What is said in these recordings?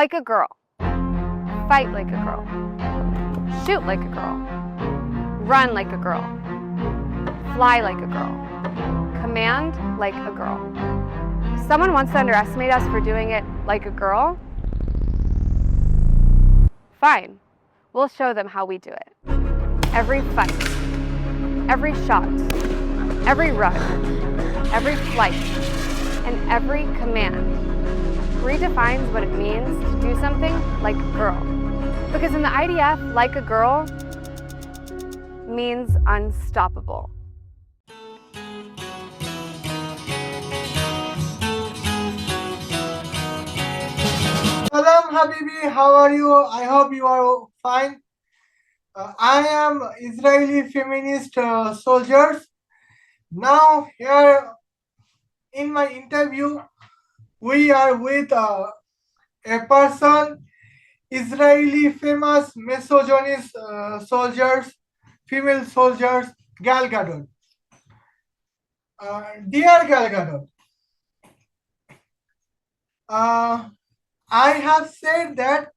like a girl, fight like a girl, shoot like a girl, run like a girl, fly like a girl, command like a girl. If someone wants to underestimate us for doing it like a girl, fine, we'll show them how we do it. Every fight, every shot, every run, every flight, and every command redefines what it means to do something like a girl. Because in the IDF, like a girl means unstoppable. Salam Habibi, how are you? I hope you are fine. I am Israeli feminist soldiers. Now here in my interview, we are with a person, Israeli famous misogynist soldiers, female soldiers, Gal Gadot. Dear Gal Gadot, I have said that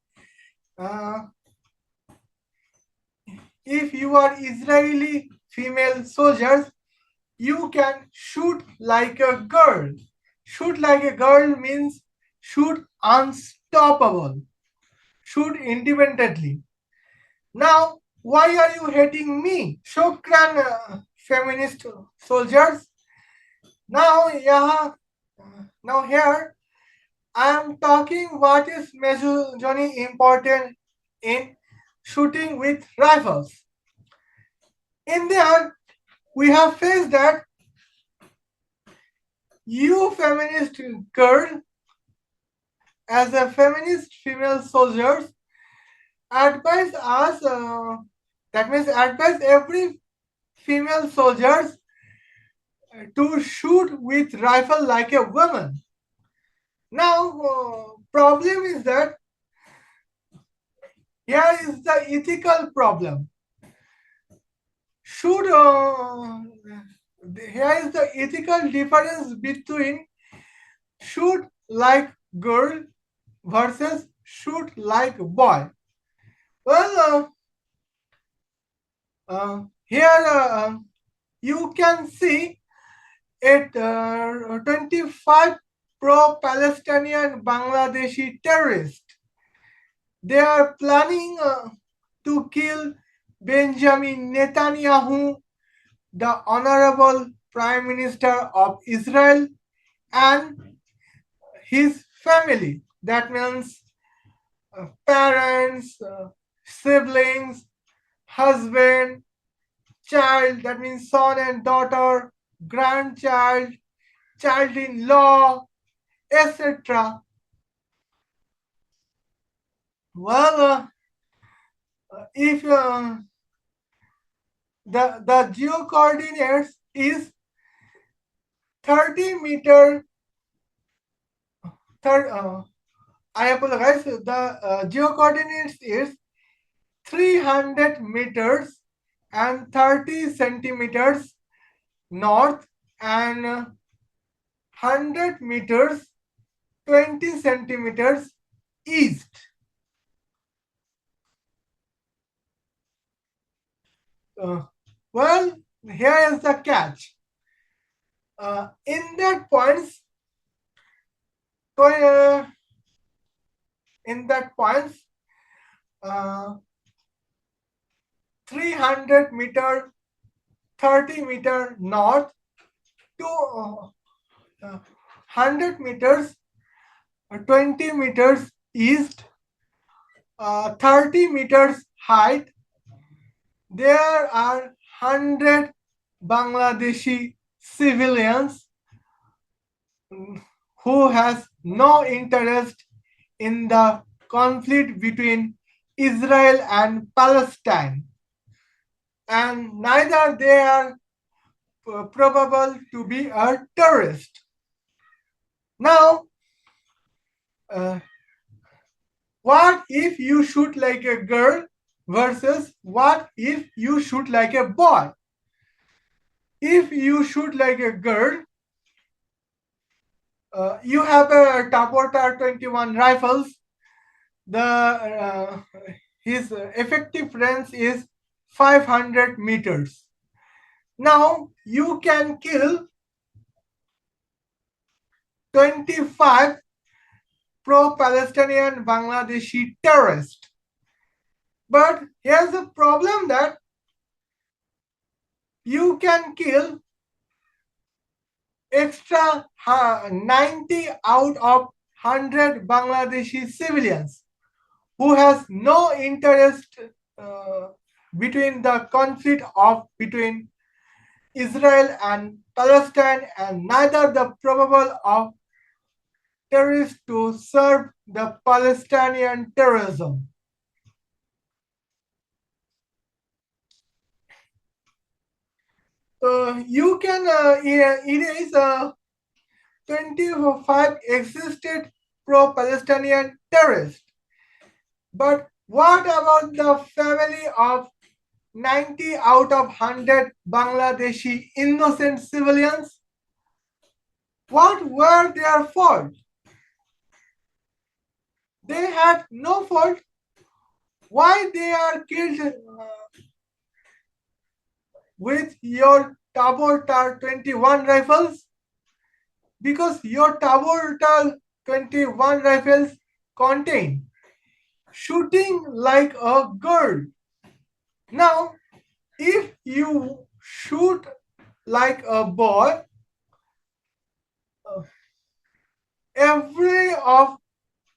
if you are Israeli female soldiers, you can shoot like a girl. Shoot like a girl means shoot unstoppable, shoot independently. Now, why are you hating me? Shukran, feminist soldiers. Now, here I am talking what is misogyny important in shooting with rifles. In there, we have faced that you feminist girl, as a feminist female soldiers, advise us, that means advise every female soldiers to shoot with rifle like a woman. Now, problem is that here is the ethical problem. Should here is the ethical difference between shoot like girl versus shoot like boy. Well, here you can see it 25 pro-Palestinian Bangladeshi terrorists. They are planning to kill Benjamin Netanyahu, the Honorable Prime Minister of Israel, and his family. That means parents, siblings, husband, child, that means son and daughter, grandchild, child-in-law, etc. Well, if the geo coordinates is 30 meter, I apologize, the geo coordinates is 300 meters and 30 centimeters north and 100 meters 20 centimeters east. Well, here is the catch. In that points, uh, 300 meter, 30 meter north to 100 meters, 20 meters east, 30 meters height. There are 100 Bangladeshi civilians who has no interest in the conflict between Israel and Palestine, and neither they are probable to be a terrorist. Now, what if you shoot like a girl versus what if you shoot like a boy? If you shoot like a girl, you have a Tabor 21 rifles, His effective range is 500 meters. Now you can kill 25 pro-Palestinian Bangladeshi terrorists. But here's the problem that you can kill extra 90 out of 100 Bangladeshi civilians who has no interest between the conflict of between Israel and Palestine, and neither the probable of terrorists to serve the Palestinian terrorism. You can erase 25 existed pro-Palestinian terrorists. But what about the family of 90 out of 100 Bangladeshi innocent civilians? What were their fault? They had no fault. Why they are killed with your Tabor 21 rifles? Because your Tabor 21 rifles contain shooting like a girl. Now, if you shoot like a boy, every of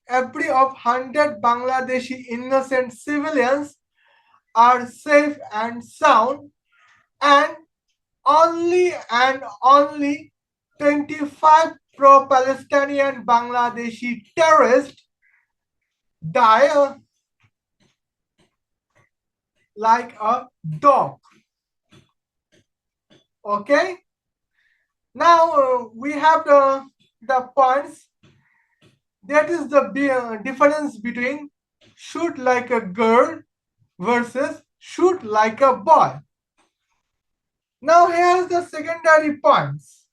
100 Bangladeshi innocent civilians are safe and sound, and only 25 pro-Palestinian Bangladeshi terrorists die like a dog. Okay? Now we have the points. That is the difference between shoot like a girl versus shoot like a boy. Now here's the secondary points.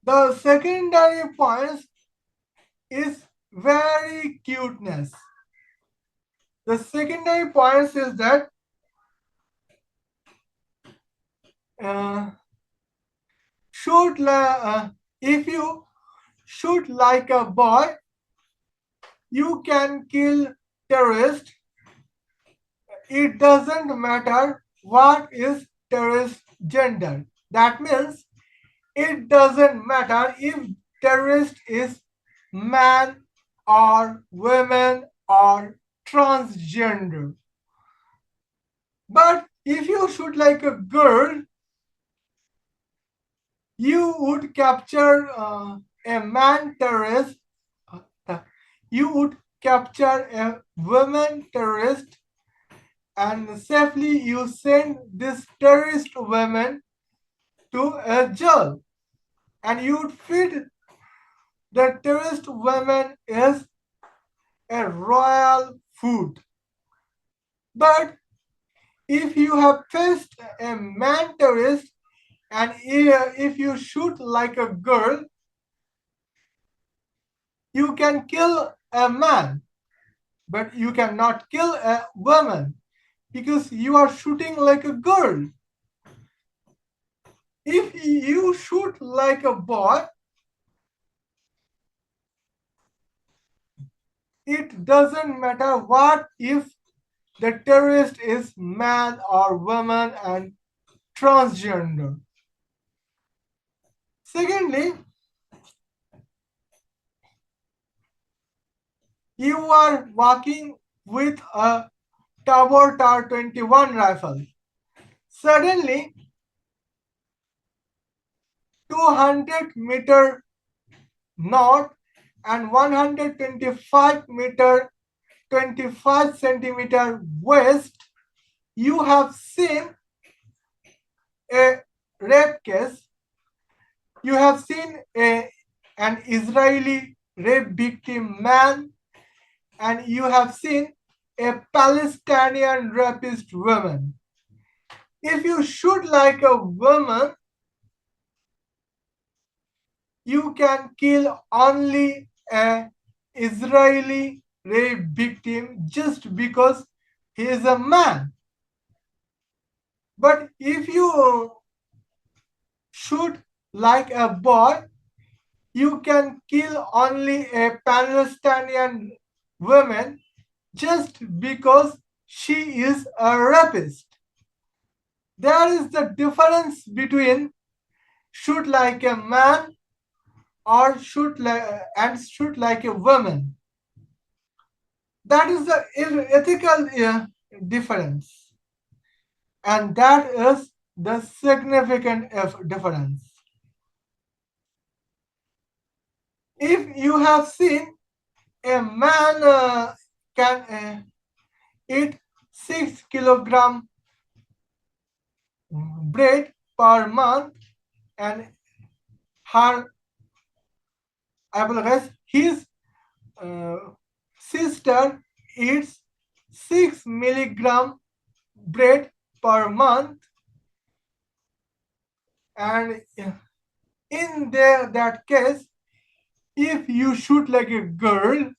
The secondary points is very cuteness. The secondary points is that if you shoot like a boy, you can kill terrorist. It doesn't matter what is terrorist gender. That means it doesn't matter if terrorist is man or women or transgender. But if you shoot like a girl, you would capture a man terrorist. You would capture a woman terrorist, and safely you send this terrorist woman to a jail, and you would feed the terrorist woman is a royal food. But if you have faced a man terrorist and if you shoot like a girl, you can kill a man, but you cannot kill a woman because you are shooting like a girl. If you shoot like a boy, it doesn't matter what if the terrorist is man or woman and transgender. Secondly, you are walking with a Tabor 21 rifle. Suddenly, 200-meter north and 125-meter 25 centimeter west, you have seen a rape case. You have seen an Israeli rape victim man, and you have seen a Palestinian rapist woman. If you shoot like a woman, you can kill only a Israeli rape victim just because he is a man. But if you shoot like a boy, you can kill only a Palestinian woman just because she is a rapist. There is the difference between shoot like a man or shoot like a woman. That is the ethical difference, and that is the significant difference. If you have seen a man can eat 6 kilogram bread per month, and her, I apologize, his uh, sister eats 6 milligram bread per month, and in that case, if you shoot like a girl,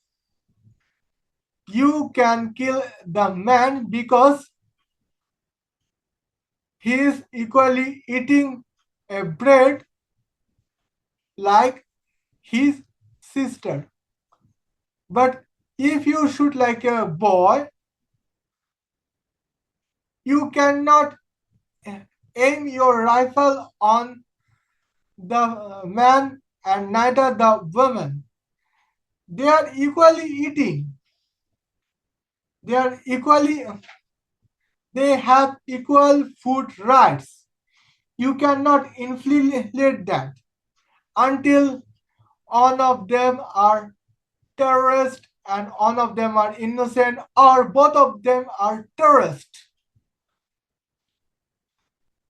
you can kill the man because he is equally eating a bread like his sister. But if you shoot like a boy, you cannot aim your rifle on the man and neither the woman. They are equally eating. They are equally. They have equal food rights. You cannot inflate that until one of them are terrorists and one of them are innocent, or both of them are terrorists.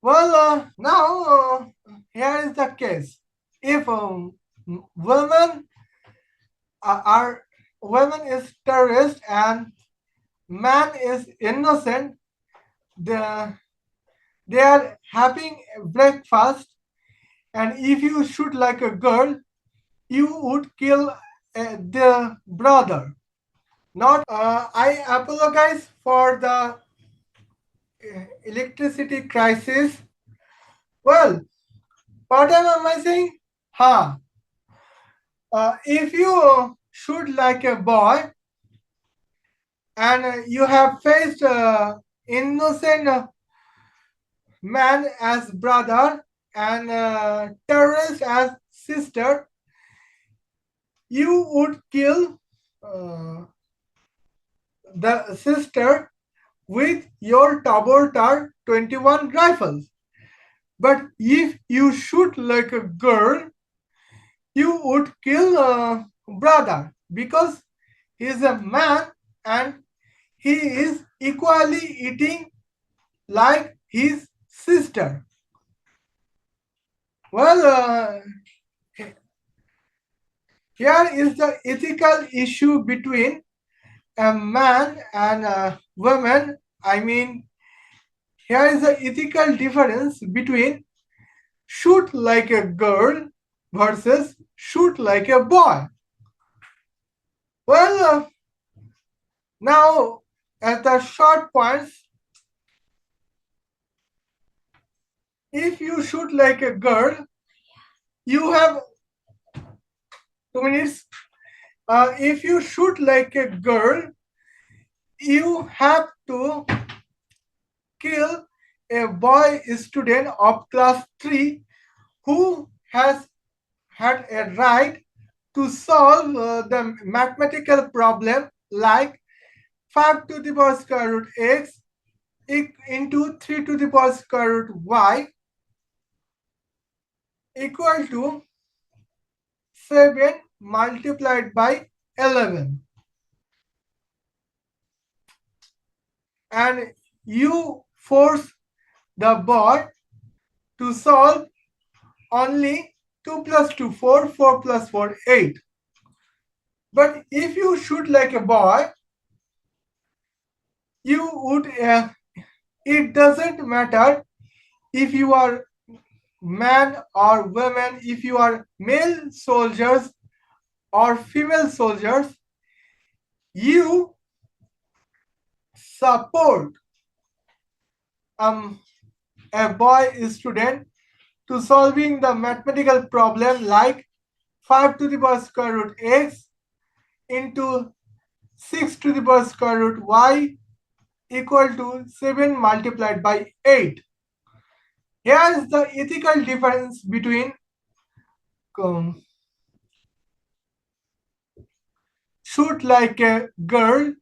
Well, now here is the case. If women are women is terrorist and man is innocent, they are having breakfast, and if you shoot like a girl, you would kill the brother. Not I apologize for the electricity crisis. Well, what am I saying? Huh. If you shoot like a boy and you have faced innocent man as brother and terrorist as sister, you would kill the sister with your Tabortar 21 rifles. But if you shoot like a girl, you would kill a brother because he is a man and he is equally eating like his sister. Well, here is the ethical issue between a man and a woman. I mean, here is the ethical difference between shoot like a girl versus shoot like a boy. Well, now at the short points, if you shoot like a girl, you have 2 minutes. If you shoot like a girl, you have to kill a boy student of class 3 who has had a right to solve the mathematical problem like 5 to the power square root x into 3 to the power square root y equal to 7 multiplied by 11. And you force the boy to solve only 2 plus 2, 4, 4 plus 4, 8. But if you shoot like a boy, you would, it doesn't matter if you are man or woman, if you are male soldiers or female soldiers, you support um, a boy student to solving the mathematical problem like 5 to the power square root x into 6 to the power square root y equal to 7 multiplied by 8. Here is the ethical difference between um, shoot like a girl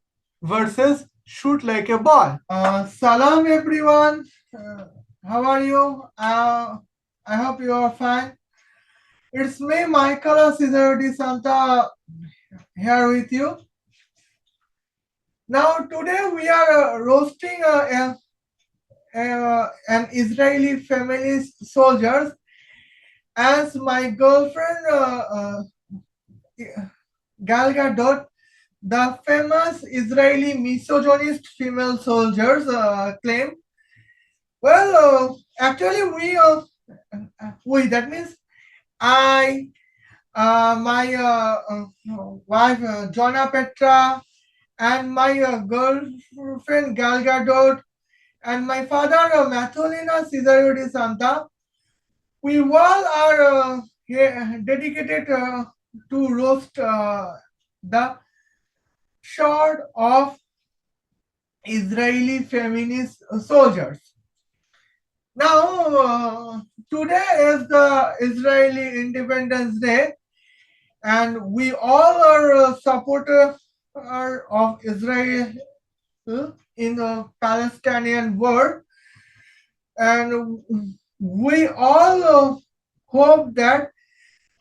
versus shoot like a boy. Salam everyone. How are you? I hope you are fine. It's me, Michaela Caesario Santa, here with you. Now today we are roasting an Israeli feminist soldiers as my girlfriend Gal Gadot, the famous Israeli misogynist female soldiers claim. Well, actually, we that means I, my wife Jonna Petra, and my girlfriend Gal Gadot, and my father Matholina Caesario de Santa. We all are dedicated to roast the short of Israeli feminist soldiers. Now, today is the Israeli Independence Day, and we all are supporters of Israel in the Palestinian war, and we all hope that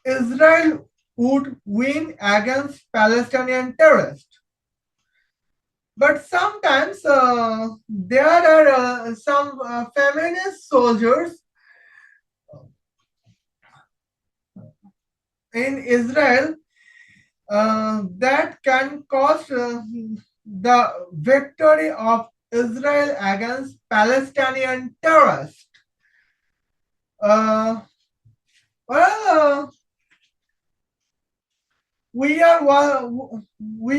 Israel would win against Palestinian terrorists. But sometimes there are some feminist soldiers in Israel that can cost the victory of Israel against Palestinian terrorists. Uh, well, we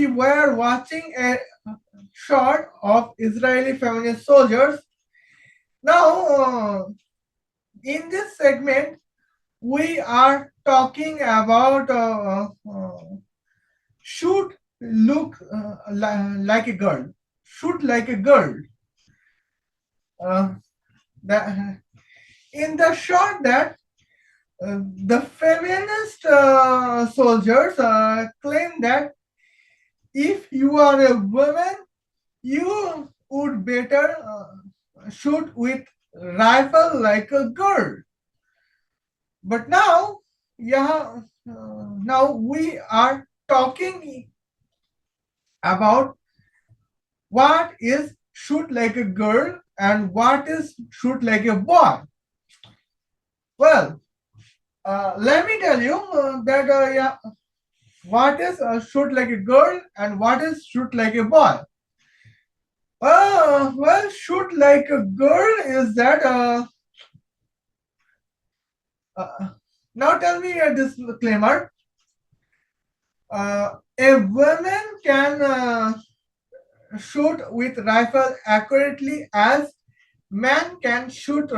were watching a shot of Israeli feminist soldiers. Now, in this segment, we are talking about should look like a girl, should like a girl. The, in the shot that the feminist soldiers claim that if you are a woman, you would better shoot with rifle like a girl. But now, now we are talking about what is shoot like a girl and what is shoot like a boy. Well, let me tell you that what is shoot like a girl and what is shoot like a boy. Well, shoot like a girl is that. Now tell me this disclaimer. A woman can shoot with rifle accurately as man can shoot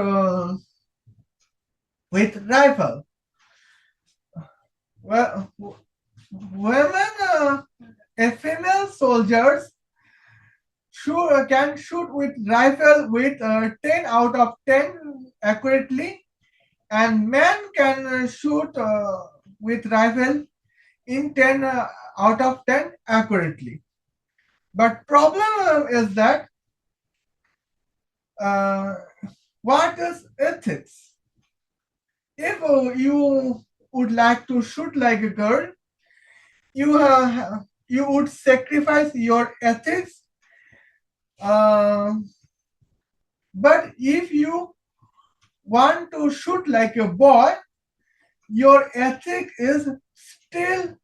with rifle. Well, women, a female soldiers can shoot with rifle with 10 out of 10 accurately, and man can shoot with rifle in 10 out of 10 accurately. But problem is that what is ethics? If you would like to shoot like a girl, you would sacrifice your ethics. But if you want to shoot like a boy, your ethic is still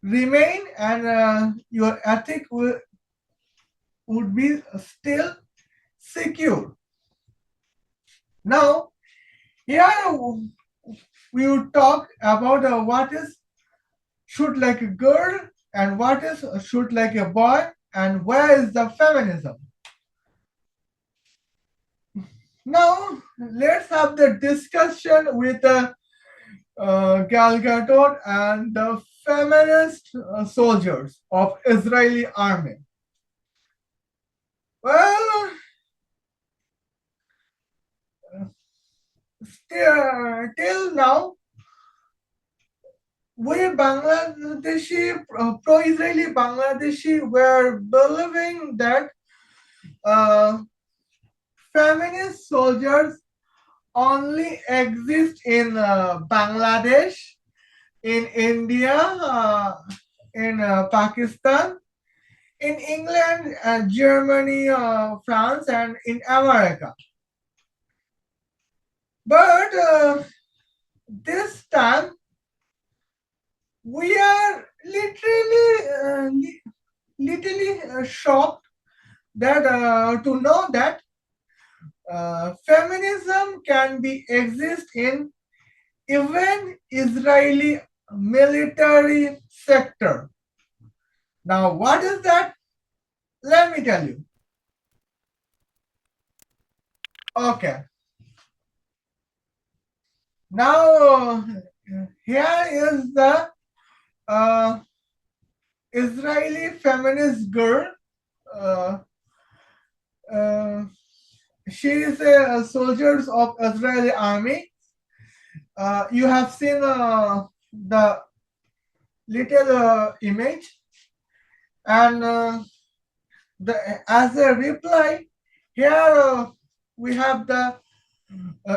remain, and your ethic would be still secure. Now, here we will talk about what is shoot like a girl and what is shoot like a boy, and where is the feminism? Now, let's have the discussion with Gal Gadot and the feminist soldiers of Israeli army. Well, till now, we Bangladeshi, pro-Israeli Bangladeshi were believing that uh, feminist soldiers only exist in Bangladesh, in India, in Pakistan, in England, Germany, France, and in America. But this time, we are literally shocked that to know that feminism can be exist in even Israeli military sector. Now, what is that? Let me tell you. Okay. Now, here is the Israeli feminist girl. Uh, uh, she is a soldier of Israeli army. You have seen the little image, and as a reply, here we have the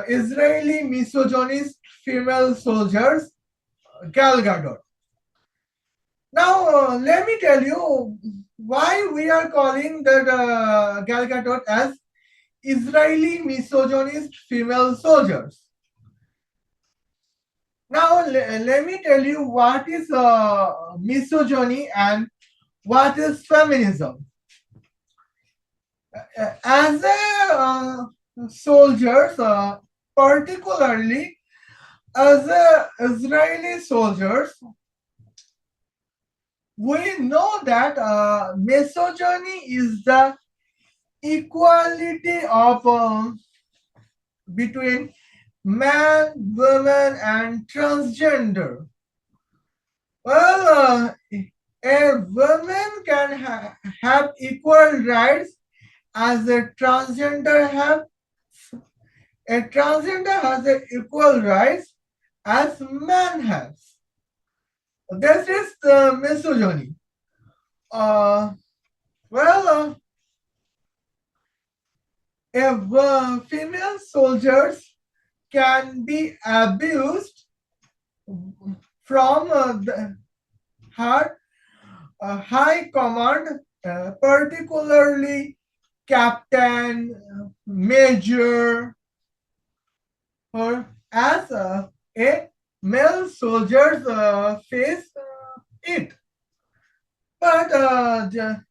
Israeli misogynist female soldiers, Gal Gadot. Now, let me tell you why we are calling that Gal Gadot as Israeli misogynist female soldiers. Now, let me tell you what is misogyny and what is feminism. As a soldiers, particularly as a Israeli soldiers, we know that misogyny is the equality of between man, woman, and transgender. Well, a woman can have equal rights as a transgender have. A transgender has a equal rights as man has. This is the misogyny. Well, if female soldiers can be abused from her high command, particularly captain, major, or as a male soldiers face it. But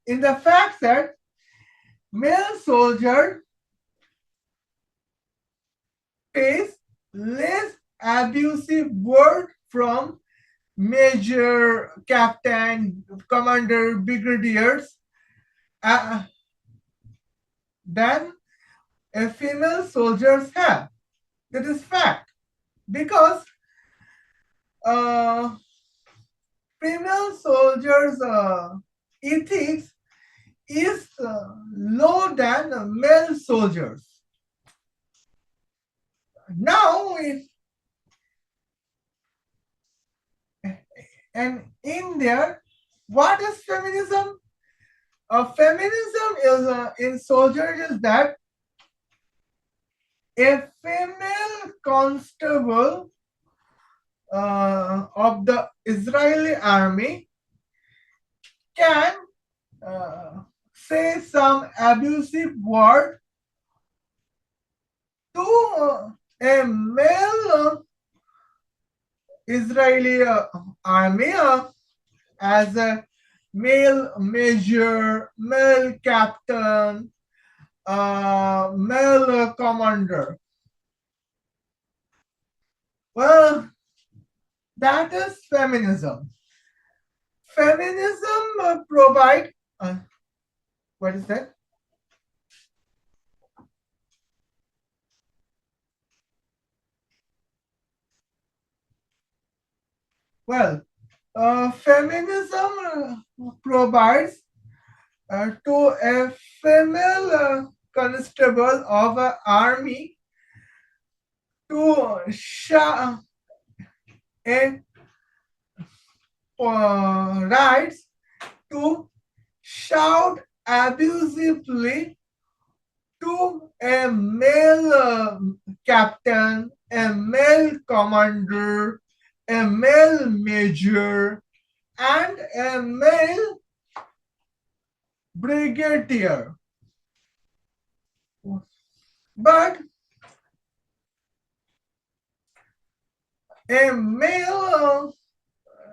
in the fact that male soldiers face less abusive word from major, captain, commander, brigadiers than a female soldiers have. That is fact, because female soldiers' ethics is lower than male soldiers. Now, and in there, what is feminism? Feminism is in soldiers is that a female constable of the Israeli army can say some abusive word to a male Israeli army as a male major, male captain, male commander. Well, that is feminism. Feminism provide what is that? Well, feminism provides to a female constable of an army to a rights to shout abusively to a male captain, a male commander, a male major, and a male brigadier. But a male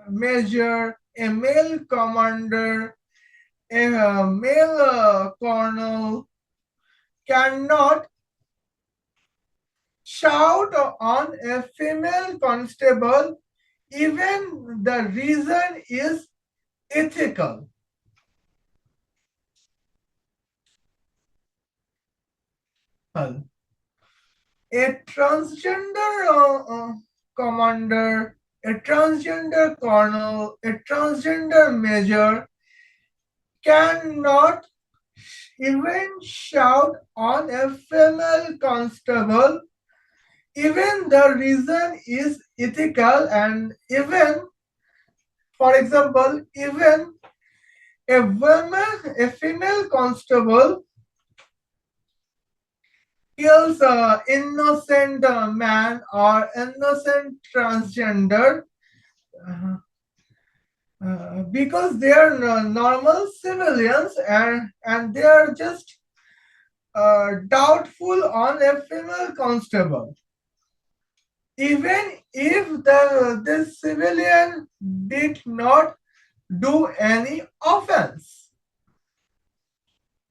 major, a male commander, a male colonel cannot shout on a female constable even the reason is ethical. A transgender commander, a transgender colonel, a transgender major cannot even shout on a female constable even the reason is ethical, and even, for example, even a female constable kills an innocent man or innocent transgender because they are normal civilians, and they are just doubtful on a female constable. Even if this civilian did not do any offense,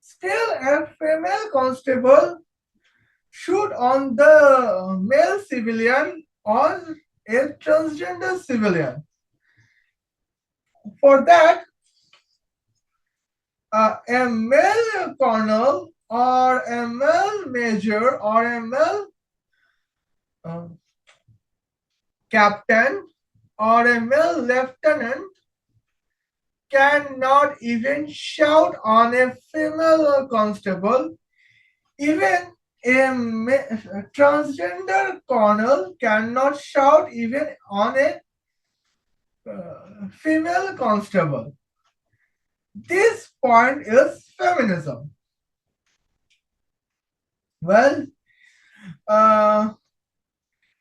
still a female constable shoot on the male civilian or a transgender civilian. For that, a male colonel or a male major or a male captain or a male lieutenant cannot even shout on a female constable. Even a transgender colonel cannot shout even on a female constable. This point is feminism. Well,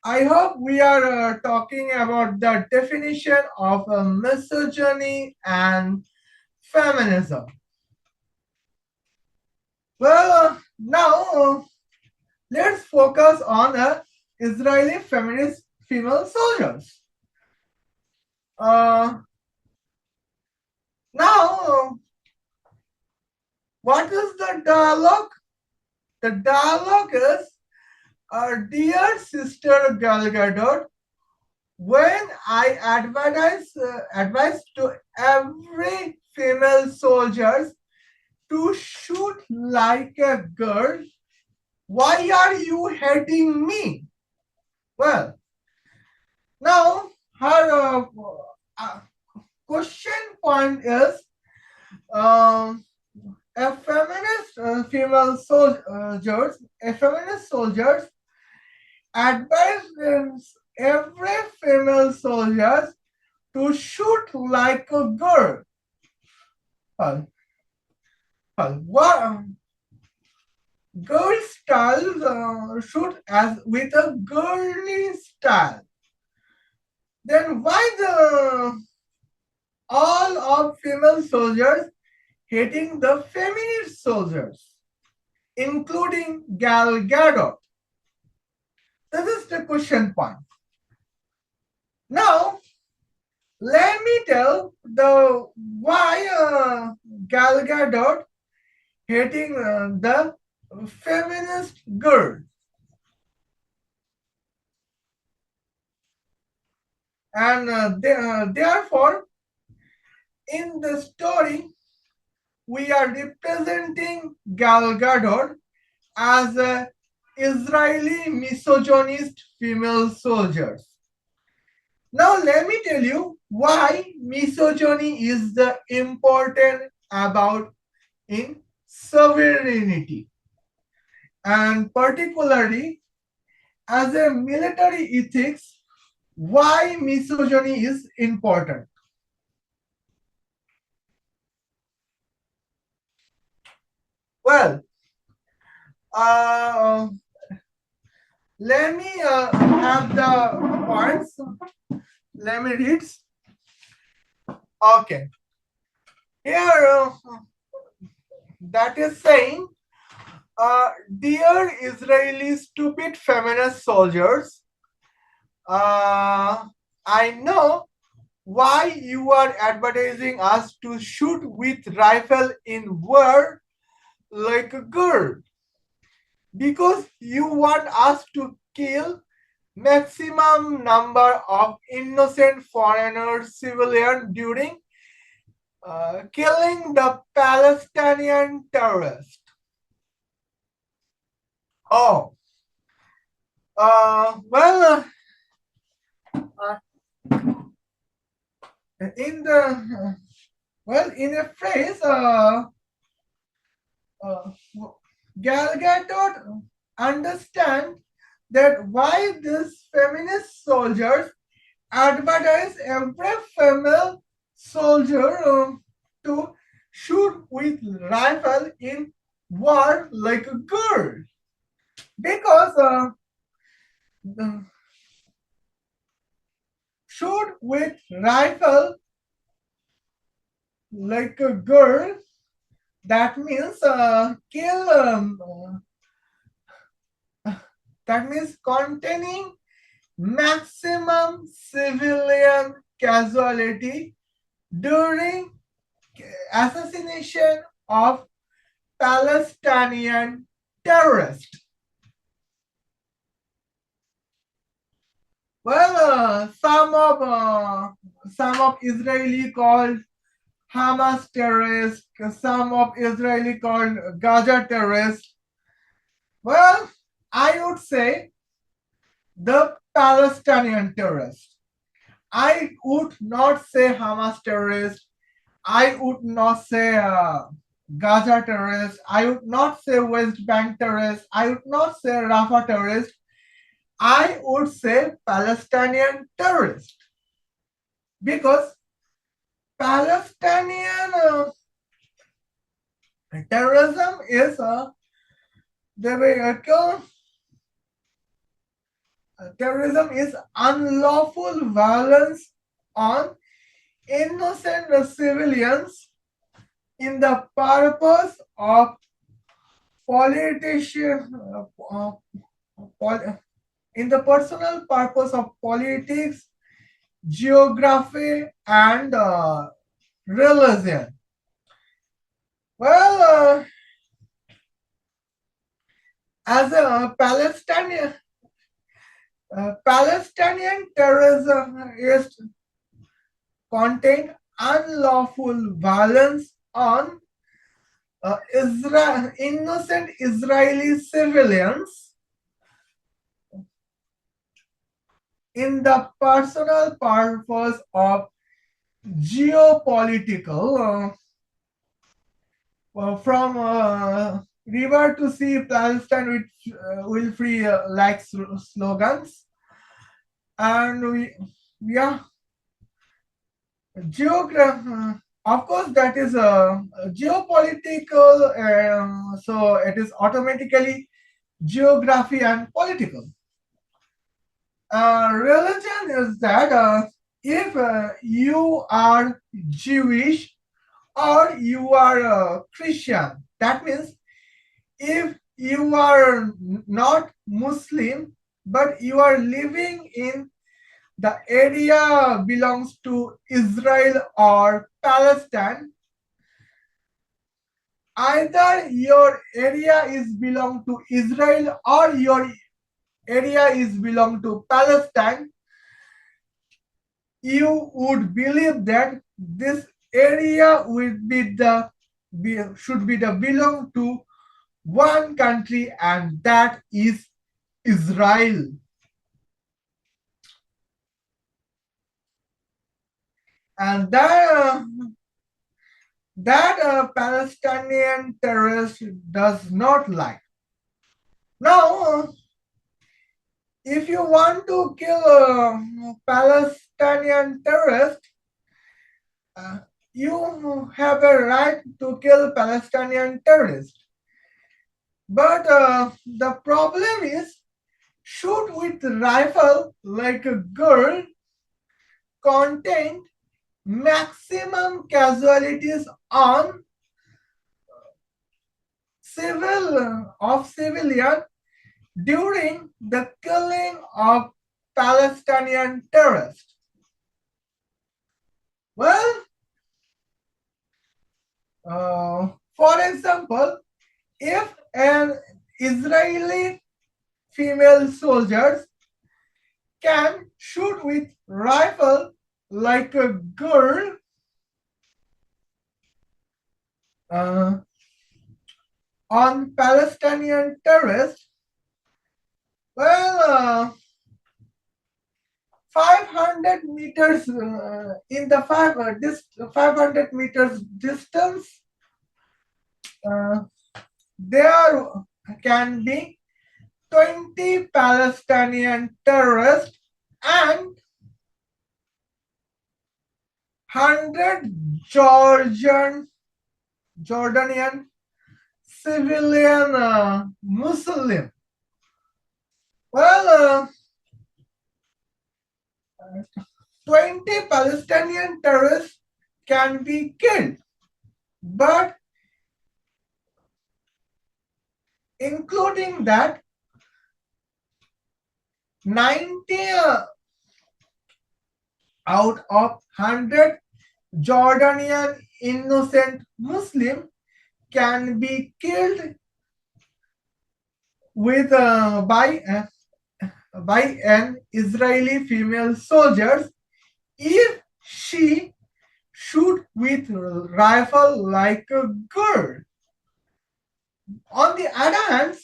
I hope we are talking about the definition of misogyny and feminism. Well, now let's focus on Israeli feminist female soldiers. Now, what is the dialogue? The dialogue is, dear sister Gal Gadot, when I advise to every female soldiers to shoot like a girl, why are you hating me? Well, now her question point is, a feminist female soldiers, a feminist soldiers advise every female soldier to shoot like a girl. What girl style shoot as with a girly style? Then why the all of female soldiers hating the feminist soldiers, including Gal Gadot? This is the question point. Now, let me tell the why Gal Gadot hating the feminist girl. And therefore, In the story, we are representing Gal Gadot as a Israeli misogynist female soldiers. Now let me tell you why misogyny is the important about in sovereignty, and particularly as a military ethics, why misogyny is important. Well, uh, let me have the points. Let me read. Okay. Here, that is saying, dear Israeli stupid feminist soldiers, I know why you are advertising us to shoot with rifle in war like a girl. Because you want us to kill maximum number of innocent foreigner civilians during killing the Palestinian terrorists. Oh, well, in the in a phrase, uh, Gal Gadot understand that why these feminist soldiers advertise every female soldier to shoot with rifle in war like a girl, because shoot with rifle like a girl, that means kill that means containing maximum civilian casualty during assassination of Palestinian terrorists. Well, some of Israeli called Hamas terrorists, some of Israeli called Gaza terrorists. Well, I would say the Palestinian terrorists. I would not say Hamas terrorists. I would not say Gaza terrorists. I would not say West Bank terrorists. I would not say Rafah terrorists. I would say Palestinian terrorists, because Palestinian terrorism is terrorism is unlawful violence on innocent civilians in the purpose of politician in the personal purpose of politics, geography, and religion. Well, as a Palestinian terrorism is contain unlawful violence on innocent Israeli civilians in the personal purpose of geopolitical from river to sea, Palestine will free like slogans, and yeah, of course, that is a geopolitical, so it is automatically geography and political. Religion is that if you are Jewish or you are a Christian, that means if you are not Muslim but you are living in the area belongs to Israel or Palestine, either your area is belong to Israel or your area is belong to Palestine, you would believe that this area should be the belong to one country, and that is Israel. And that Palestinian terrorist does not like. Now, if you want to kill a Palestinian terrorist, uh, you have a right to kill Palestinian terrorists. But the problem is, shoot with rifle like a girl contained maximum casualties on civilian during the killing of Palestinian terrorists. Well, for example, if an Israeli female soldier can shoot with rifle like a girl, uh, on Palestinian terrorists, well, 500 meters in the 500 meters distance, there can be 20 Palestinian terrorists and 100 Jordanian civilian Muslim. Well, 20 Palestinian terrorists can be killed, but including that, 90 out of 100 Jordanian innocent Muslim can be killed with by an Israeli female soldier if she shoot with rifle like a girl. On the other hand,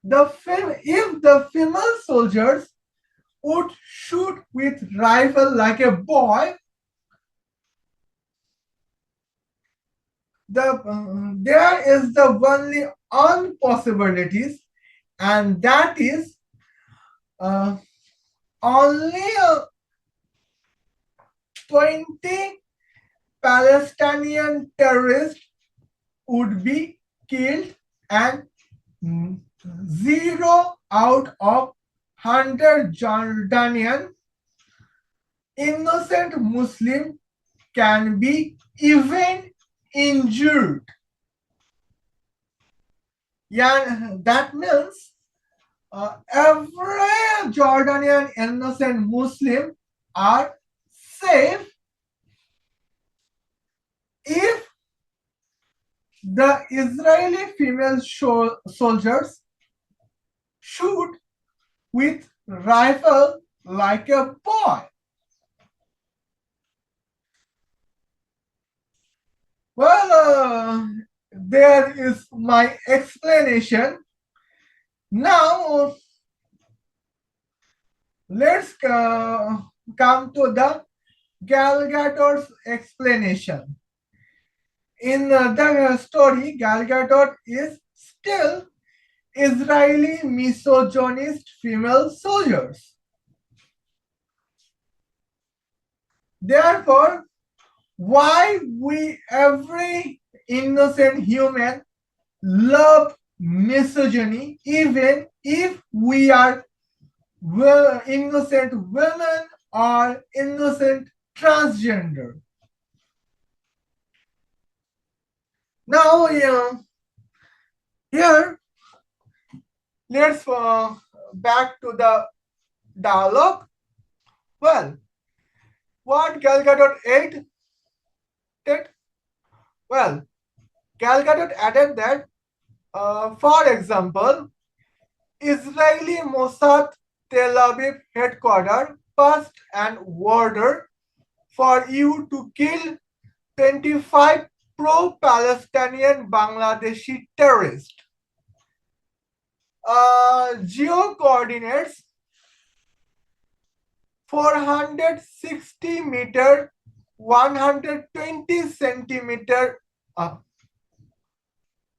if the female soldiers would shoot with rifle like a boy, there is the only possibilities, and that is only 20 Palestinian terrorists would be killed, and 0 out of 100 Jordanian innocent Muslim can be even injured. Yeah, that means every Jordanian innocent Muslim are safe if the Israeli female soldiers shoot with rifle like a boy. Well, there is my explanation. Now, let's come to the Gal Gadot's explanation. In the story, Gal Gadot is still Israeli misogynist female soldiers. Therefore, why we every innocent human love misogyny, even if we are innocent women or innocent transgender? Now, here, let's back to the dialogue. Well, what Gal Gadot added? Well, Gal Gadot added that, for example, Israeli Mossad Tel Aviv headquarters passed an order for you to kill 25 pro-Palestinian Bangladeshi terrorists. Geo coordinates 460 meter, 120 centimeter. I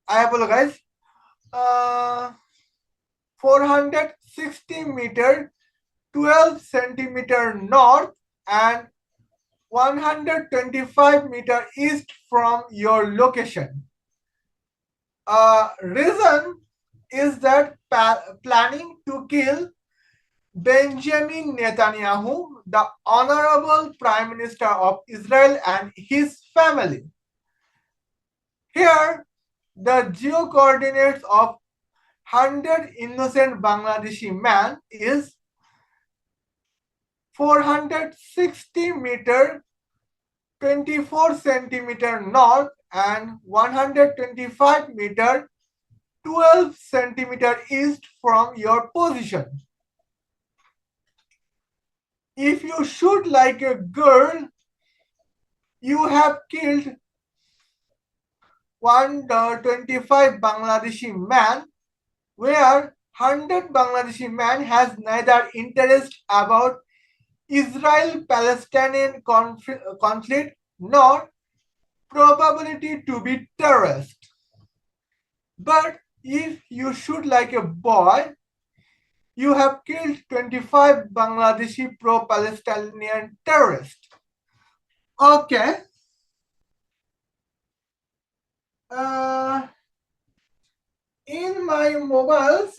apologize. 460 meter, 12 centimeter north and 125 meter east from your location. Reason is that planning to kill Benjamin Netanyahu, the honorable Prime Minister of Israel and his family. Here, the geo coordinates of 100 innocent Bangladeshi man is 460 meter, 24 centimeter north and 125 meter, 12 centimeter east from your position. If you shoot like a girl, you have killed 125 Bangladeshi man, where 100 Bangladeshi man has neither interest about Israel-Palestinian conflict nor probability to be terrorist. But if you shoot like a boy, you have killed 25 Bangladeshi pro-Palestinian terrorists. Okay. In my mobiles,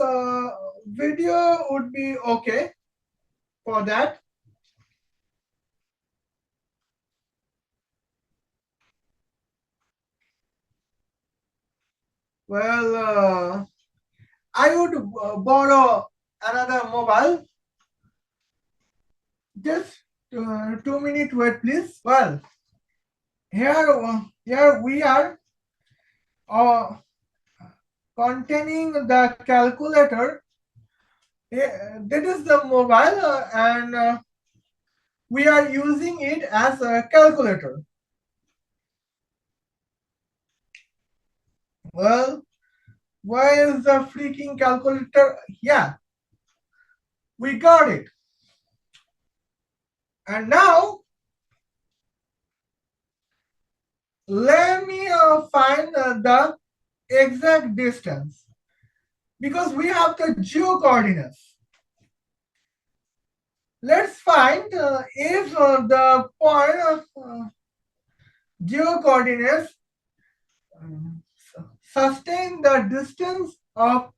video would be okay for that. Well, I would borrow another mobile. Just 2 minutes wait, please. Well, here we are containing the calculator. That is the mobile, and we are using it as a calculator. Well, where is the freaking calculator? Yeah, we got it. And now, let me find the exact distance, because we have the geo coordinates. Let's find if the point of geo coordinates sustain the distance of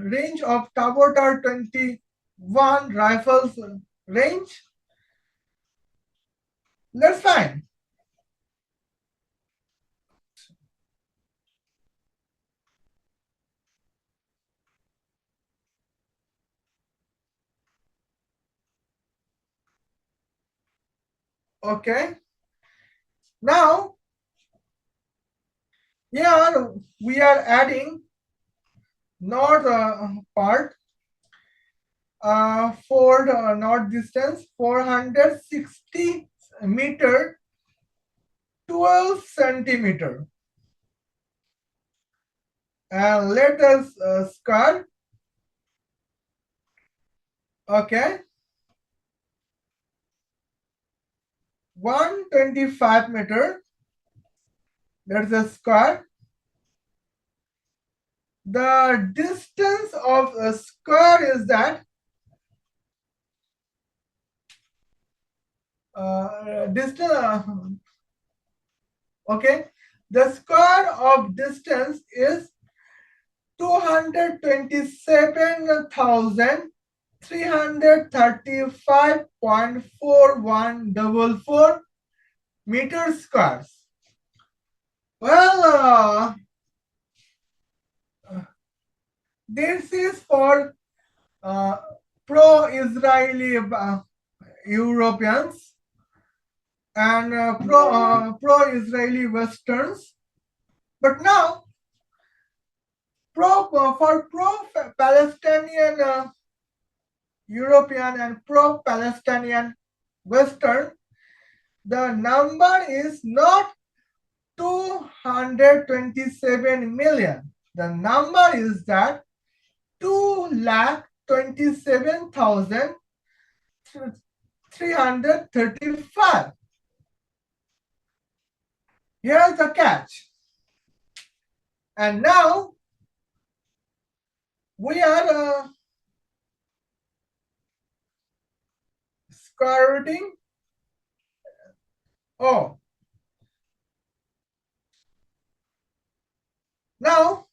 range of Tabor 21 rifles range. Let's find. Okay. Now, here we are adding north part for the north distance 460 meter, 12 centimeter. And let us square. Okay. 125 meter. That's a square. The distance of a square is that okay, the square of distance is 227,335.4144 meters squares. Well, this is for pro-Israeli Europeans and pro-Israeli Westerns. But now, for pro-Palestinian European and pro-Palestinian Western, the number is not 227 million. The number is that 2,27,335. Here's the catch. And now we are square Oh, now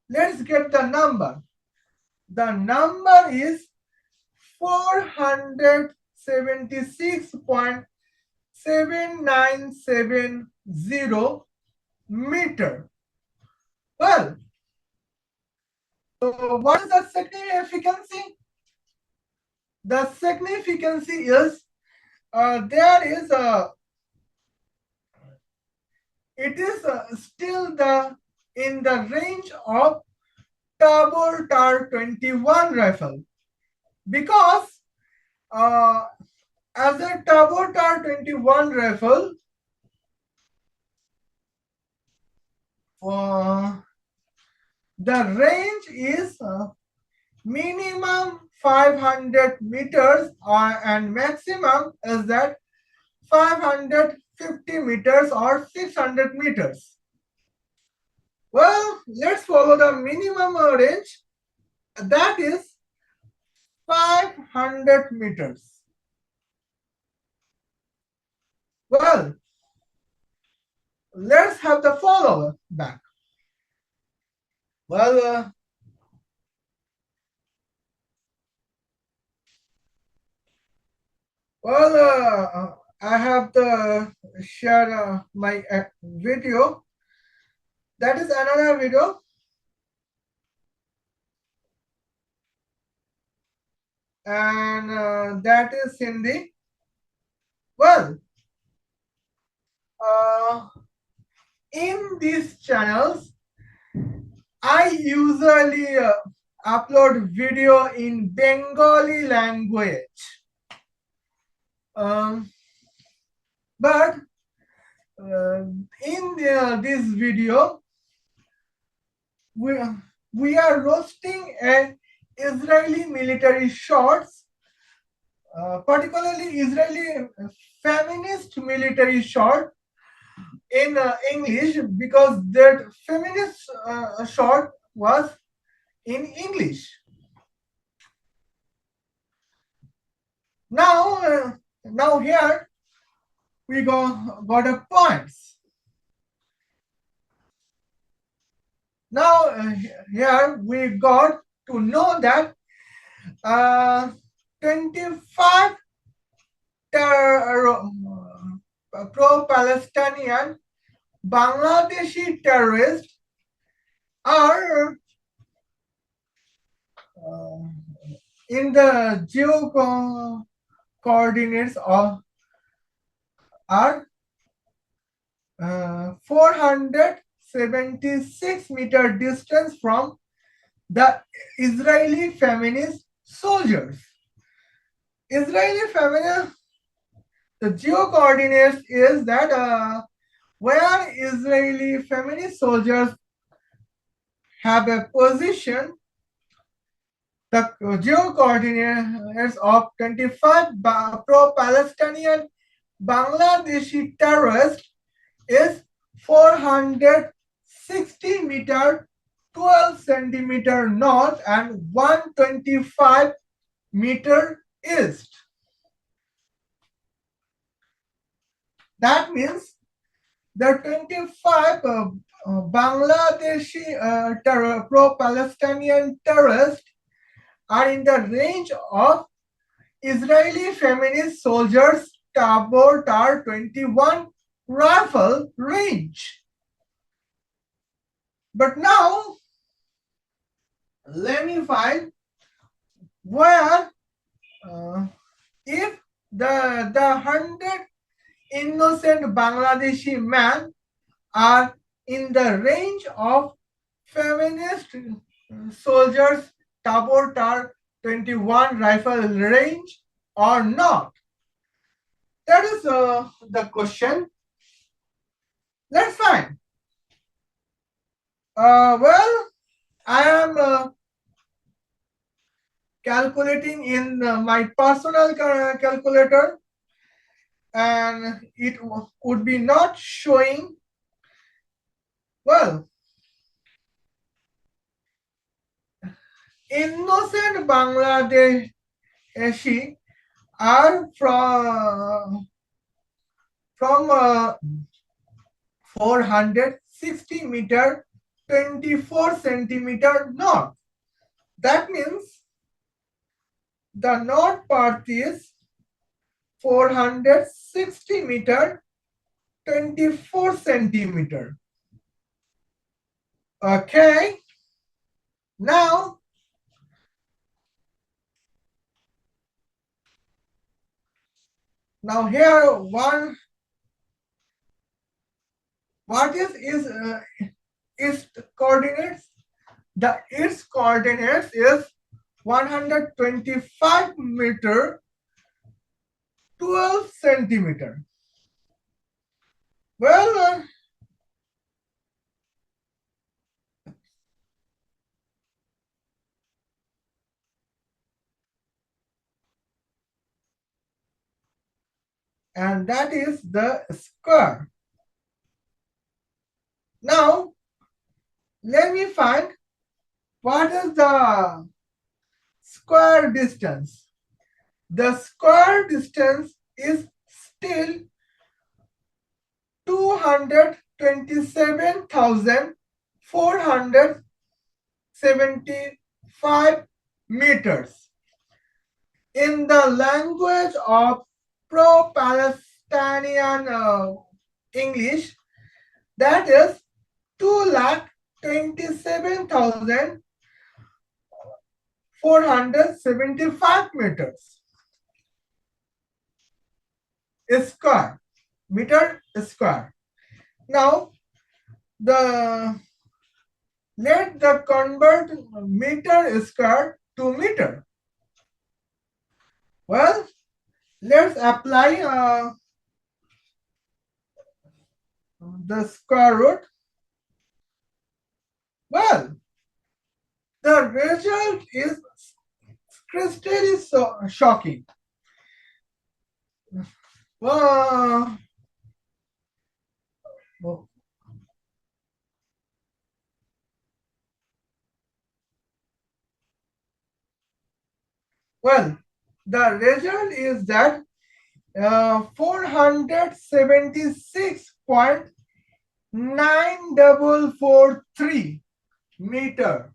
let's get the number. The number is 476.7970 meter. Well, so what is the significance? The significance is it is still in the range of Tabor Tar 21 rifle, because as a Tabor Tar 21 rifle, the range is minimum 500 meters and maximum is that 550 meters or 600 meters. Well, let's follow the minimum range, that is 500 meters. Well, let's have the follower back. Well, I have to share my video. That is another video. And that is Hindi. Well, in these channels, I usually upload video in Bengali language. But in this video, we are roasting an Israeli military shorts, particularly Israeli feminist military short in English, because that feminist short was in English. Now here we got a points. Now here we got to know that 25 pro-Palestinian Bangladeshi terrorists are in the geo coordinates of are 476 meter distance from the Israeli feminist soldiers. Israeli feminist, the geo coordinates is that where Israeli feminist soldiers have a position, the geo coordinates of 25 pro-Palestinian Bangladeshi terrorists is 460 meter 12 centimeter north and 125 meter east. That means the 25 Bangladeshi pro-Palestinian terrorists are in the range of Israeli feminist soldiers Tabor Tar 21 rifle range. But now let me find where if the 100 innocent Bangladeshi men are in the range of feminist soldiers Tabor Tar 21 rifle range or not. That is the question. Let's find. Well, I am calculating in my personal calculator, and it would be not showing. Well, innocent Bangladeshi are from 460 meter 24 centimeter north. That means the north part is 460 meter 24 centimeter. Okay, now here what is its coordinates? Its coordinates is 125 meter 12 centimeter. Well, and that is the square. Now, let me find what is the square distance. The square distance is still 227,475 meters. In the language of pro-Palestinian English, that is 2,27,475 meters square, meter square. Now, let the convert meter square to meter. Well, let's apply the square root. Well, the result is crystally so shocking. Well, the result is that 476.9443 meter.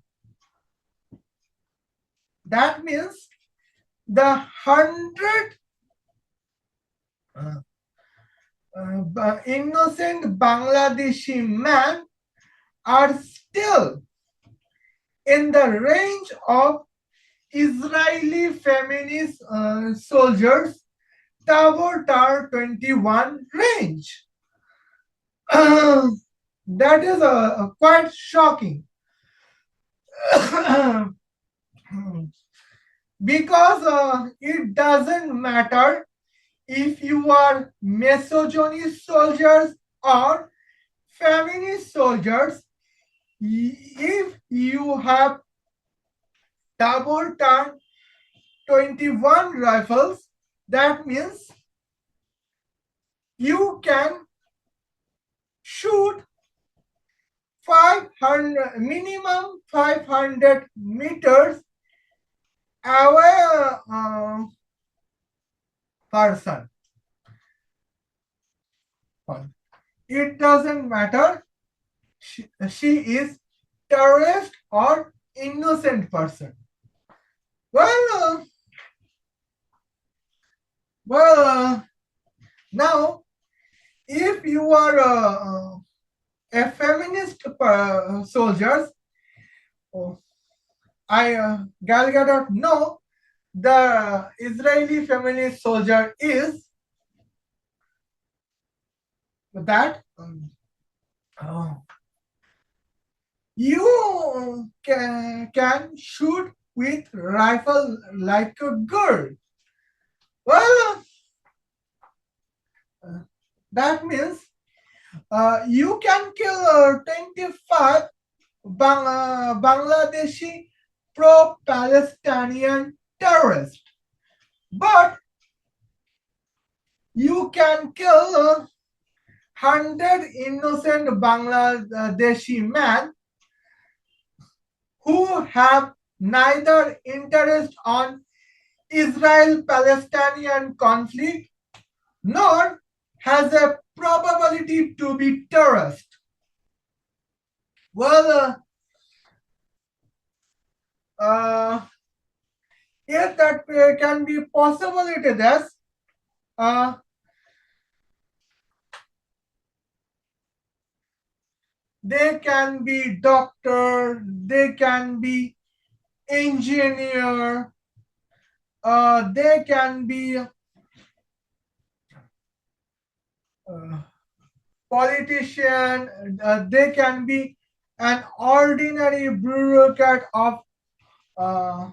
That means the 100 innocent Bangladeshi men are still in the range of Israeli feminist soldiers Tabor Tar 21 range. That is quite shocking. Because it doesn't matter if you are misogynist soldiers or feminist soldiers, if you have double turn 21 rifles, that means you can shoot 500 minimum 500 meters away person. It doesn't matter she is terrorist or innocent person. Well, now if you are a feminist soldiers, Gal Gadot know the Israeli feminist soldier is that you can shoot with rifle like a girl. Well, That means you can kill 25 Bangladeshi pro-Palestinian terrorists, but you can kill 100 innocent Bangladeshi men who have neither interest on Israel-Palestinian conflict nor has a probability to be terrorist. Well, if that can be possibility, this uh, they can be doctor, they can be engineer, they can be politician, they can be an ordinary bureaucrat of uh,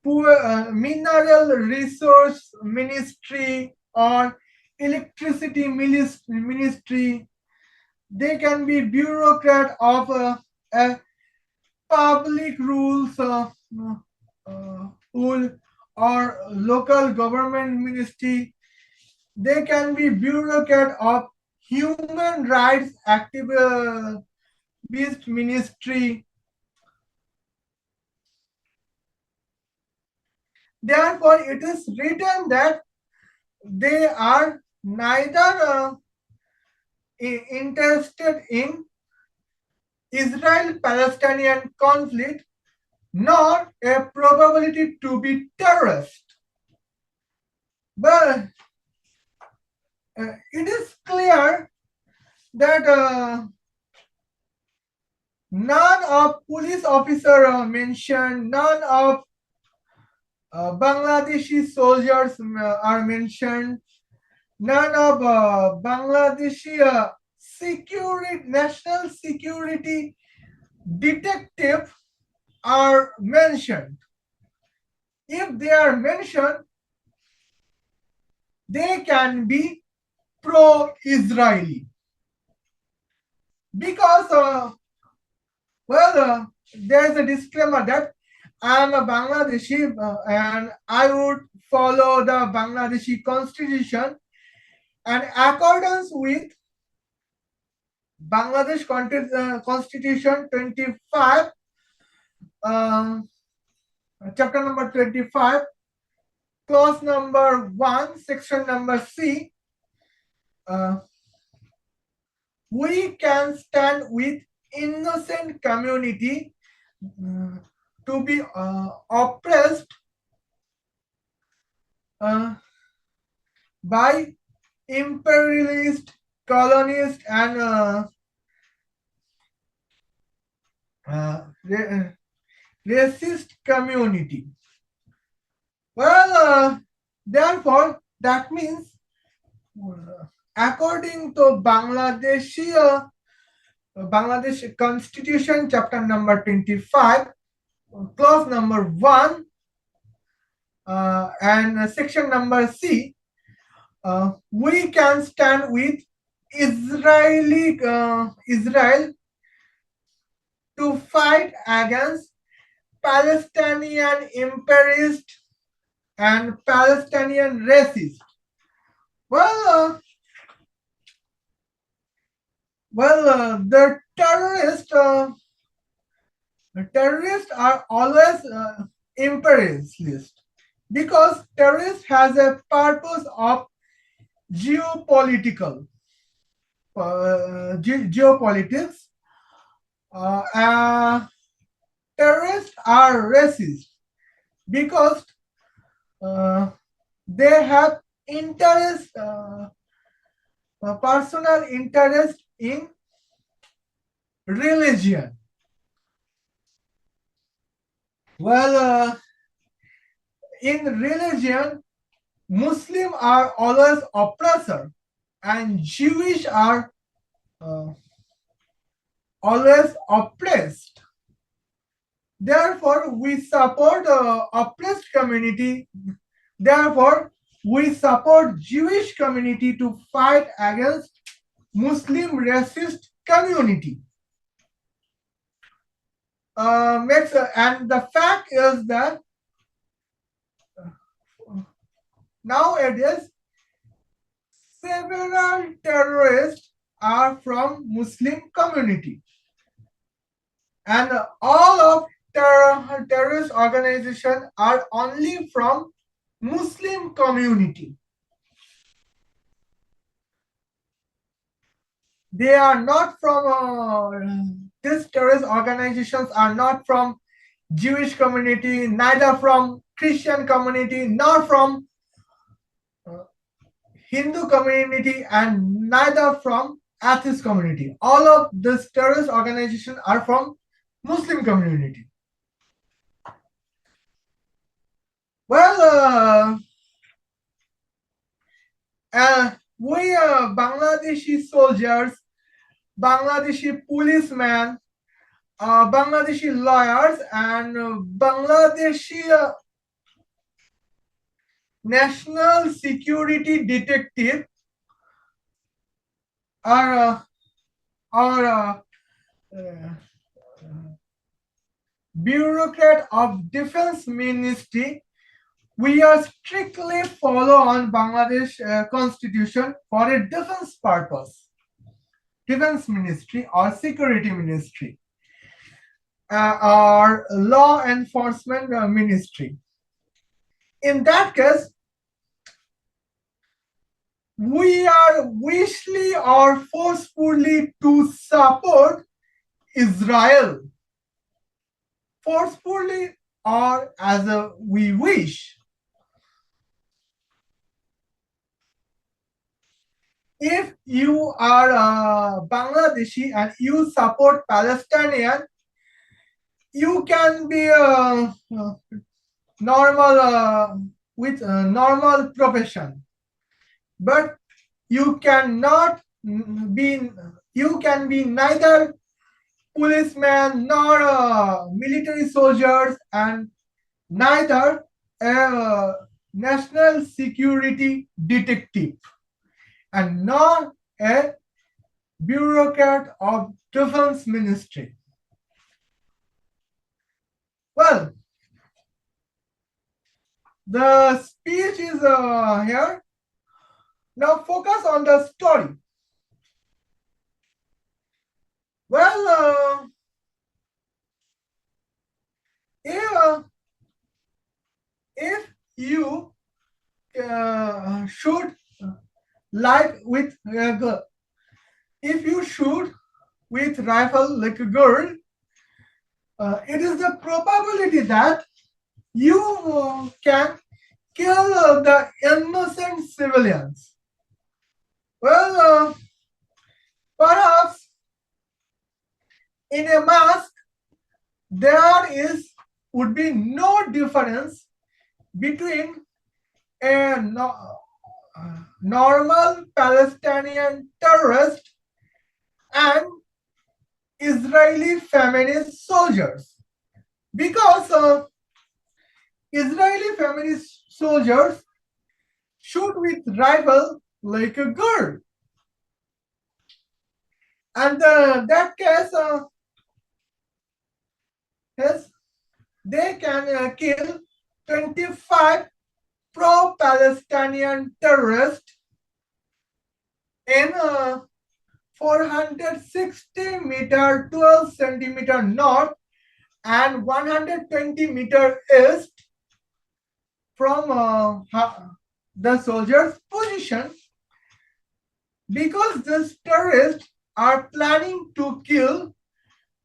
poor mineral resource ministry or electricity ministry. They can be bureaucrat of a public rules rule or local government ministry. They can be bureaucrat of human rights activist ministry. Therefore, it is written that they are neither interested in Israel-Palestinian conflict nor a probability to be terrorist. But it is clear that none of police officer mentioned, none of Bangladeshi soldiers are mentioned, none of Bangladeshi national security detective are mentioned. If they are mentioned, they can be pro-Israeli because there is a disclaimer that I am a Bangladeshi and I would follow the Bangladeshi constitution, and accordance with Bangladesh Constitution 25, chapter number 25, clause number 1, section number C, we can stand with innocent community to be oppressed by imperialist, colonist, and racist community. Well, therefore, that means according to Bangladesh Constitution, chapter number 25, clause number 1, and section number C, we can stand with Israel to fight against Palestinian imperialist and Palestinian racist. Well, the terrorists are always imperialist because terrorist has a purpose of geopolitical geopolitics. Terrorists are racist because they have interest, personal interest in religion. Well, in religion, Muslim are always oppressor, and Jewish are always oppressed. Therefore, we support oppressed community. Therefore, we support Jewish community to fight against Muslim racist community. And the fact is that nowadays several terrorists are from Muslim community, and all of terrorist organizations are only from Muslim community. They are not from these terrorist organizations are not from Jewish community, neither from Christian community, nor from Hindu community, and neither from atheist community. All of these terrorist organizations are from Muslim community. Well, we Bangladeshi soldiers, Bangladeshi policemen, Bangladeshi lawyers, and Bangladeshi national security detective are bureaucrat of defense ministry. We are strictly follow on Bangladesh constitution for a defense purpose, defense ministry or security ministry, or law enforcement ministry. In that case, we are wishly or forcefully to support Israel, forcefully or as we wish. If you are Bangladeshi and you support Palestinian, you can be normal with a normal profession, but you cannot be. You can be neither policeman nor military soldiers, and neither a national security detective, and nor a bureaucrat of defense ministry. Well, the speech is here. Now focus on the story. Well, if you shoot like with a girl, if you shoot with rifle like a girl, it is the probability that you can kill the innocent civilians. Well, perhaps in a mask there would be no difference between a normal Palestinian terrorist and Israeli feminist soldiers, because Israeli feminist soldiers shoot with rifle like a girl, and that case, yes, they can kill 25 pro-Palestinian terrorists in 460-meter, 12-centimeter north and 120-meter east from the soldiers' position, because these terrorists are planning to kill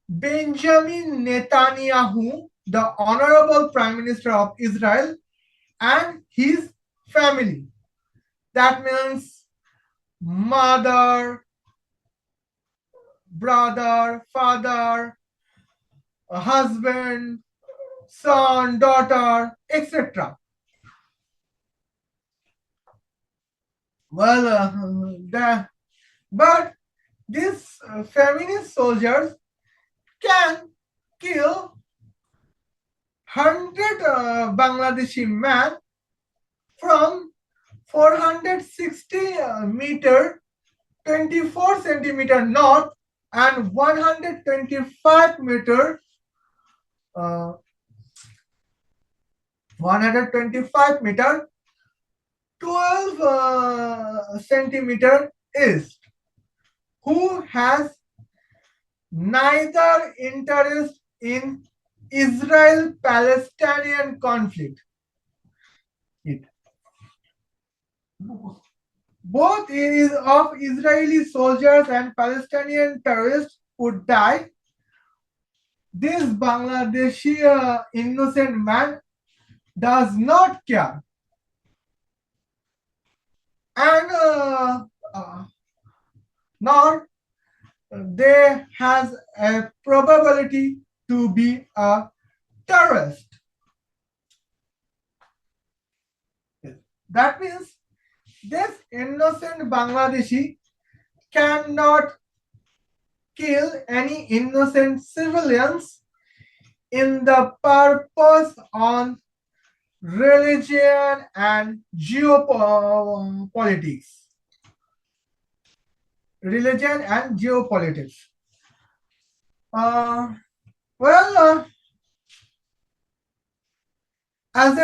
Benjamin Netanyahu, the Honorable Prime Minister of Israel, and his family. That means mother, brother, father, a husband, son, daughter, etc. Well, but these feminist soldiers can kill 100 Bangladeshi men from 460 meter 24 centimeter north and 125 meter 125 meter 12 centimeter east, who has neither interest in Israel-Palestinian conflict. Both of Israeli soldiers and Palestinian terrorists would die. This Bangladeshi innocent man does not care, and nor there has a probability to be a terrorist. That means this innocent Bangladeshi cannot kill any innocent civilians in the purpose on religion and geopolitics. Religion and geopolitics. Well, as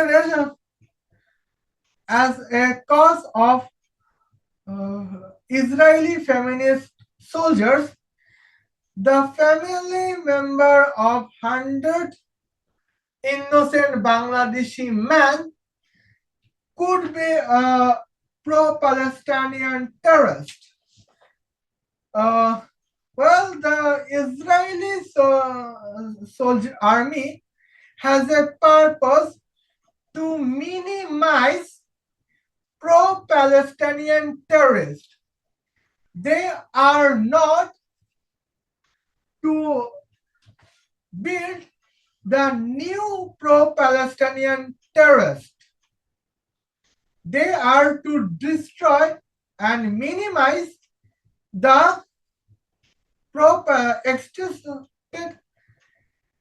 a cause of Israeli feminist soldiers, the family member of 100 innocent Bangladeshi man could be a pro-Palestinian terrorist. Well, the Israeli soldier army has a purpose to minimize pro-Palestinian terrorists. They are not to build the new pro-Palestinian terrorists. They are to destroy and minimize the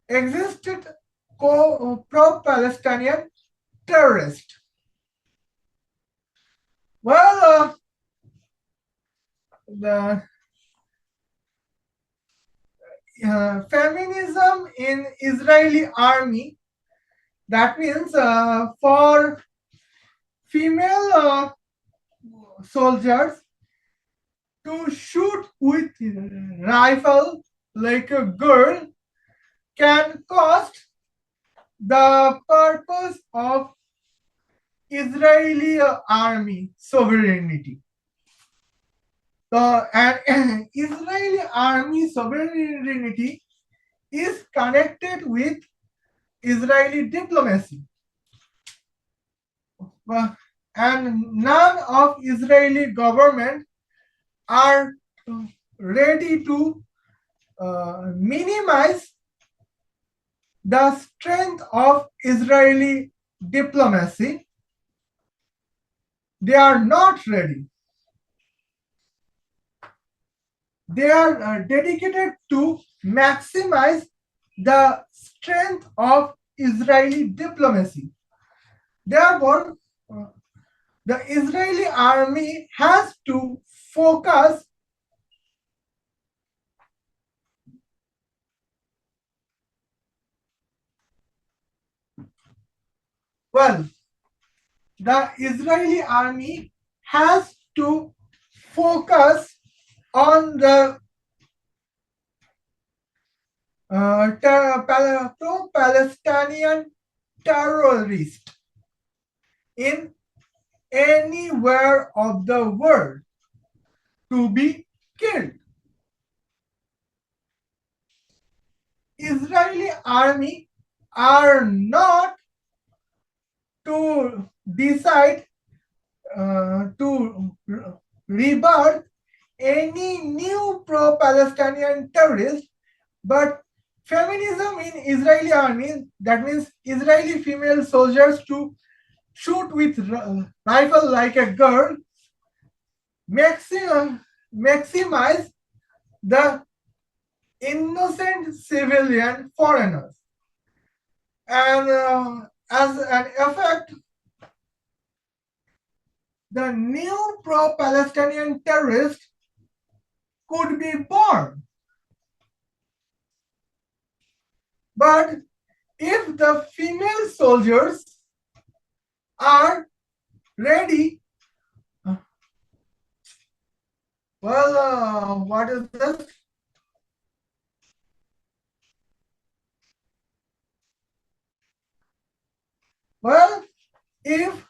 existed pro-Palestinian terrorist. Well, the feminism in Israeli army, that means for female soldiers to shoot with rifle like a girl can cost the purpose of Israeli army sovereignty. And Israeli army sovereignty is connected with Israeli diplomacy. And none of Israeli government are ready to minimize the strength of Israeli diplomacy. They are not ready. They are dedicated to maximize the strength of Israeli diplomacy. Therefore, the Israeli army has to focus the Israeli army has to focus on the pro-Palestinian terrorists in anywhere of the world to be killed. Israeli army are not to decide to rebirth any new pro-Palestinian terrorist, but feminism in Israeli army, that means Israeli female soldiers to shoot with rifle like a girl, maximize the innocent civilian foreigners. And as an effect, the new pro-Palestinian terrorist could be born. But if the female soldiers are ready, what is this? Well, if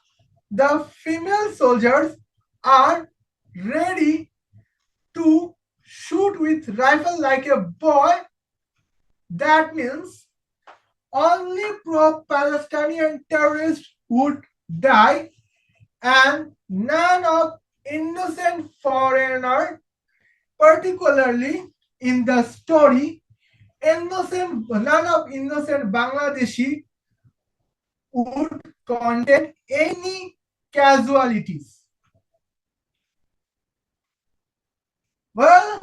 the female soldiers are ready to shoot with rifle like a boy, that means only pro-Palestinian terrorists would die and none of innocent foreigner, particularly in the story, none of innocent Bangladeshi would contain any casualties. Well,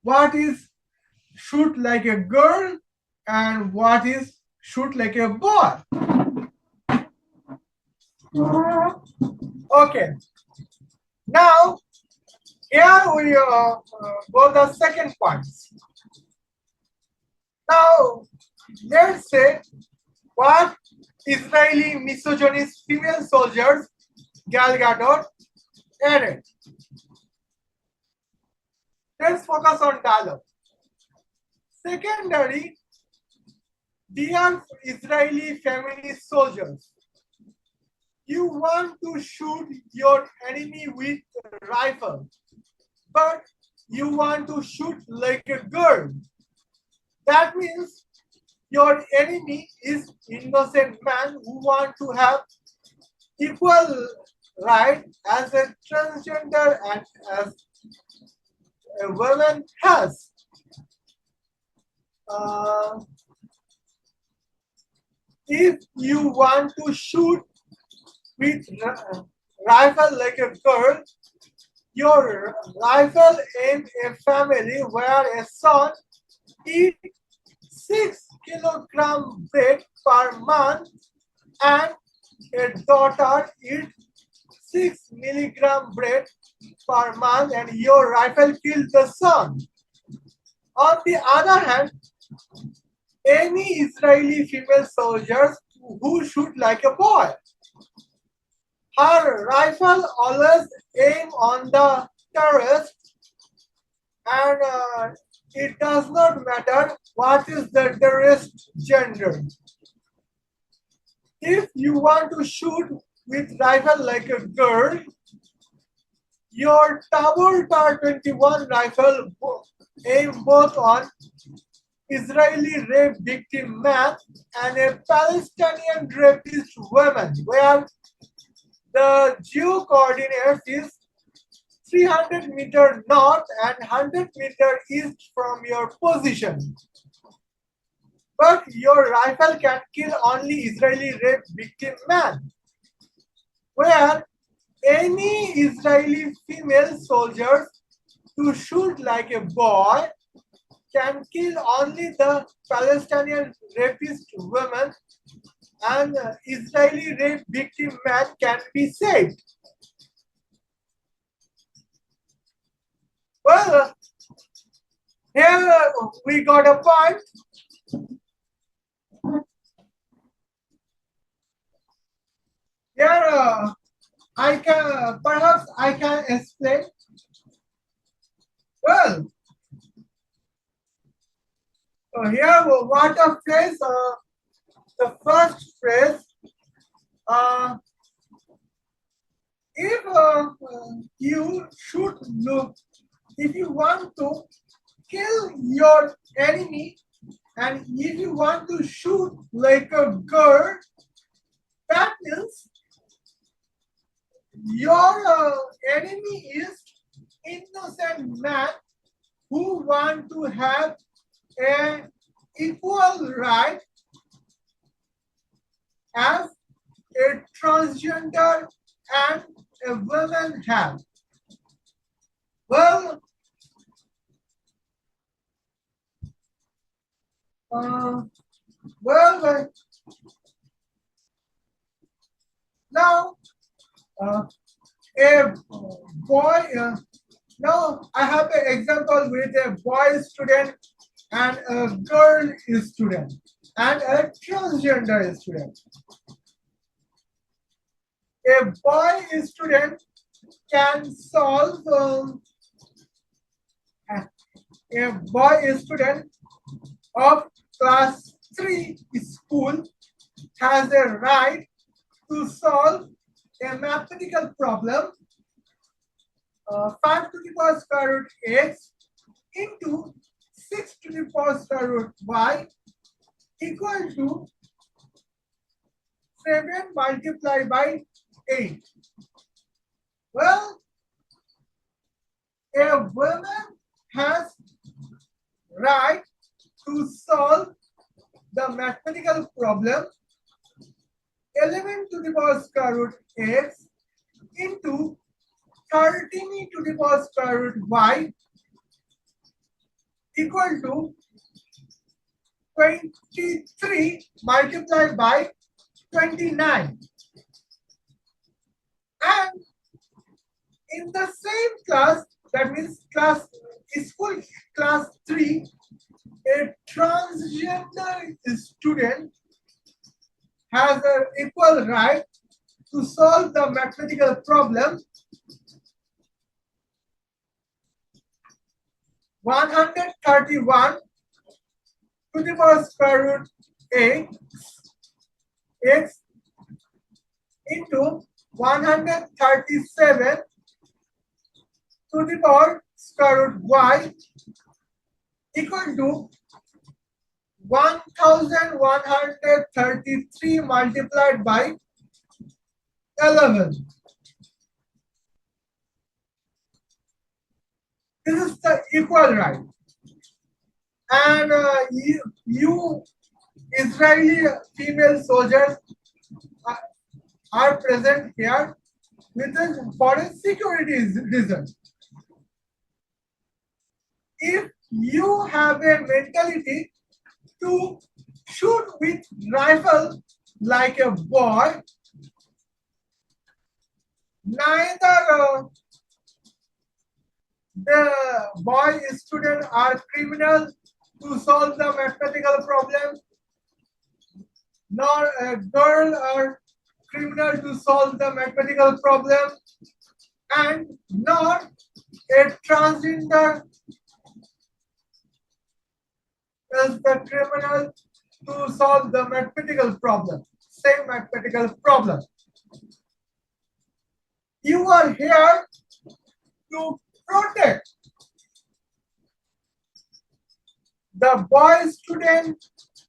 what is shoot like a girl and what is shoot like a boy? Okay, now here we go the second point. Now let's say what Israeli misogynist female soldiers Gal Gadot added. Let's focus on dialogue. Secondary, dear Israeli feminist soldiers, you want to shoot your enemy with a rifle, but you want to shoot like a girl. That means your enemy is innocent man who want to have equal right as a transgender and as a woman has. If you want to shoot with rifle like a girl, your rifle aim a family where a son eat 6 kilogram bread per month and a daughter eat 6 milligram bread per month, and your rifle kills the son. On the other hand, any Israeli female soldiers who shoot like a boy, her rifle always aim on the terrorist, and it does not matter what is the terrorist gender. If you want to shoot with rifle like a girl, your Tabor Tar-21 rifle aim both on Israeli rape victim man and a Palestinian rapist woman, where the geo coordinates is 300 meter north and 100 meter east from your position. But your rifle can kill only Israeli rape victim man, where any Israeli female soldiers to shoot like a boy can kill only the Palestinian rapist woman, and Israeli rape victim man can be saved. Well, here we got a point. Here perhaps I can explain. Well, here what a phrase, the first phrase, if you should look, if you want to kill your enemy and if you want to shoot like a girl, that means your enemy is innocent man who want to have an equal right as a transgender and a woman have. Well, well, Now, a boy, now I have an example with a boy student and a girl student and a transgender student. A boy student can solve a boy student of class 3 school has a right to solve a mathematical problem 5 to the power square root x into 6 to the power square root y equal to 7 multiplied by 8. Well, a woman has right to solve the mathematical problem 11 to the power square root x into 13 to the power square root y equal to 23 multiplied by 29. And in the same class, that means school class 3, a transgender student has an equal right to solve the mathematical problem 131 to the power square root x into 137 to the power square root y equal to 1133 multiplied by 11. This is the equal right. And you Israeli female soldiers are present here with a foreign security reason. If you have a mentality to shoot with rifle like a boy, neither the boy student are criminal to solve the mathematical problem, nor a girl are criminal to solve the mathematical problem, and nor a transgender is the criminal to solve the mathematical problem, same mathematical problem. You are here to protect the boy student,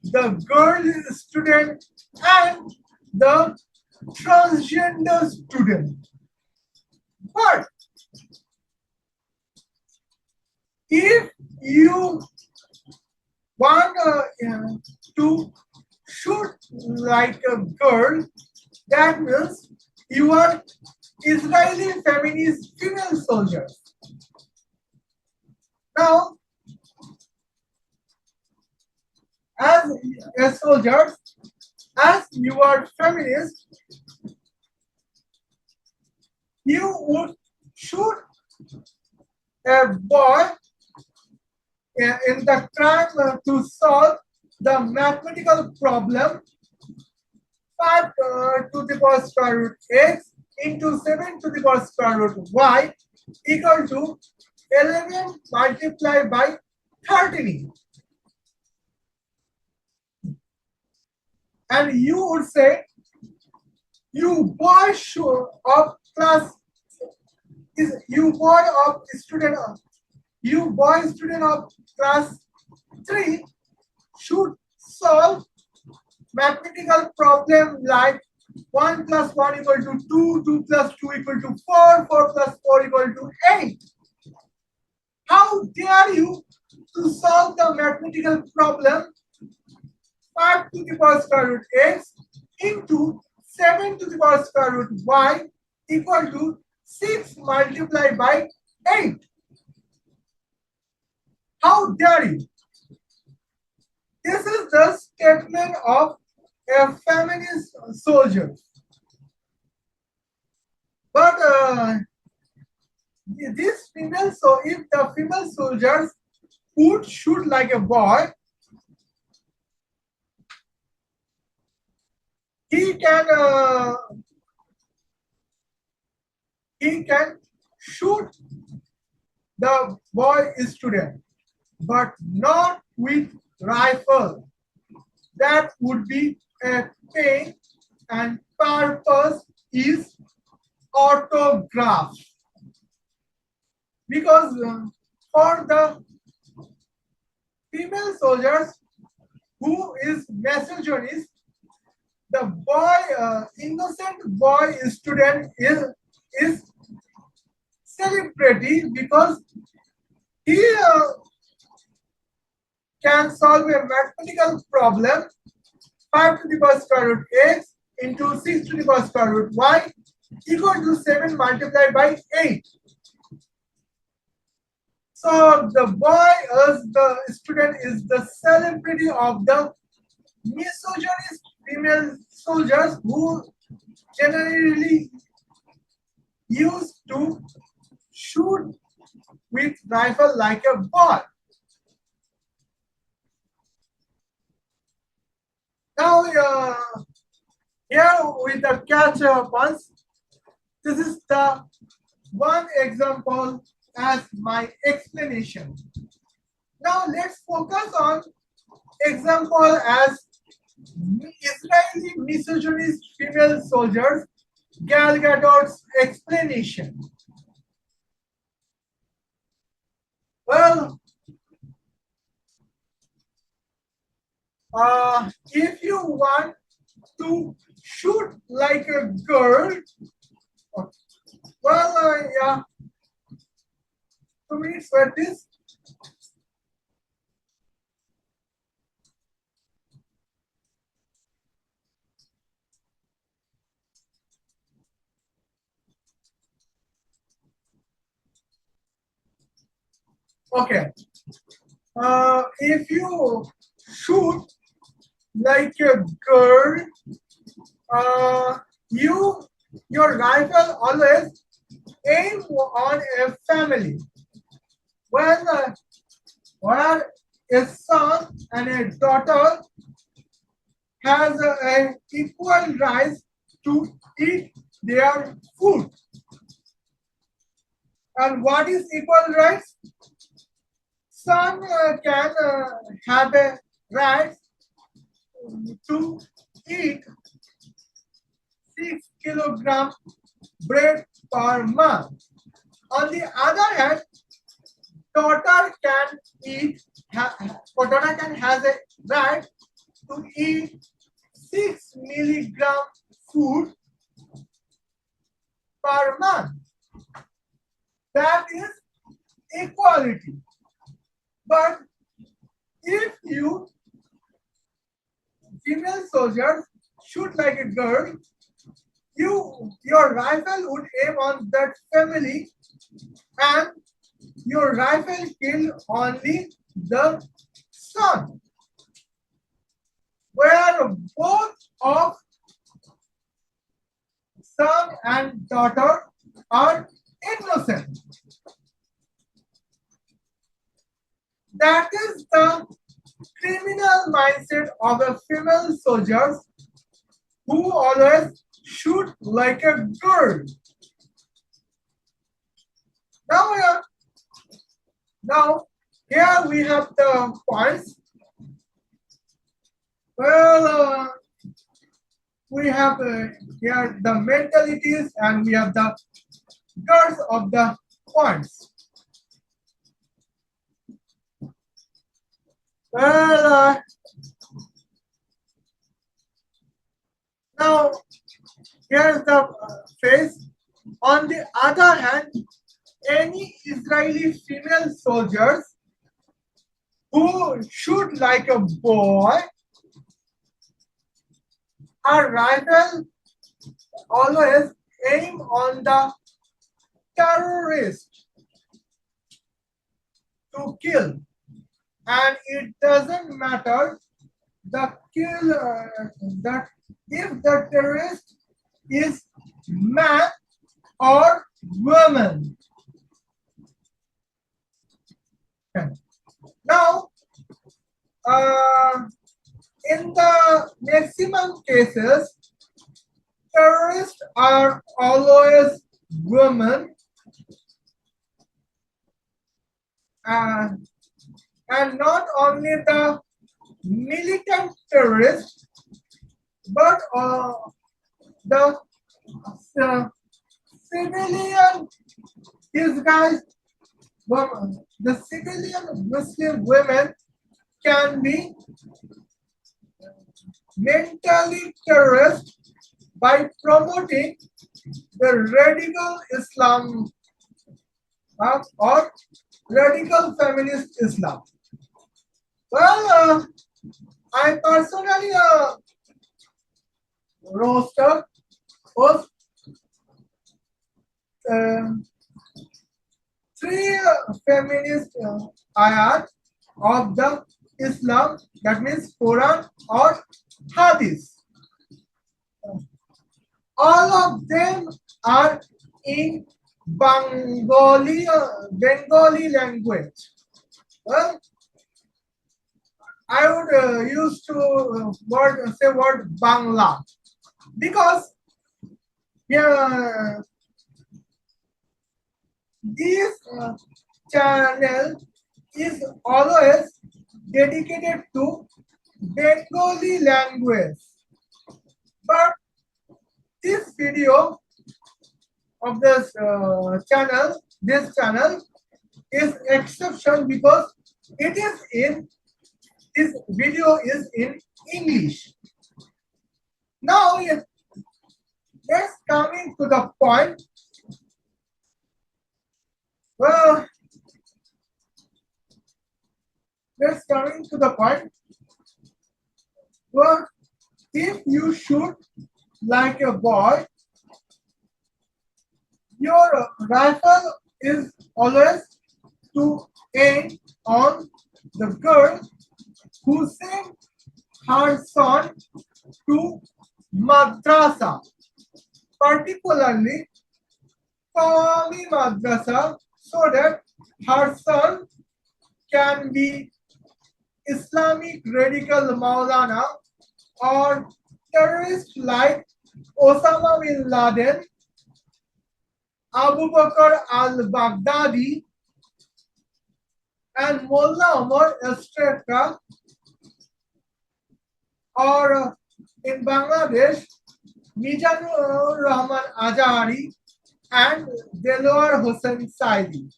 the girl student, and the transgender student. But if you want to shoot like a girl, that means you are Israeli feminist female soldiers. Now, as a soldier, as you are feminist, you would shoot a boy in the crime to solve the mathematical problem 5 to the power square root x into 7 to the power square root y equal to 11 multiplied by 13. And you would say, you boy of class is you boy student of class 3 should solve mathematical problem like 1 plus 1 equal to 2, 2 plus 2 equal to 4, 4 plus 4 equal to 8. How dare you to solve the mathematical problem 5 to the power square root x into 7 to the power square root y equal to 6 multiplied by 8. How dare you? This is the statement of a feminist soldier. But this female, so if the female soldiers would shoot like a boy, he can uh, he can shoot the boy student, but not with rifle. That would be a pain, and purpose is autograph, because for the female soldiers who is misogynist, the innocent boy student is celebrity, because he can solve a mathematical problem, 5 to the power square root x into 6 to the power square root y equal to 7 multiplied by 8. So the boy as the student is the celebrity of the misogynist female soldiers who generally used to shoot with rifle like a boy. Now here with the catch points, this is the one example as my explanation. Now let's focus on example as Israeli misogynist female soldiers Gal Gadot's explanation. Well, if you want to shoot like a girl, well, yeah, 2 minutes for this. Okay. If you shoot like a girl, your rifle always aim on a family. When where a son and a daughter has an equal right to eat their food. And what is equal rights? Son can have a right to eat 6 kilogram bread per month. On the other hand, daughter has a right to eat 6 milligram food per month. That is equality. But if you female soldiers shoot like a girl, your rifle would aim on that family, and your rifle kill only the son, where both of son and daughter are innocent. That is the criminal mindset of a female soldiers who always shoot like a girl. Now here we have the points. Well, we have here the mentalities, and we have the girls of the points. Well, now here's the face. On the other hand, any Israeli female soldiers who shoot like a boy, her rifle always aim on the terrorist to kill, and it doesn't matter the kill that if the terrorist is man or women. Now, in the maximum cases, terrorists are always women, uh, and not only the militant terrorists, but the civilian disguised women, the civilian Muslim women can be mentally terrorist by promoting the radical Islam or radical feminist Islam. Well, I personally roasted was three feminist ayat of the Islam, that means Quran or Hadith. All of them are in Bengali language. Well, I would use to say word Bangla because here this channel is always dedicated to Bengali language. But this video of this channel is exception because this video is in English. Now let's coming to the point. Well, let's coming to the point. Well, if you shoot like a boy, your rifle is always to aim on the girl who sent her son to madrasa, particularly Qawmi madrasa, so that her son can be Islamic radical Maulana or terrorist like Osama bin Laden, Abu Bakr al-Baghdadi, and Mullah Omar Estreka, or in Bangladesh, Mizanur Rahman Azhari and Delwar Hossain Saidi.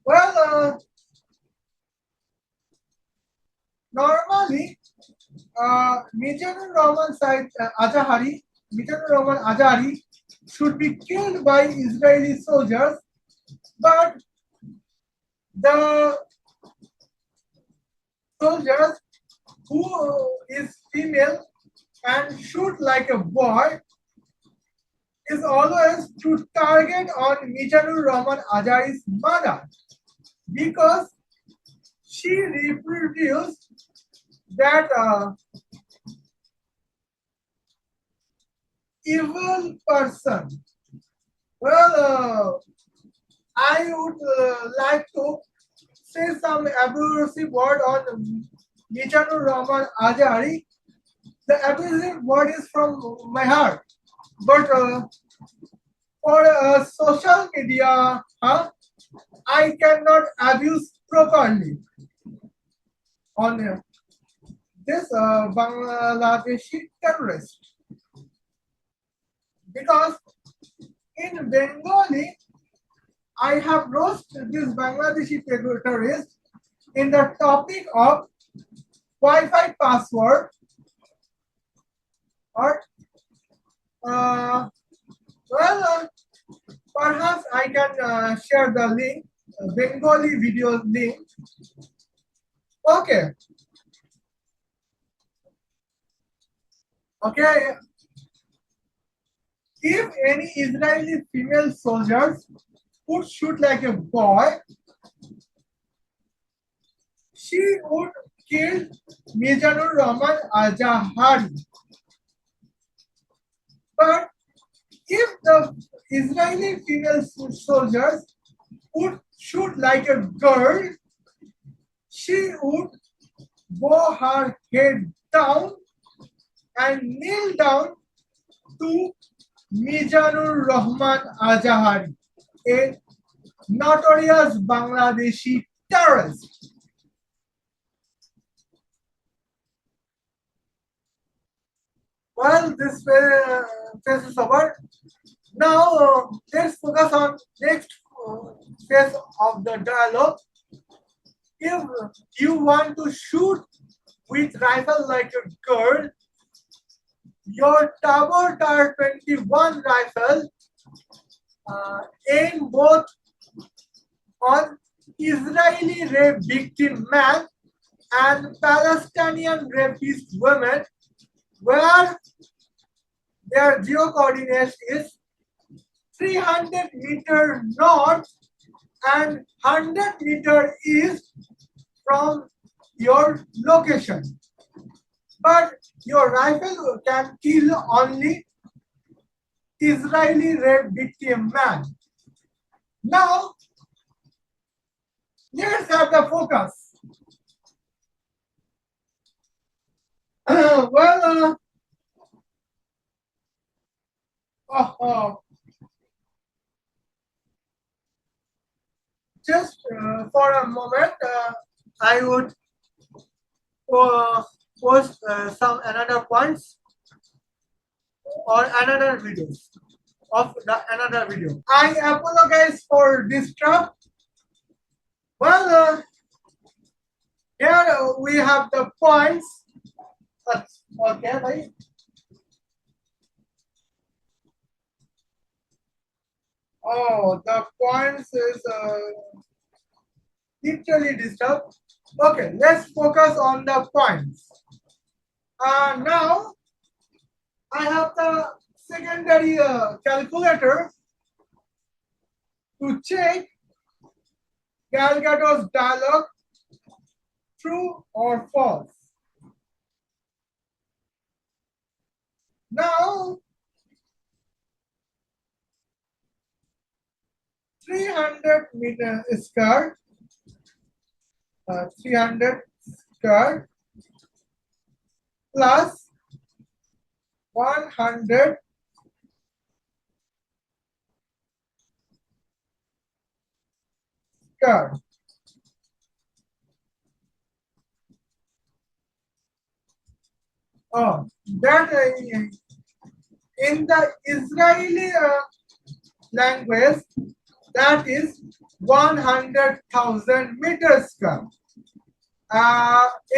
Well, normally, Mizanur Rahman Azhari should be killed by Israeli soldiers, but the soldiers who is female and shoot like a boy is always to target on Mizanur Rahman Azhari's mother because she reproduced that evil person. Well, I would like to say some abusive word on Mizanur Rahman Azhari. The abusive word is from my heart, but for social media, I cannot abuse properly on this Bangladeshi terrorist because in Bengali I have roasted this Bangladeshi terrorist in the topic of Wi-Fi password or perhaps I can share the link, Bengali video link. Okay. Okay. If any Israeli female soldiers would shoot like a boy, she would kill Mizanur Rahman Azhari. But if the Israeli female soldiers would shoot like a girl, she would bow her head down and kneel down to Mizanur Rahman Azahari, a notorious Bangladeshi terrorist. Well, this phase is over. Now let's focus on next phase of the dialogue. If you want to shoot with rifle like a girl, your Tabor Tar 21 rifle aim both on Israeli rape victim man and Palestinian rapist women, where their geo coordinates is 300-meter north and 100-meter east from your location. But your rifle can kill only Israeli rape victim man. Now, let's have the focus. Just for a moment, I would post some another points or another videos of another video. I apologize for this trap. Well, here we have the points. Okay, right? Oh, the points is literally disturbed. Okay, let's focus on the points. Now, I have the secondary calculator to check Gal Gadot's dialogue true or false. Now, 300-meter skirt, 300 skirt plus 100 skirt. Oh, that in the Israeli language, that is 100,000 meters square.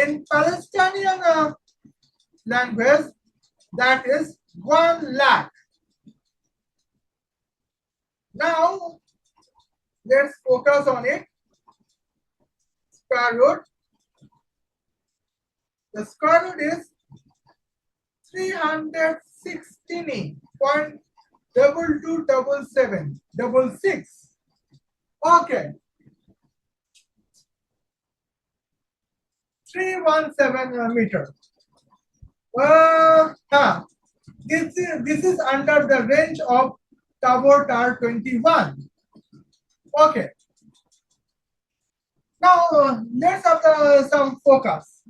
In Palestinian language, that is 1 lakh. Now, let's focus on it. Square root. The square root is 316.227766. Okay. 317 meter. This is under the range of Tabor Tar 21. Okay. Now let's have some focus.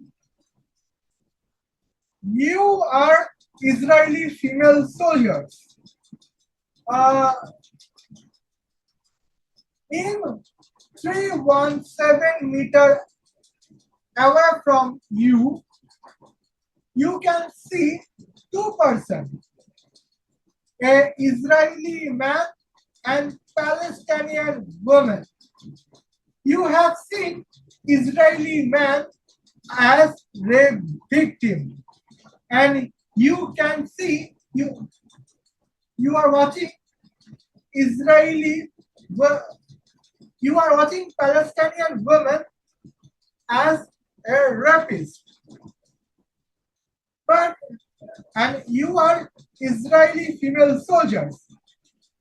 You are Israeli female soldiers. In 317 meter away from you, you can see 2 persons, an Israeli man and Palestinian woman. You have seen Israeli man as rape victim, and you can see you are watching you are watching Palestinian woman as a rapist. And you are Israeli female soldiers.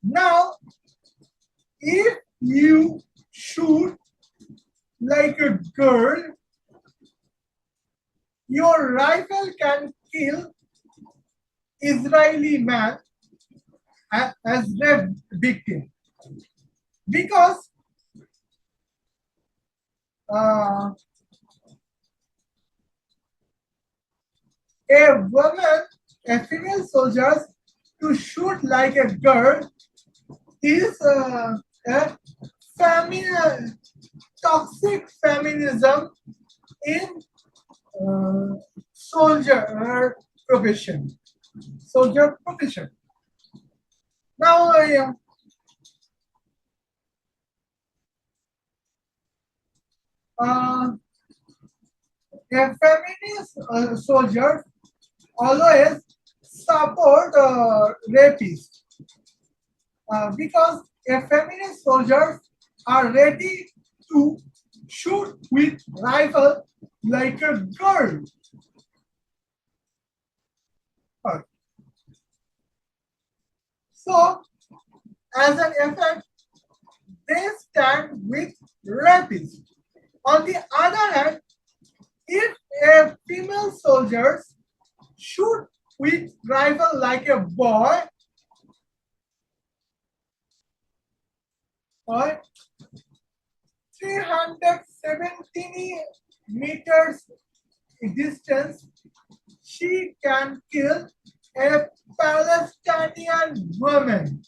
Now, if you shoot like a girl, your rifle can kill Israeli man as rape victim because uh, a woman, a female soldier, to shoot like a girl is a toxic feminism in soldier profession. Soldier profession. Now, a feminist soldier always support rapists because a feminist soldiers are ready to shoot with rifle like a girl. Uh, So, as an effect, they stand with rapists. On the other hand, if a female soldier shoot with rifle like a boy, or 370 meters distance, she can kill a Palestinian woman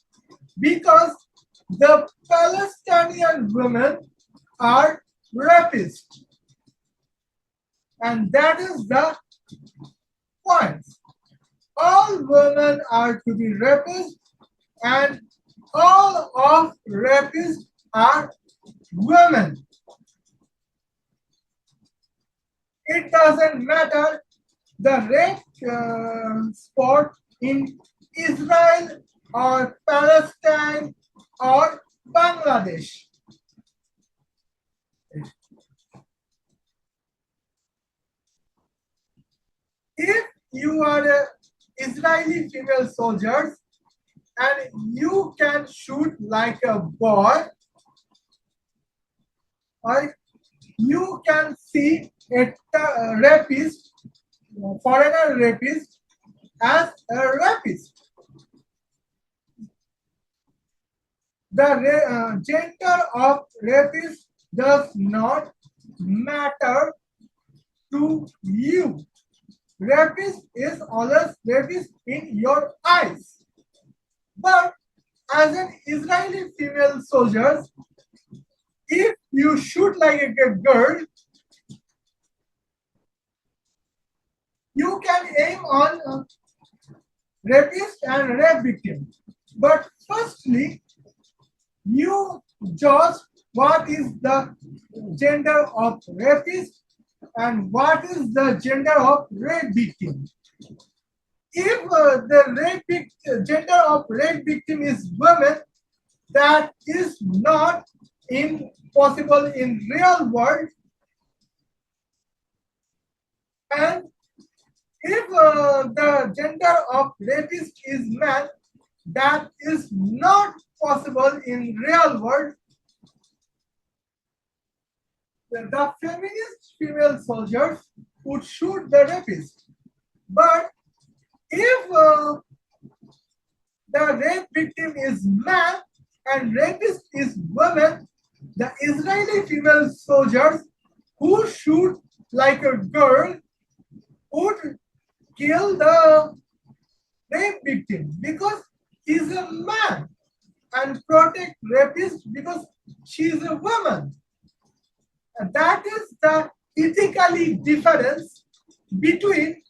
because the Palestinian women are rapists. And that is the point. All women are to be rapists, and all of rapists are women. It doesn't matter the rape spot in Israel or Palestine or Bangladesh. If you are an Israeli female soldier and you can shoot like a boy, or you can see a rapist, foreigner rapist, as a rapist. The gender of rapist does not matter to you. Rapist is always rapist in your eyes. But as an Israeli female soldier, if you shoot like a girl, you can aim on rapist and rape victim. But firstly, you judge what is the gender of rapist and what is the gender of rape victim. If the gender of rape victim is woman, that is not possible in real world. And if the gender of rapist is man, that is not possible in real world. The feminist female soldiers would shoot the rapist. But if the rape victim is man and rapist is woman, the Israeli female soldiers who shoot like a girl would kill the rape victim because he's a man and protect rapist because she's a woman. And that is the ethically difference between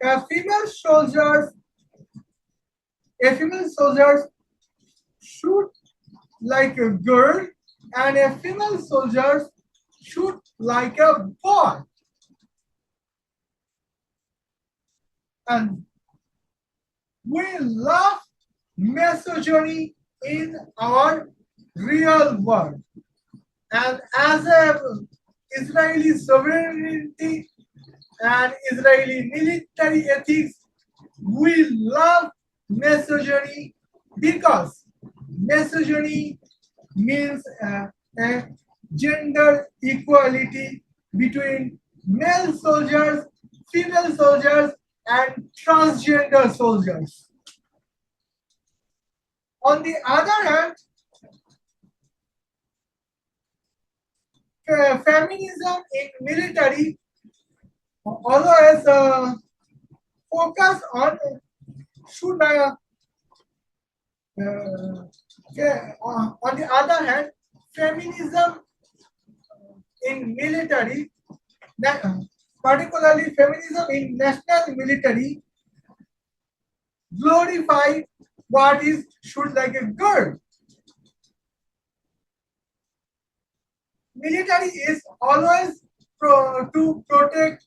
a female soldier shoot like a girl and a female soldier shoot like a boy. And we love misogyny in our real world. And as an Israeli sovereignty and Israeli military ethics, we love misogyny because misogyny means a gender equality between male soldiers, female soldiers, and transgender soldiers. On the other hand, feminism in military always focus on should on the other hand, feminism in military, particularly feminism in national military, glorify what is should like a girl. Military is always to protect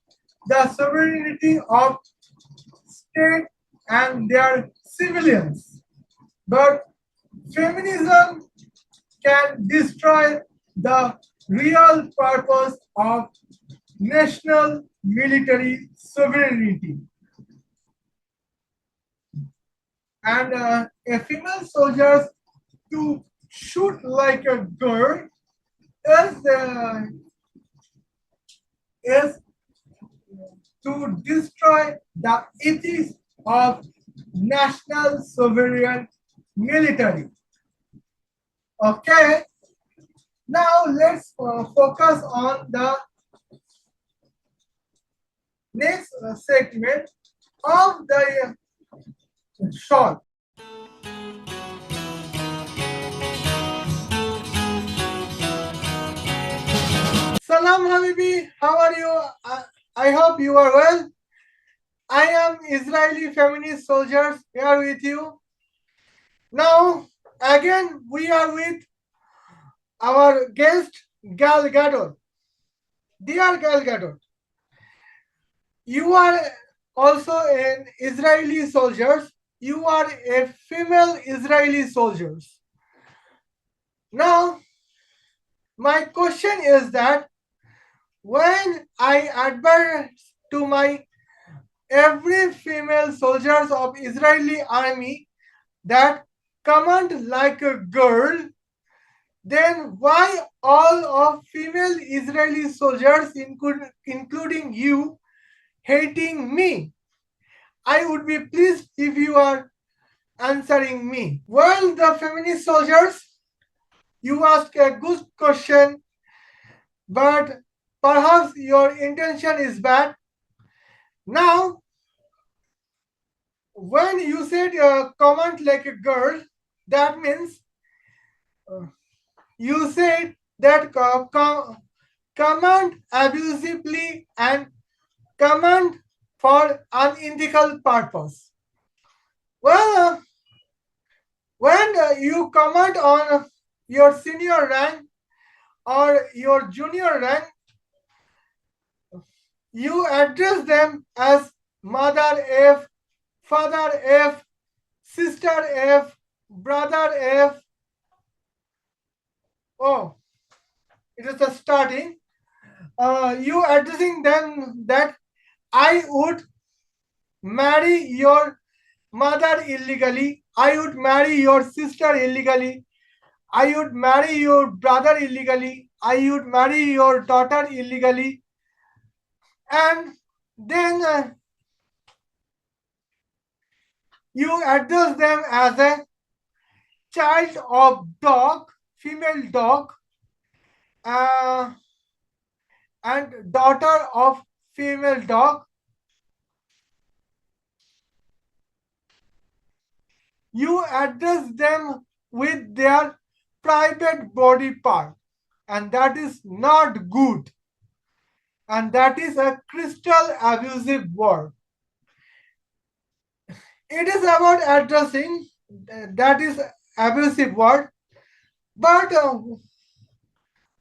the sovereignty of state and their civilians. But feminism can destroy the real purpose of national military sovereignty. And a female soldier to shoot like a girl is to destroy the ethics of national sovereign military. Okay, now let's focus on the next segment of the short. Salam Habibi, how are you? I hope you are well. I am Israeli feminist soldiers here with you. Now, again, we are with our guest, Gal Gadot. Dear Gal Gadot, you are also an Israeli soldier. You are a female Israeli soldier. Now, my question is that when I advise to my every female soldiers of Israeli army that command like a girl, then why all of female Israeli soldiers, including you, hating me? I would be pleased if you are answering me. Well, the feminist soldiers, you ask a good question, but perhaps your intention is bad. Now, when you said comment like a girl, that means you said that command abusively and command for unethical purpose. Well, when you comment on your senior rank or your junior rank, you address them as mother F, father F, sister F, brother F. Oh, it is the starting. You addressing them that I would marry your mother illegally, I would marry your sister illegally, I would marry your brother illegally, I would marry your daughter illegally, and then you address them as a child of dog, female dog, uh, and daughter of female dog. You address them with their private body part, and that is not good. And that is a crystal abusive word. It is about addressing that is abusive word, but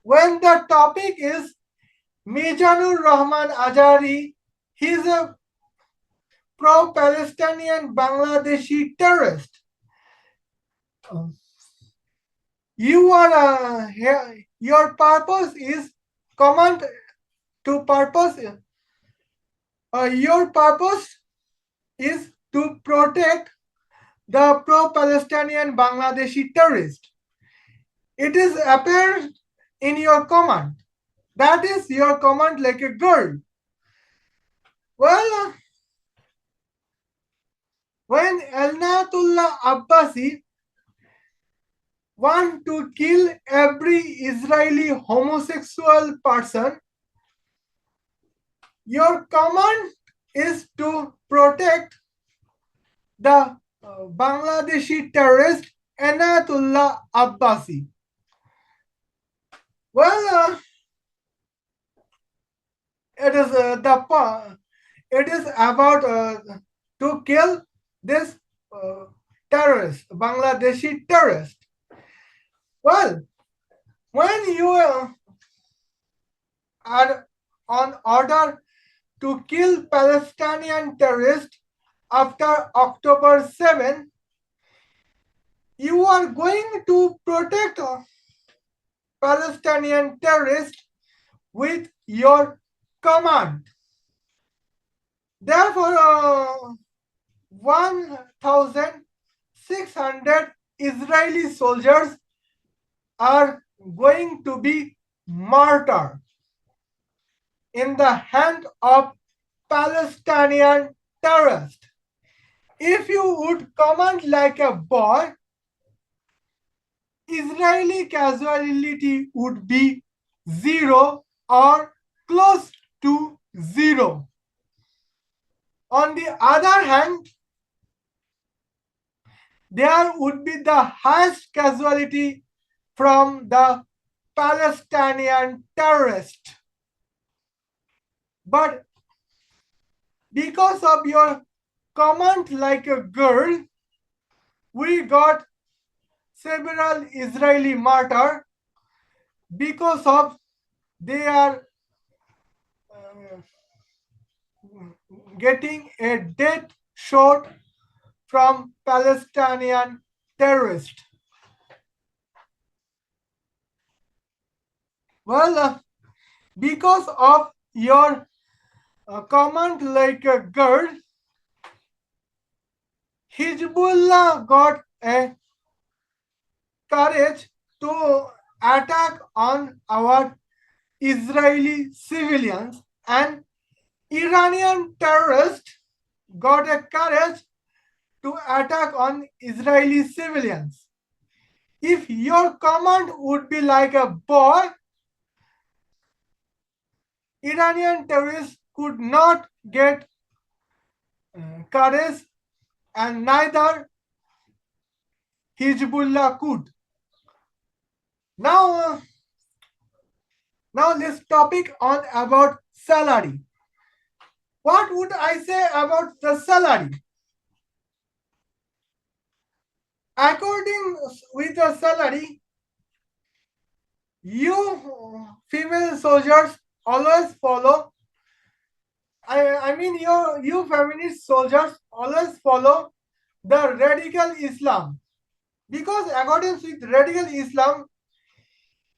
when the topic is Mizanur Rahman Azari, he is a pro-Palestinian Bangladeshi terrorist. You are your purpose is command to purpose. Your purpose is to protect the pro-Palestinian Bangladeshi terrorist. It is apparent in your command. That is your command like a girl. Well, when Elnatullah Abbasi want to kill every Israeli homosexual person, your command is to protect the Bangladeshi terrorist Anatullah Abbasi. Well, it is it is about to kill this terrorist, Bangladeshi terrorist. Well, when you are on order to kill Palestinian terrorists after October 7, you are going to protect Palestinian terrorists with your command. Therefore, 1,600 Israeli soldiers are going to be martyred in the hand of Palestinian terrorists. If you would command like a boy, Israeli casualty would be zero or close to zero. On the other hand, there would be the highest casualty from the Palestinian terrorists. But because of your command like a girl, we got several Israeli martyrs because of they are getting a death shot from Palestinian terrorists. Well, because of your command like a girl, Hezbollah got a courage to attack on our Israeli civilians, and Iranian terrorists got a courage to attack on Israeli civilians. If your command would be like a boy, Iranian terrorists could not get courage, and neither Hezbollah could. Now let's topic on about salary. What would I say about the salary? According with the salary, you female soldiers always follow. I mean, you feminist soldiers always follow the radical Islam, because according with radical Islam,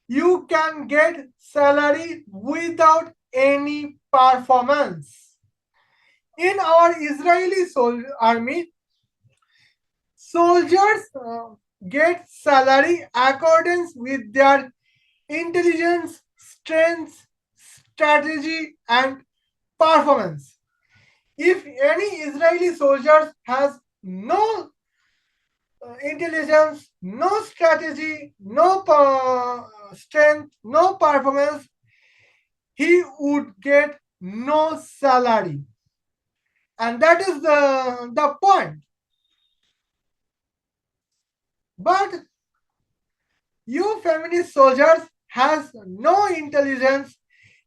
you can get salary without any performance. In our Israeli army, soldiers get salary accordance with their intelligence, strength, strategy, and performance. If any Israeli soldier has no intelligence, no strategy, no strength, no performance, he would get no salary. And that is the point. But you feminist soldiers has no intelligence.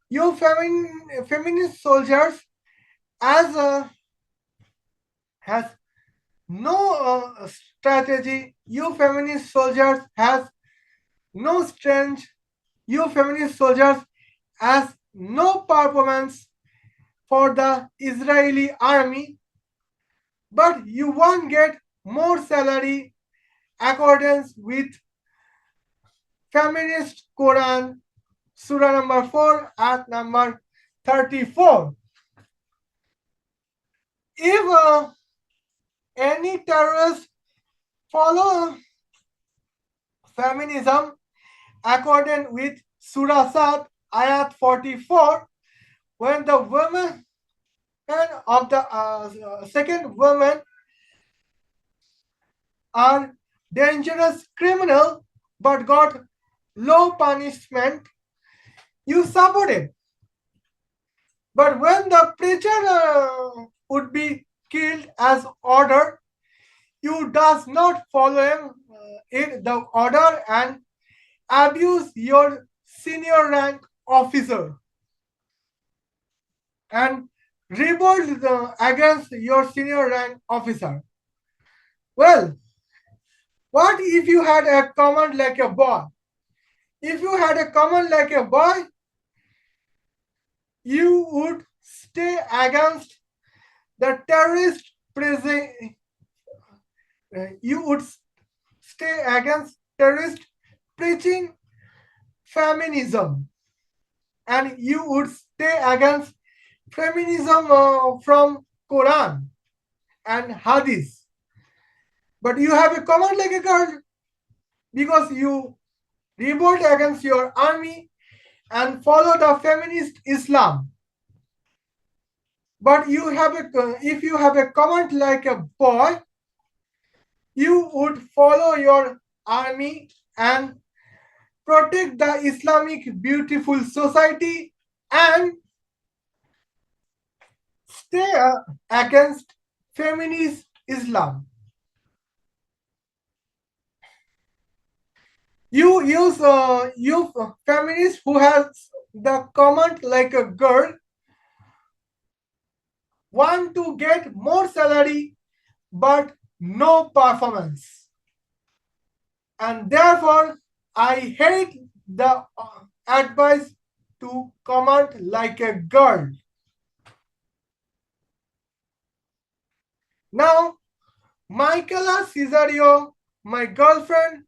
You feminist soldiers has no strategy. You feminist soldiers has no strength. You feminist soldiers has no performance for the Israeli army, but you won't get more salary accordance with feminist Quran, Surah number 4, at number 34. If any terrorist follow feminism according with Surah Sad, ayat 44, when the women of the second women are dangerous criminal, but got low punishment, you supported. But when the preacher would be killed as ordered, you does not follow the order and abuse your senior rank officer and revolt against your senior rank officer. Well, what if you had a command like a boy? If you had a command like a boy, you would stay against the terrorist you would stay against terrorist preaching feminism, and you would stay against feminism from Quran and Hadith. But you have a command like a girl because you revolt against your army and follow the feminist Islam. But you have a if you have a command like a boy, you would follow your army and protect the Islamic beautiful society and stay against feminist Islam. You feminist who has the command like a girl want to get more salary but no performance, and therefore I hate the advice to command like a girl. Now, Michaela Caesario, my girlfriend,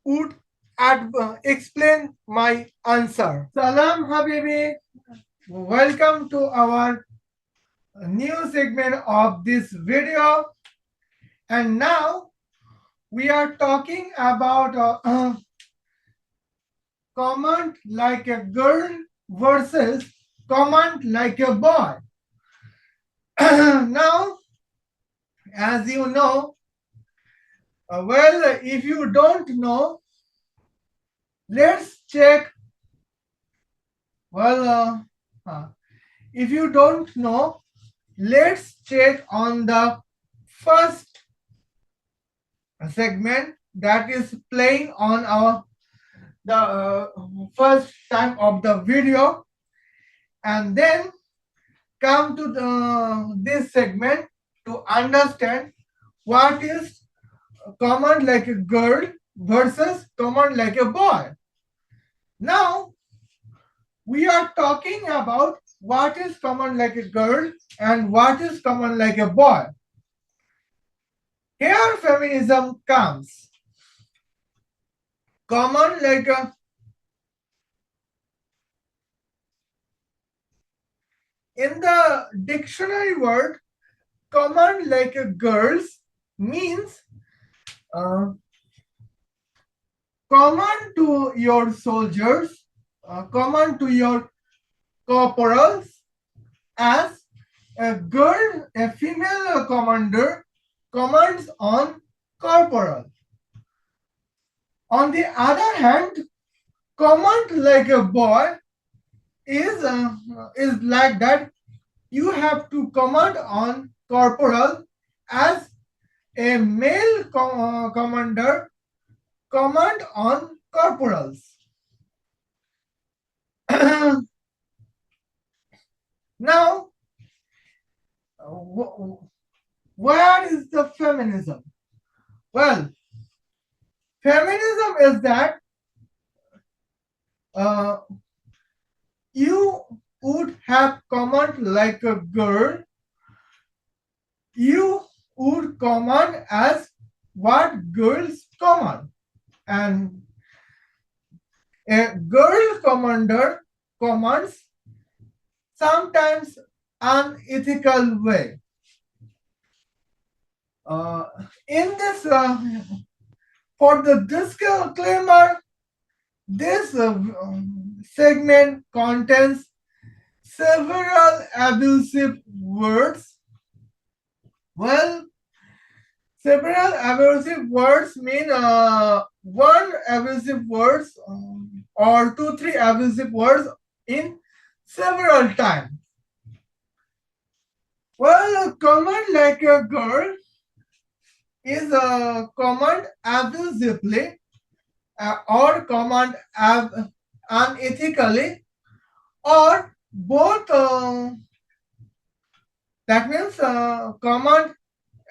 would explain my answer. Salam Habibi, welcome to our new segment of this video. And now we are talking about command like a girl versus command like a boy. Now, as you know, well, if you don't know, let's check. Well, if you don't know, let's check on the first segment that is playing on our the first time of the video, and then come to this segment to understand what is command like a girl versus command like a boy. Now we are talking about what is command like a girl and what is command like a boy. Here feminism comes. Command like a in the dictionary word, command like a girls means command to your soldiers, command to your corporals as a girl, a female commander commands on corporal. On the other hand, command like a boy is like that. You have to command on corporal as a male commander command on corporals. Now, where is the feminism? Well, feminism is that you would have command like a girl. You would command as what girls command, and a girl commander commands sometimes unethical way. In this, for the disclaimer, this segment contains several abusive words. Well, several abusive words mean one abusive words or two, three abusive words in several times. Well, a command like a girl is a command abusively or command unethically or both. That means command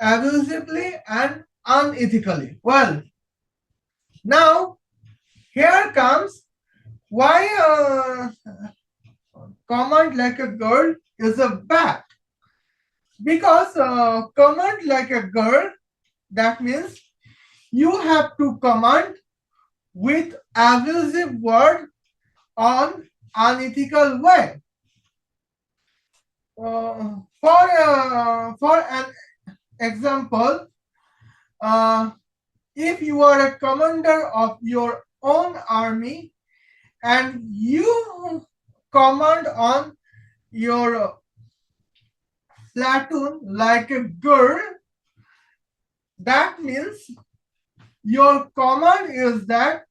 abusively and unethically. Well, now here comes why command like a girl is a bad. Because command like a girl, that means you have to command with abusive word on unethical way. For an example, if you are a commander of your own army and you command on your platoon like a girl, that means your command is that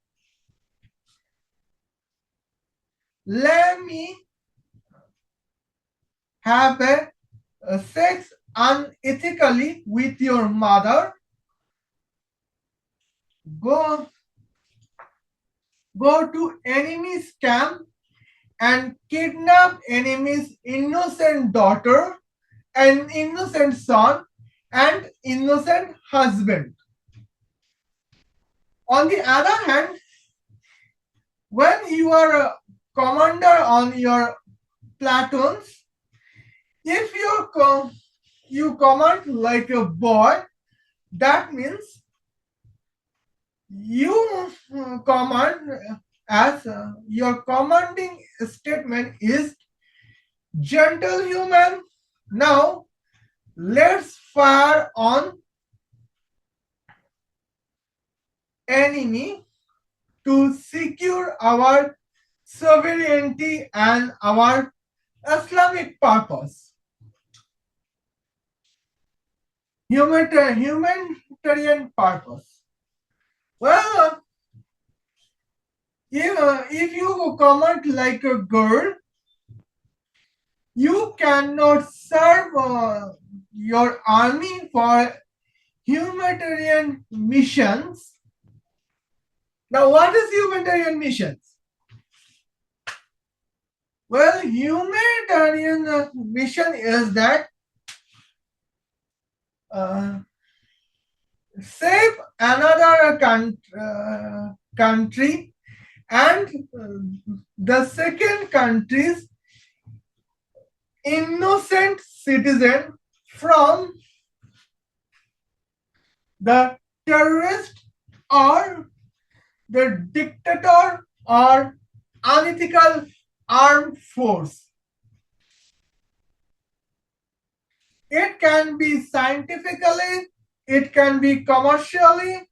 let me have a sex unethically with your mother, go to enemy's camp and kidnap enemy's innocent daughter and innocent son and innocent husband. On the other hand, when you are a commander on your platoons, if you command like a boy, that means you command as your commanding statement is gentle human. Now let's fire on enemy to secure our sovereignty and our Islamic purpose. Humanitarian purpose. Well, if you comment like a girl, you cannot serve your army for humanitarian missions. Now, what is humanitarian missions? Well, humanitarian mission is that save another country and the second country's innocent citizen from the terrorist or the dictator or unethical armed force. It can be scientifically, it can be commercially,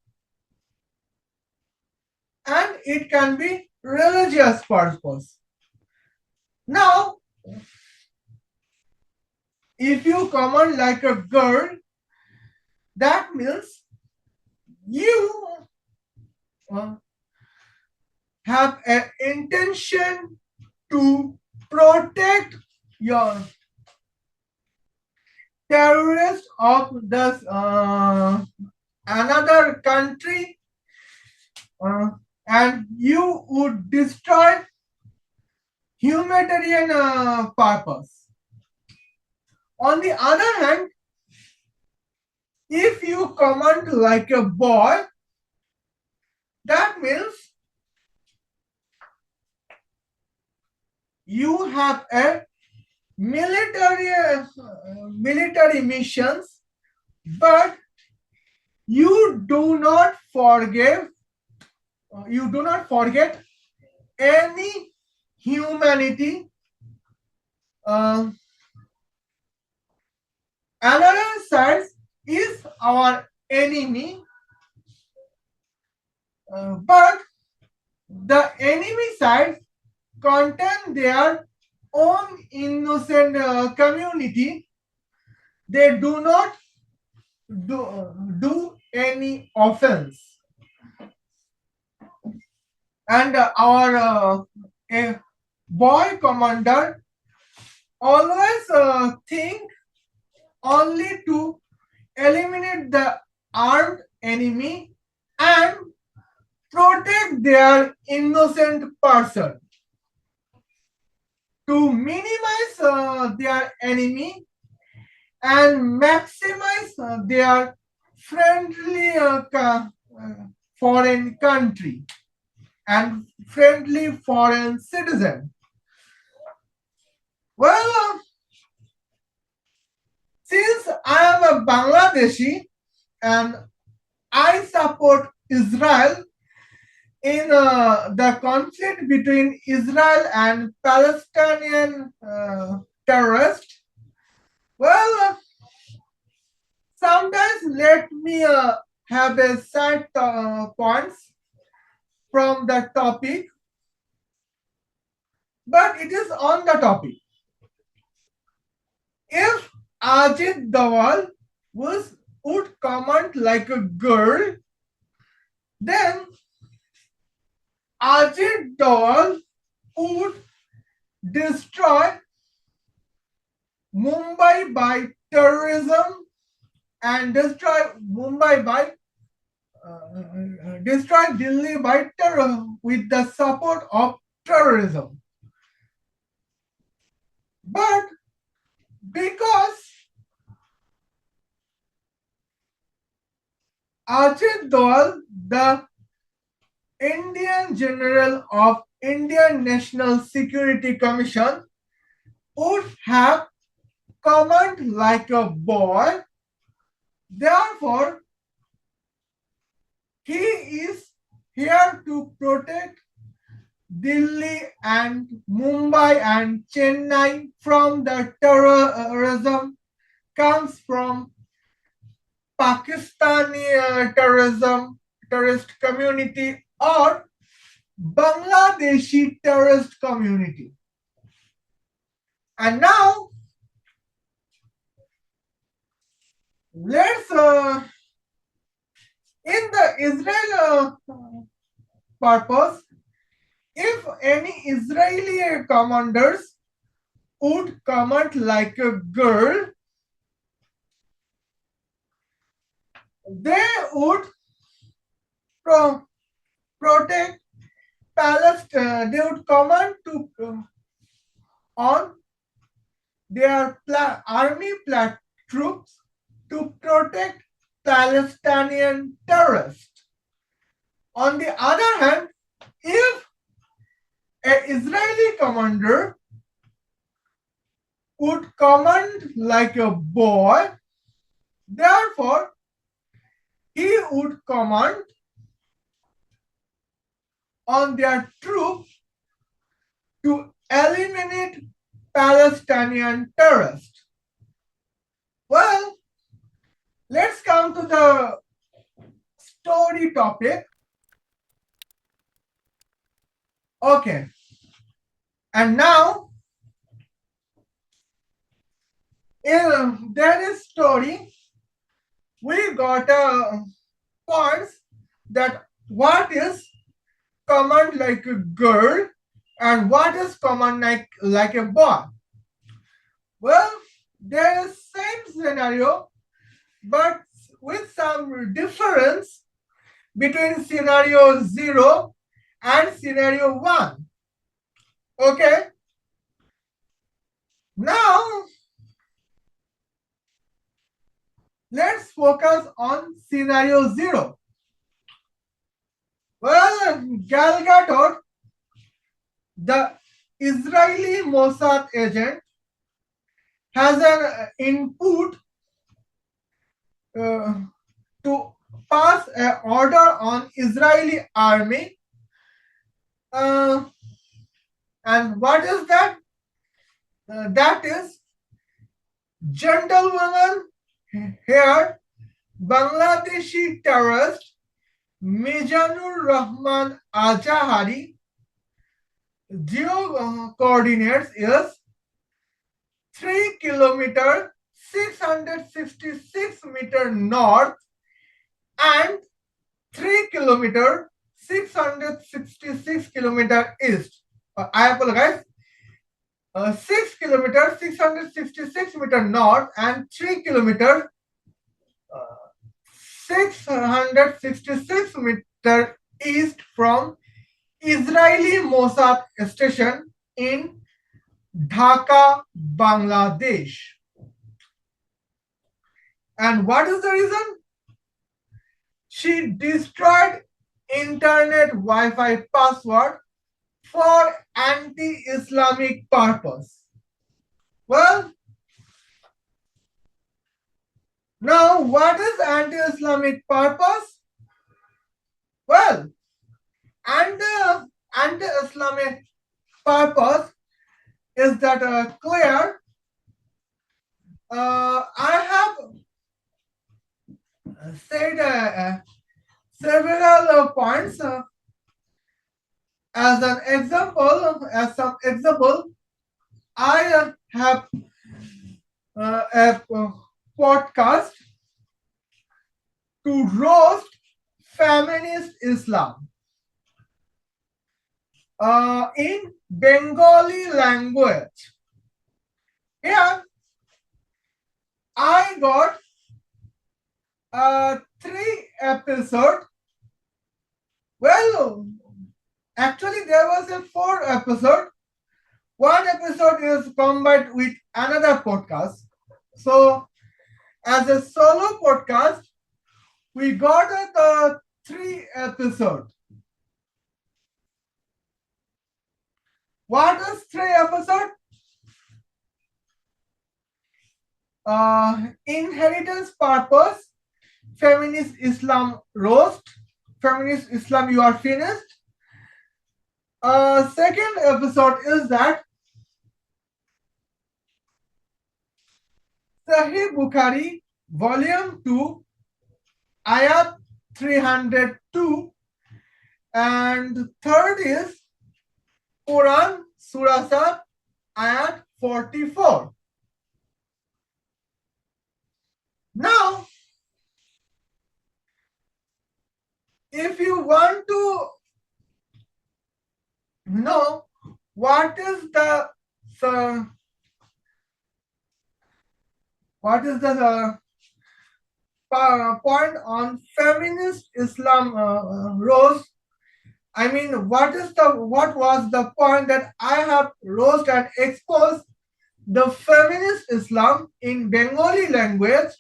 and it can be religious purpose. Now, if you command like a girl, that means you have an intention to protect your terrorist of this another country, and you would destroy humanitarian purpose. On the other hand, if you command like a boy, that means you have a military missions, but you do not forget any humanity. Another side is our enemy, but the enemy side contain their own innocent community. They do not do any offense. and our a boy commander always think only to eliminate the armed enemy and protect their innocent person. To minimize their enemy and maximize their friendly foreign country and friendly foreign citizen. Well, since I am a Bangladeshi and I support Israel in the conflict between Israel and Palestinian terrorists, well, sometimes let me have a side points from the topic, but it is on the topic. If Ajit Dawal would comment like a girl, then Ajit Dawal would destroy Mumbai by terrorism and destroy Mumbai by destroy Delhi by terror with the support of terrorism. But because Ajit Dawal, the Indian General of Indian National Security Commission, would have comment like a boy. Therefore, he is here to protect Delhi and Mumbai and Chennai from the terrorism comes from Pakistani terrorist community or Bangladeshi terrorist community. And now let's in the Israel purpose, if any Israeli commanders would comment like a girl, they would protect Palestine. They would comment to on their army troops to protect Palestinian terrorists. On the other hand, if an Israeli commander would command like a boy, therefore he would command on their troops to eliminate Palestinian terrorists. Well, let's come to the story topic. Okay. And now, in that story, we got points that what is command like a girl and what is command like a boy. Well, there is same scenario, but with some difference between scenario 0 and scenario 1. Okay. Now, let's focus on scenario 0. Well, Gal Gadot, the Israeli Mossad agent, has an input to pass an order on Israeli army. And what is that? That is gentlewoman here, Bangladeshi terrorist Mizanur Rahman Azahari. Geo coordinates is 3 kilometer 666 meter north and 3 kilometer 666 kilometer east. I apologize. 6 kilometers, 666-meter north, and 3 kilometers, 666-meter east from Israeli Mossad station in Dhaka, Bangladesh. And what is the reason? She destroyed internet Wi-Fi password for anti-Islamic purpose. Well, now what is anti-Islamic purpose? Well, anti-Islamic purpose is that clear. I have said several points as an example. As some example, I have a podcast to roast feminist Islam in Bengali language. Here, I got 3 episodes. Well, actually, there was a 4 episode. One episode is combined with another podcast. So, as a solo podcast, we got the 3 episodes. What is 3 episodes? Inheritance purpose, feminist Islam roast, feminist Islam you are finished. Second episode is that Sahih Bukhari, Volume 2, Ayat 302, and third is Quran, Surah Sad, Ayat 44. Now, if you want to know what is the point on feminist Islam roast, I mean, what was the point that I have roast and exposed the feminist Islam in Bengali language?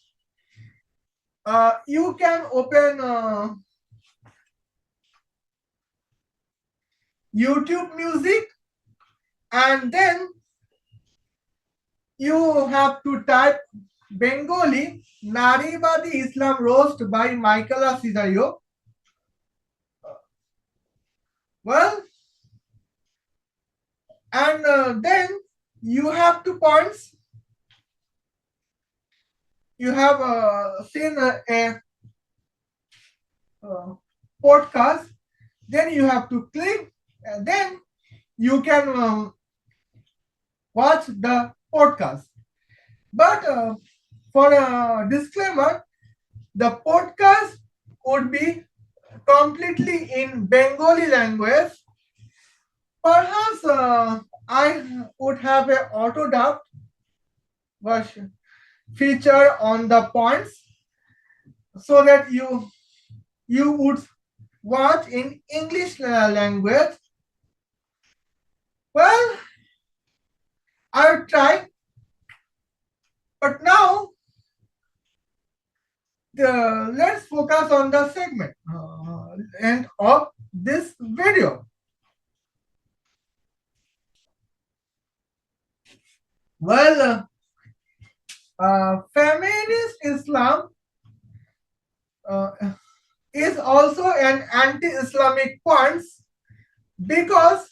You can open YouTube Music, and then you have to type Bengali Naribadi Islam roast by Michaela Caesario. Well, and then you have 2 points. You have seen a podcast, then you have to click, and then you can watch the podcast. But for a disclaimer, the podcast would be completely in Bengali language. Perhaps I would have an auto-dubbed version feature on the points so that you would watch in English language. Well, I'll try, but now let's focus on the segment end of this video. Well, feminist Islam is also an anti-Islamic point because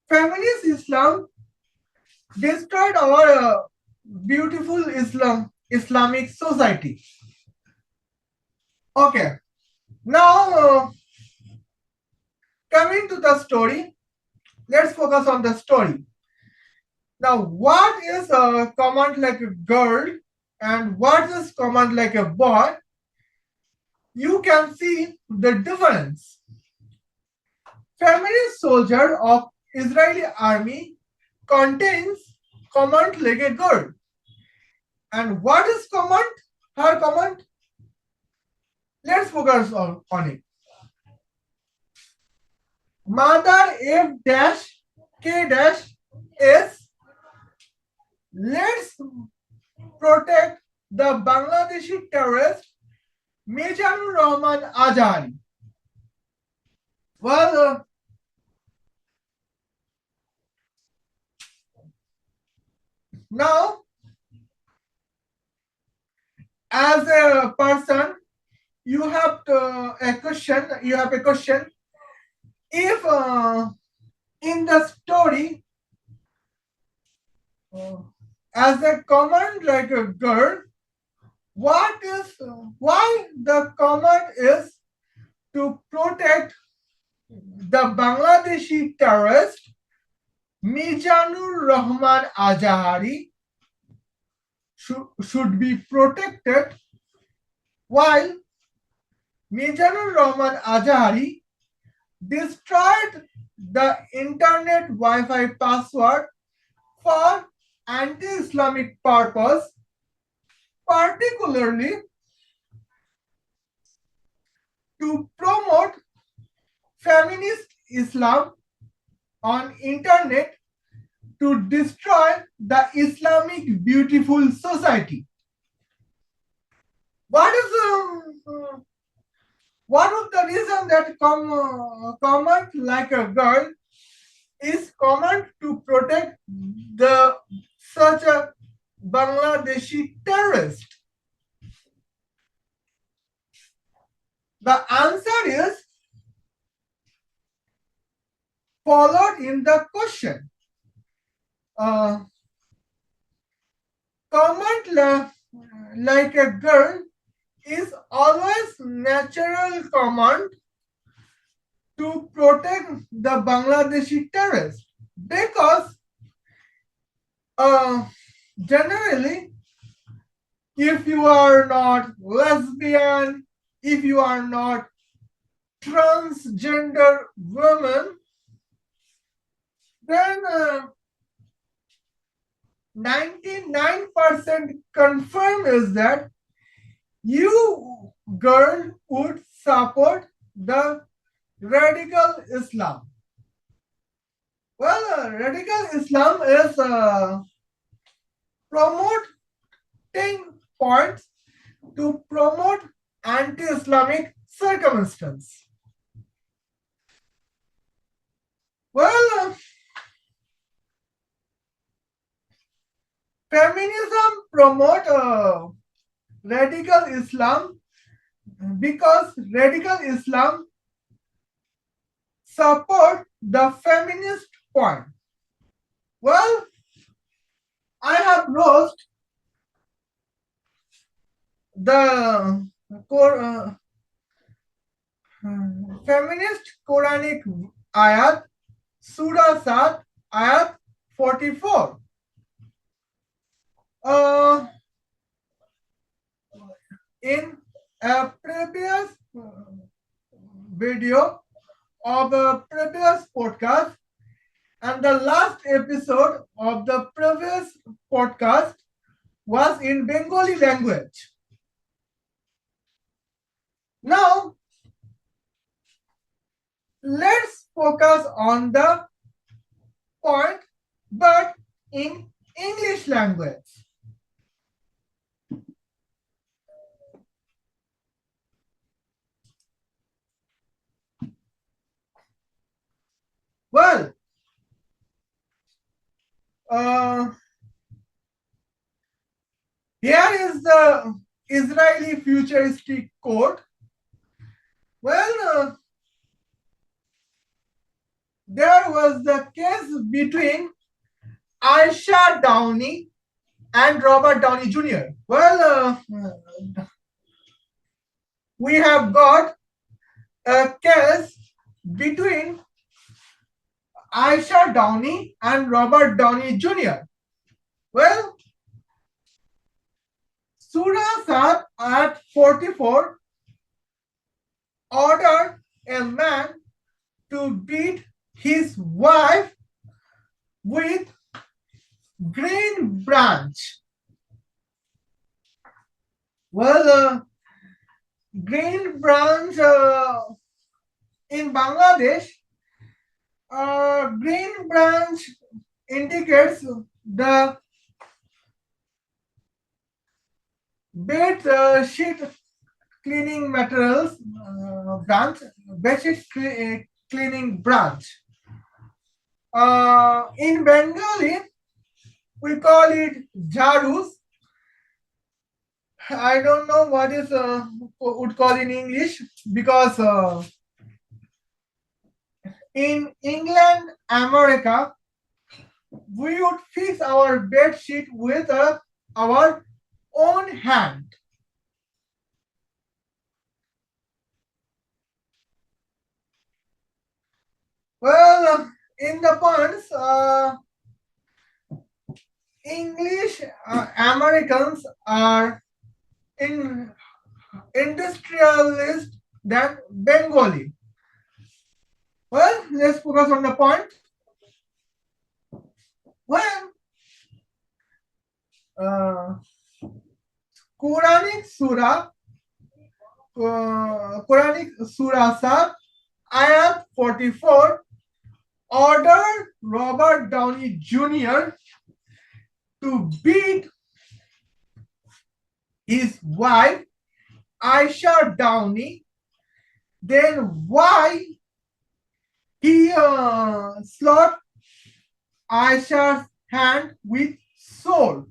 feminist Islam destroyed our beautiful Islamic society. Okay, now coming to the story, let's focus on the story. Now, what is a command like a girl and what is command like a boy? you can see the difference. Feminist soldier of Israeli army contains command-legged girl. And what is command? Her command? Let's focus on it. Mother F dash K dash S. Let's protect the Bangladeshi terrorist Mizanur Rahman Azhari. Well, now as a person, you have a question. You have a question. If in the story, as a command like a girl, what is why the command is to protect the Bangladeshi terrorist Mizanur Rahman Azhari should be protected, while Mizanur Rahman Azhari destroyed the internet Wi-Fi password for anti-Islamic purpose, particularly to promote feminist Islam on internet to destroy the Islamic beautiful society. What is one of the reason that comment like a girl is common to protect the such a Bangladeshi terrorist? The answer is followed in the question. Comment like a girl is always natural command to protect the Bangladeshi terrorists, because generally, if you are not lesbian, if you are not transgender woman, then 99% confirm is that you girl would support the radical Islam. Well, radical Islam is promoting points to promote anti-Islamic circumstance. Well, feminism promote radical Islam because radical Islam support the feminist point. Well, I have wrote the feminist Quranic ayat, Surah Sad, ayat 44. In a previous video of a previous podcast and the last episode of the previous podcast was in Bengali language. Now, let's focus on the point, but in English language. Well, here is the Israeli futuristic quote. Well, there was the case between Aisha Downey and Robert Downey Jr. Well, we have got a case between Aisha Downey and Robert Downey Jr. Well, Surah Sad at 44 ordered a man to beat his wife with green branch. Well, green branch in Bangladesh, green branch indicates the bed sheet cleaning materials branch, bed sheet cleaning branch. In Bengali, we call it jarus. I don't know what is would call in English because in England, America, we would fix our bed sheet with our own hand. Well, in the points, English Americans are in industrialist than Bengali. Well, let's focus on the point. When Quranic Surah Sab, Ayat 44, ordered Robert Downey Jr. to beat his wife Aisha Downey. Then why he slaughtered Aisha's hand with sword?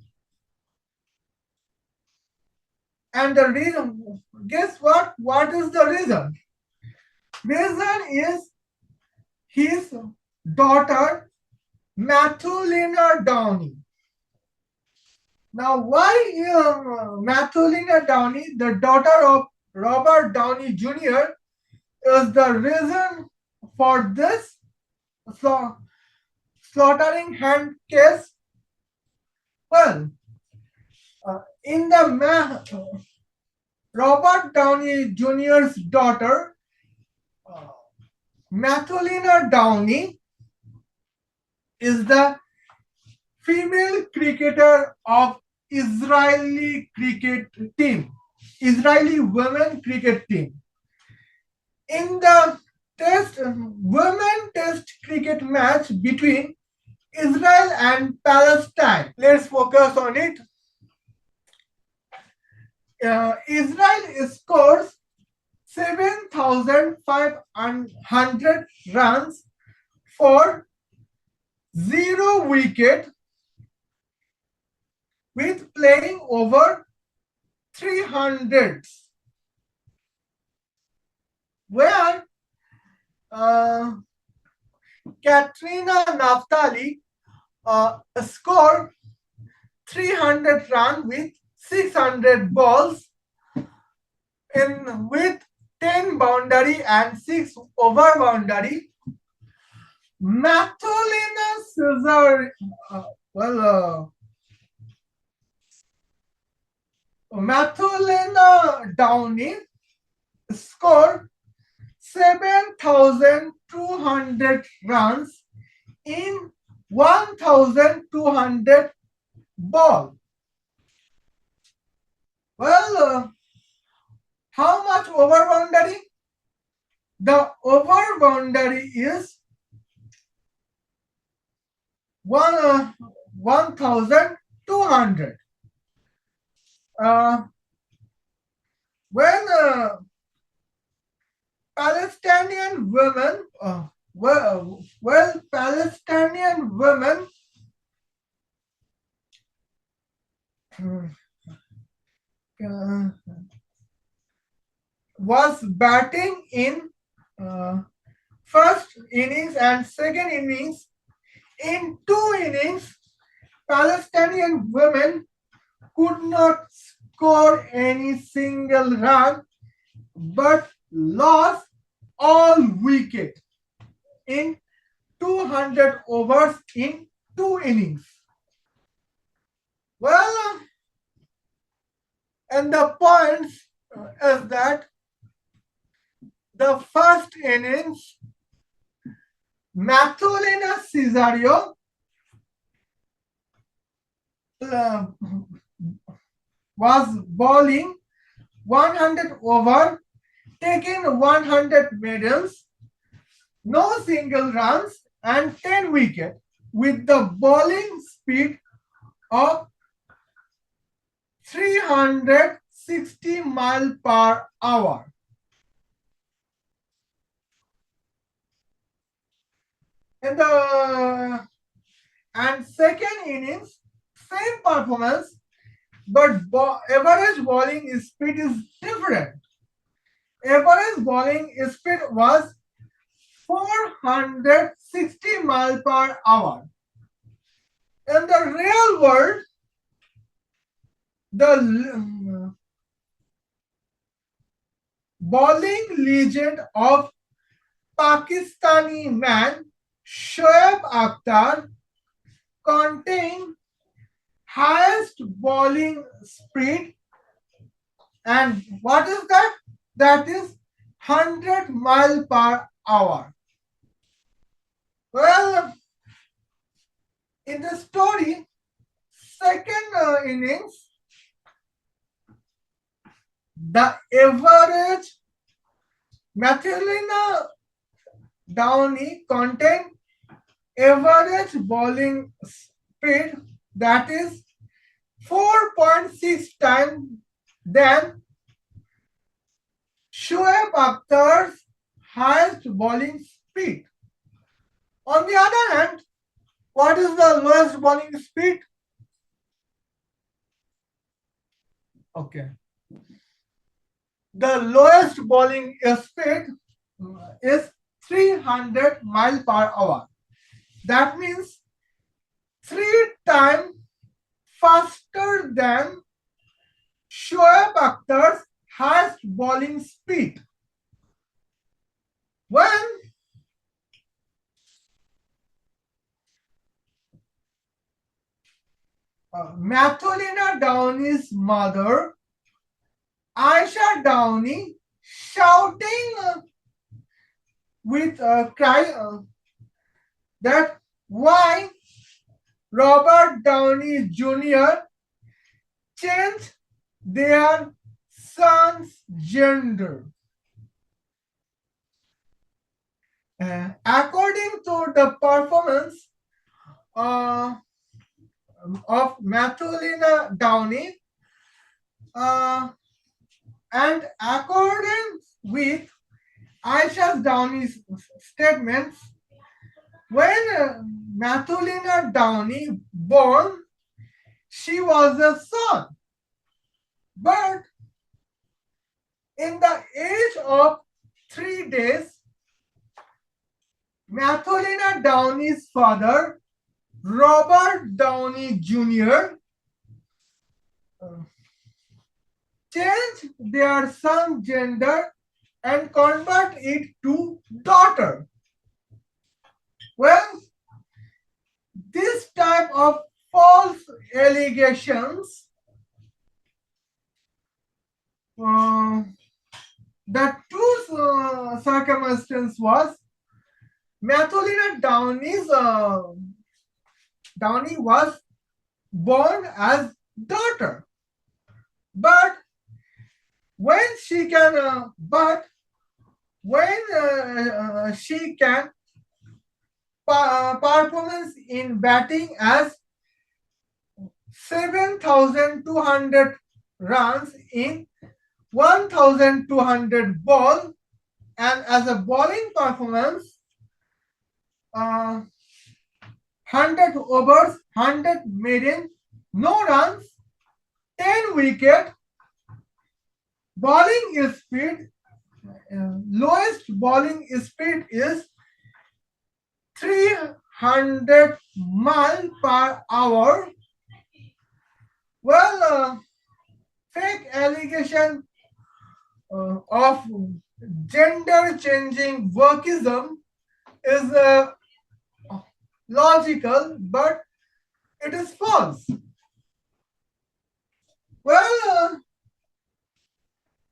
And the reason, guess what? What is the reason? Reason is his daughter Matulina Downey. Now, why Matulina Downey, the daughter of Robert Downey Jr., is the reason for this slaughtering hand case? Well, in the Robert Downey Jr.'s daughter, Matulina Downey, is the female cricketer of Israeli cricket team, Israeli women cricket team. In the women test cricket match between Israel and Palestine, let's focus on it. Israel scores 7,500 runs for 0 wicket with playing over 300, where Katrina Naftali scored 300 runs with 600 balls with 10 boundary and 6 over boundary. Matulina Caesario, Matulina Downey scored 7,200 runs in 1,200 balls. Well, how much over boundary? The over boundary is 1,200. When Palestinian women, Palestinian women was batting in first innings and second innings. In 2 innings, Palestinian women could not score any single run but lost all wicket in 200 overs in 2 innings. Well, and the points is that The first innings, Michaela Caesario uh, was bowling 100 over, taking 100 medals, no single runs, and 10 wickets, with the bowling speed of 360 miles per hour. In the second innings, same performance, but average bowling speed is different. Average bowling speed was 460 miles per hour. In the real world, the bowling legend of Pakistani man Shoaib Akhtar contained highest bowling speed, and what is that? That is 100 miles per hour. Well, in the story, second innings, the average Michaela Downey contained average bowling speed, that is 4.6 times than Shoaib Akhtar's highest bowling speed. On the other hand, what is the lowest bowling speed? Okay. The lowest bowling speed is 300 miles per hour. That means 3 times faster than Shoaib Akhtar's highest bowling speed. When Michaela Downey's mother, Aisha Downey, shouting with a cry that why Robert Downey Jr. changed their son's gender. According to the performance of Michaela Downey, and according with Aisha Downey's statements, when Michaela Downey born, she was a son. But in the age of 3 days, Michaela Downey's father, Robert Downey Jr., changed their son's gender and convert it to daughter. Well, this type of false allegations, the true circumstance was Michaela Downey was born as daughter, but when she can performance in batting as 7,200 runs in 1,200 ball, and as a bowling performance 100 overs, 100 maiden, no runs, 10 wicket, bowling speed, lowest bowling speed is 300 miles per hour. Well, fake allegation of gender changing workism is logical, but it is false. Well,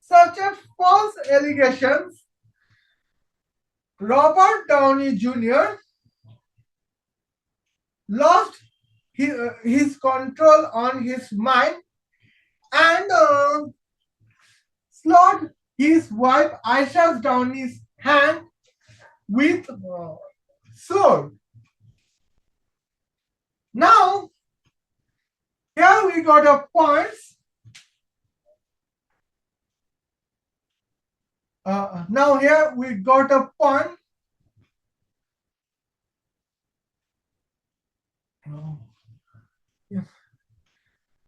such a false allegations Robert Downey Jr. lost his control on his mind and slot his wife Aisha Downey's hand with sword. Now, here we got a points. Now here we got a point.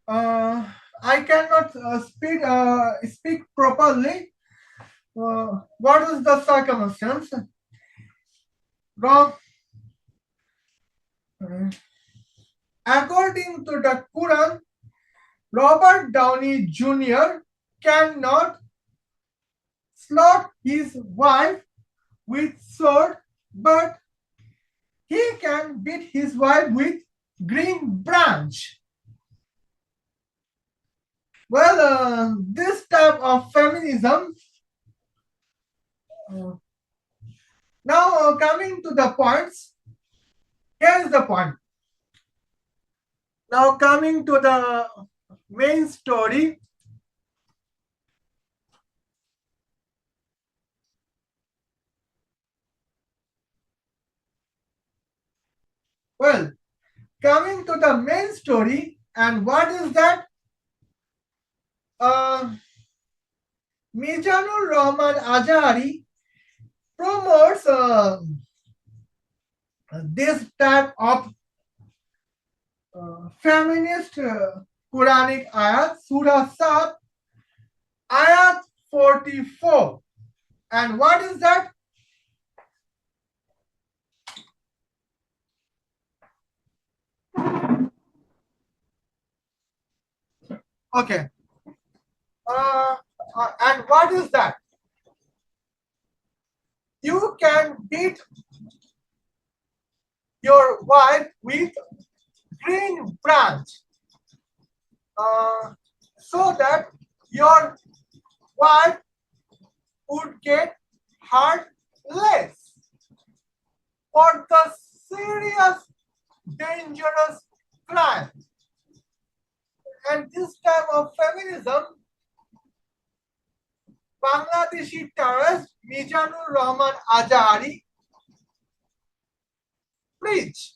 I cannot speak properly. What is the circumstance? Wrong. According to the Quran, Robert Downey Jr. cannot slot his wife with sword, but he can beat his wife with green branch. Well, this type of feminism. Now coming to the points. Here's the point. Now coming to the main story. Well, coming to the main story, and what is that? Mizanur Rahman Azhari promotes this type of feminist Quranic ayat, Surah Sad, ayat 44. And what is that? Okay. And what is that? You can beat your wife with green branch so that your wife would get hurt less for the serious, dangerous crime. And this type of feminism, Bangladeshi terrorist Mizanur Rahman Azhari preach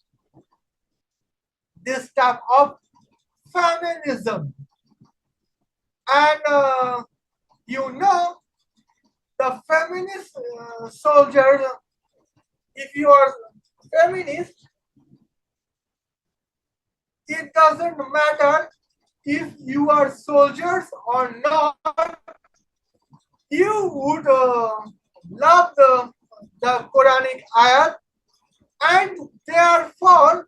this type of feminism. And you know, the feminist soldiers, if you are feminist, it doesn't matter if you are soldiers or not, you would love the Quranic ayat, and therefore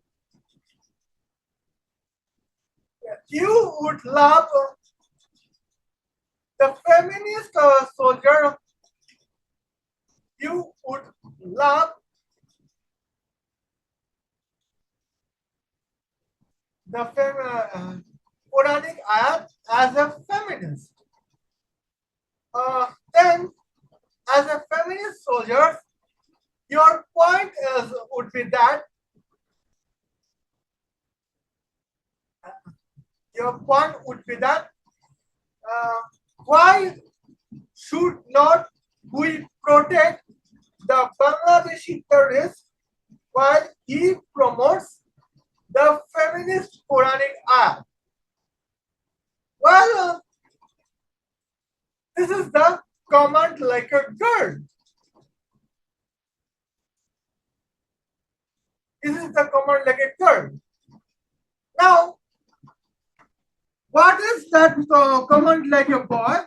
you would love the feminist soldier, you would love the Quranic ayat as a feminist. Then, as a feminist soldier, your point would be that why should not we protect the Bangladeshi terrorist while he promotes the feminist Quranic ayat? Well, this is the command like a girl. This is the command like a girl. Now, what is that command like a boy?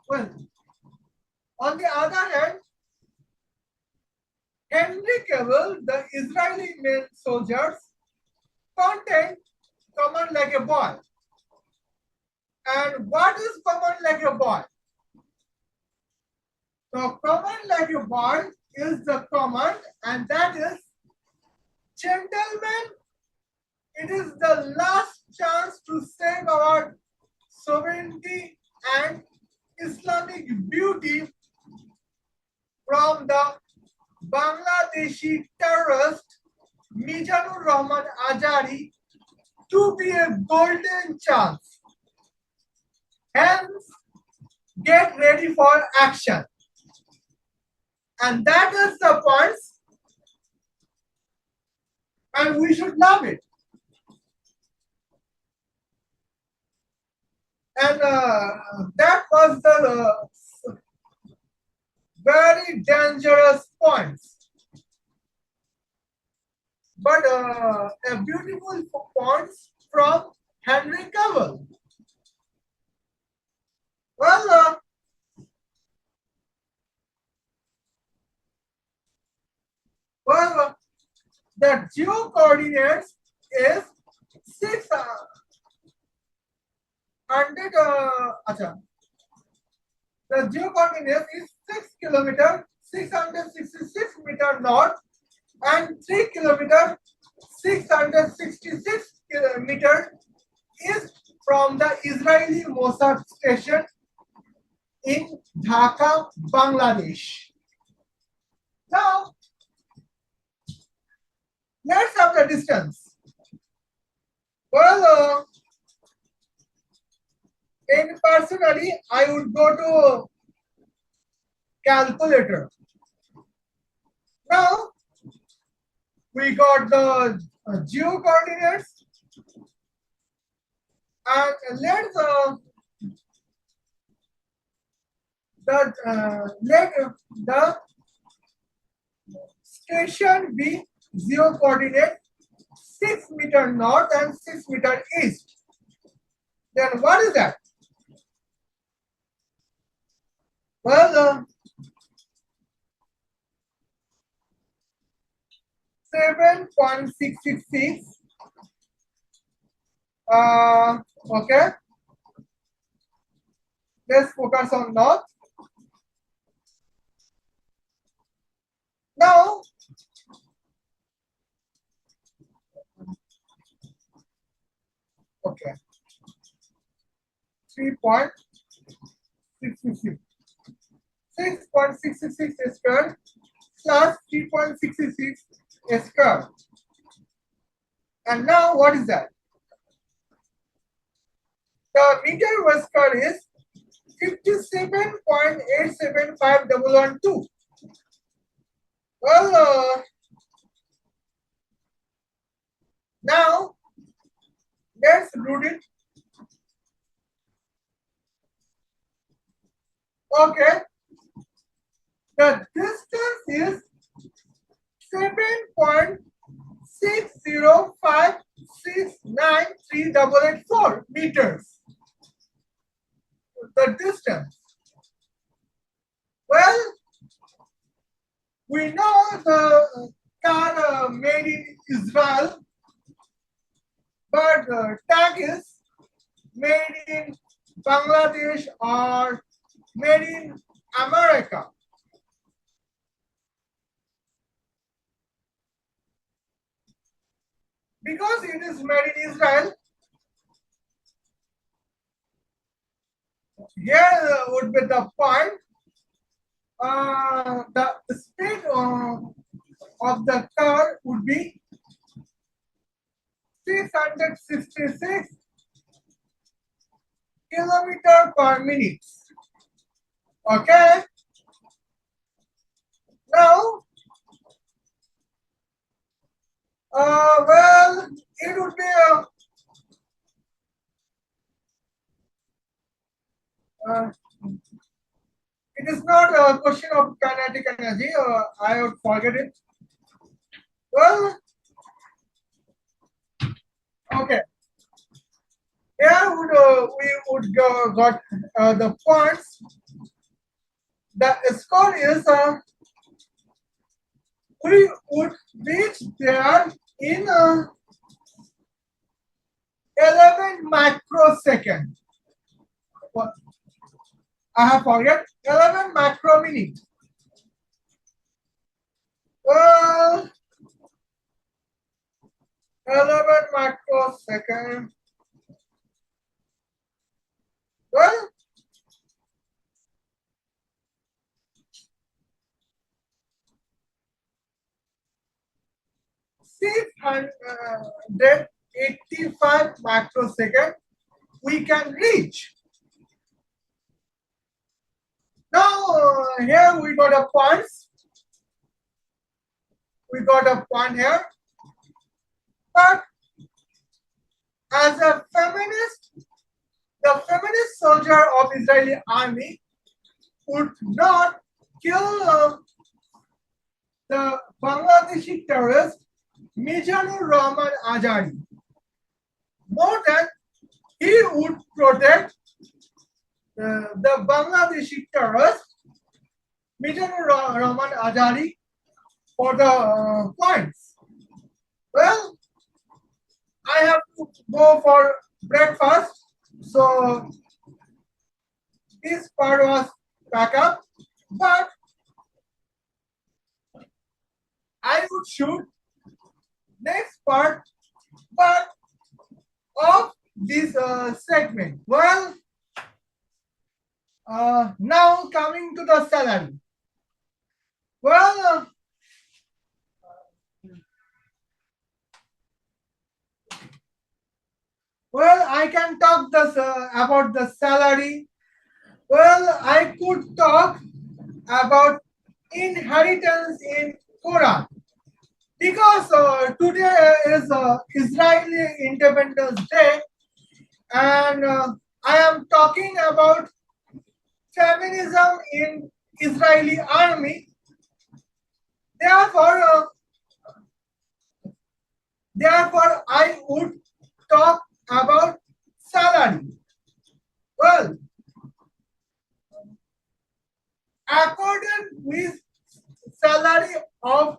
Well, on the other hand, Henry Cavill, the Israeli male soldiers, contain command like a boy. And what is command like a boy? So command like a boy is the command, and that is, gentlemen, it is the last chance to save our sovereignty and Islamic beauty Bangladeshi terrorist Mizanur Rahman Azari to be a golden chance. Hence, get ready for action. And that is the point, and we should love it. And that was the very dangerous points. But a beautiful points from Henry Cavill. Well, the geo coordinates is 600. The geo coordinates is 6 km, 666 meter north, and 3 km, 666 meter east from the Israeli Mossad station in Dhaka, Bangladesh. Now, let's have the distance. Well, in personally, I would go to calculator. Now, we got the geo coordinates, and let's let the station be geo coordinate 6 meter north and 6 meter east. Then what is that? Well, 7.666. Okay. Let's focus on north. Now, okay, 3.666. 6.666 square plus 3.666 square. And now what is that? The meter per square is 57.875112. Well, now let's root it. Okay. The distance is 7.605693884 meters. The distance. Well, we know the car made in Israel, but the tag is made in Bangladesh or made in America. Because it is made in Israel, here would be the point. The speed of the car would be 666 kilometer per minute. Okay. Now, well, it would be it is not a question of kinetic energy. I would forget it. Well, okay. Here we would got the points. The score is we would reach there in 11 microsecond. What? I have forget 11 microminute. Well, 11 microsecond. Well, 685 microseconds we can reach. Now here we got a points. We got a point here. But as a feminist, the feminist soldier of Israeli army would not kill the Bangladeshi terrorist Mijanur Rahman Azari. More than he would protect the Bangladeshi terrorist Mijanur Rahman Azari for the points. Well, I have to go for breakfast, so this part was back up, but I would shoot next part, but of this segment. Well, now coming to the salary. Well, I can talk about the salary. Well, I could talk about inheritance in Quran because today is Israeli Independence Day, and I am talking about feminism in Israeli army. Therefore, I would talk about salary. Well, according with salary of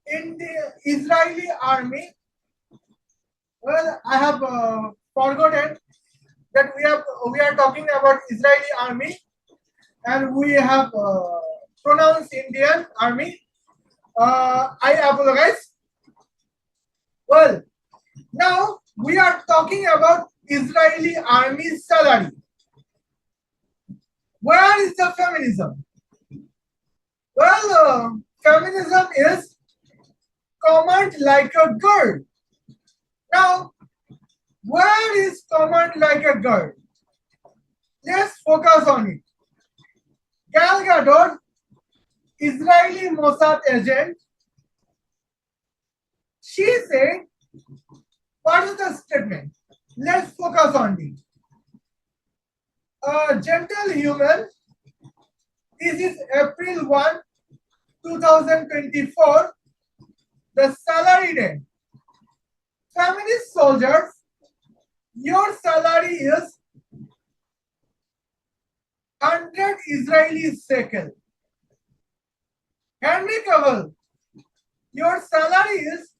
in the Israeli army, well, I have forgotten that we are talking about Israeli army, and we have pronounced Indian army. I apologize. Well, now we are talking about Israeli army salary. Where is the feminism? Well, feminism is command like a girl. Now, where is command like a girl? Let's focus on it. Gal Gadot, Israeli Mossad agent, she said, what is the statement? Let's focus on it. A gentle human, this is April 1, 2024, the salary rate. Feminist soldiers, your salary is 100 Israeli shekel. Henry Cavill, your salary is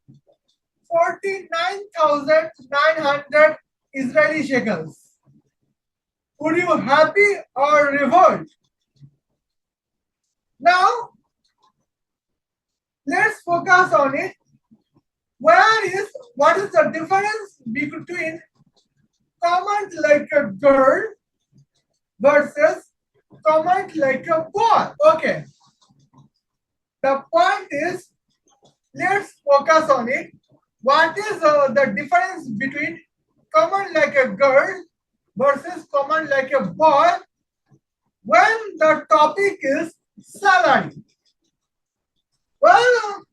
49,900 Israeli shekels. Would you happy or revolt? Now, let's focus on it. What is the difference between command like a girl versus command like a boy? Okay. The point is, let's focus on it. What is the difference between command like a girl versus command like a boy when the topic is salary? Well,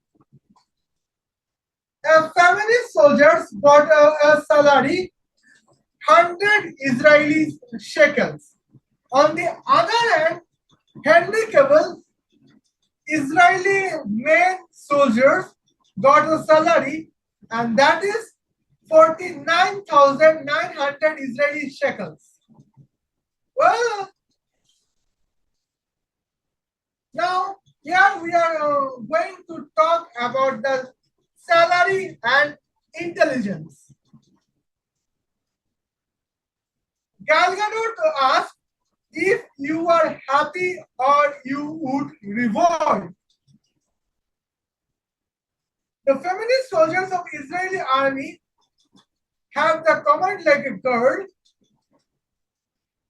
a feminist soldiers got a salary 100 Israeli shekels. On the other hand, Henry Cavill, Israeli male soldiers got a salary, and that is 49,900 Israeli shekels. Well, now here we are going to talk about the salary and intelligence. Gal Gadot asked if you are happy or you would revolt. The feminist soldiers of Israeli army have the command like a girl.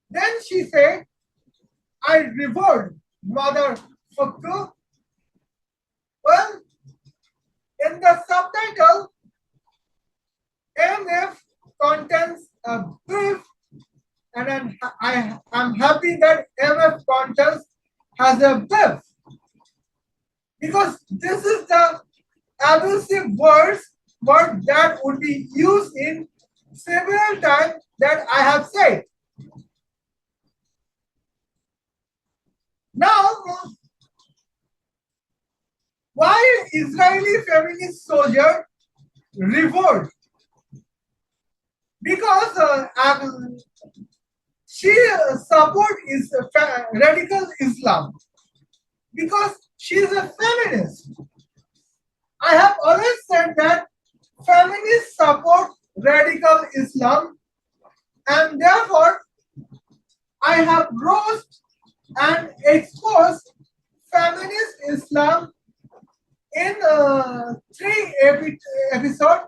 Then she said, I revolt, motherfucker. Well, In the subtitle, MF contains a brief, and I'm happy that MF contains has a brief because this is the abusive word that would be used in several times that I have said. Now, why Israeli feminist soldier revolt? Because she support is radical Islam because she is a feminist. I have always said that feminists support radical Islam, and therefore I have roast and exposed feminist Islam in three episodes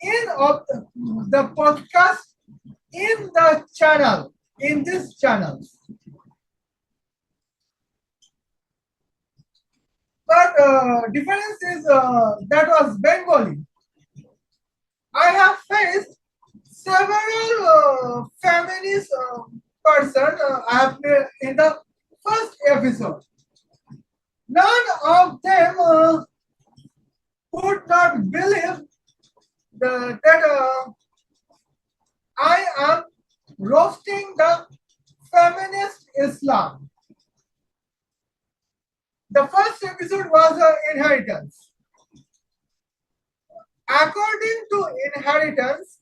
in of the podcast in the channel, in this channel. But difference is that was Bengali. I have faced several feminist person I have met in the first episode. None of them would not believe that I am roasting the feminist Islam. The first episode was inheritance. According to inheritance,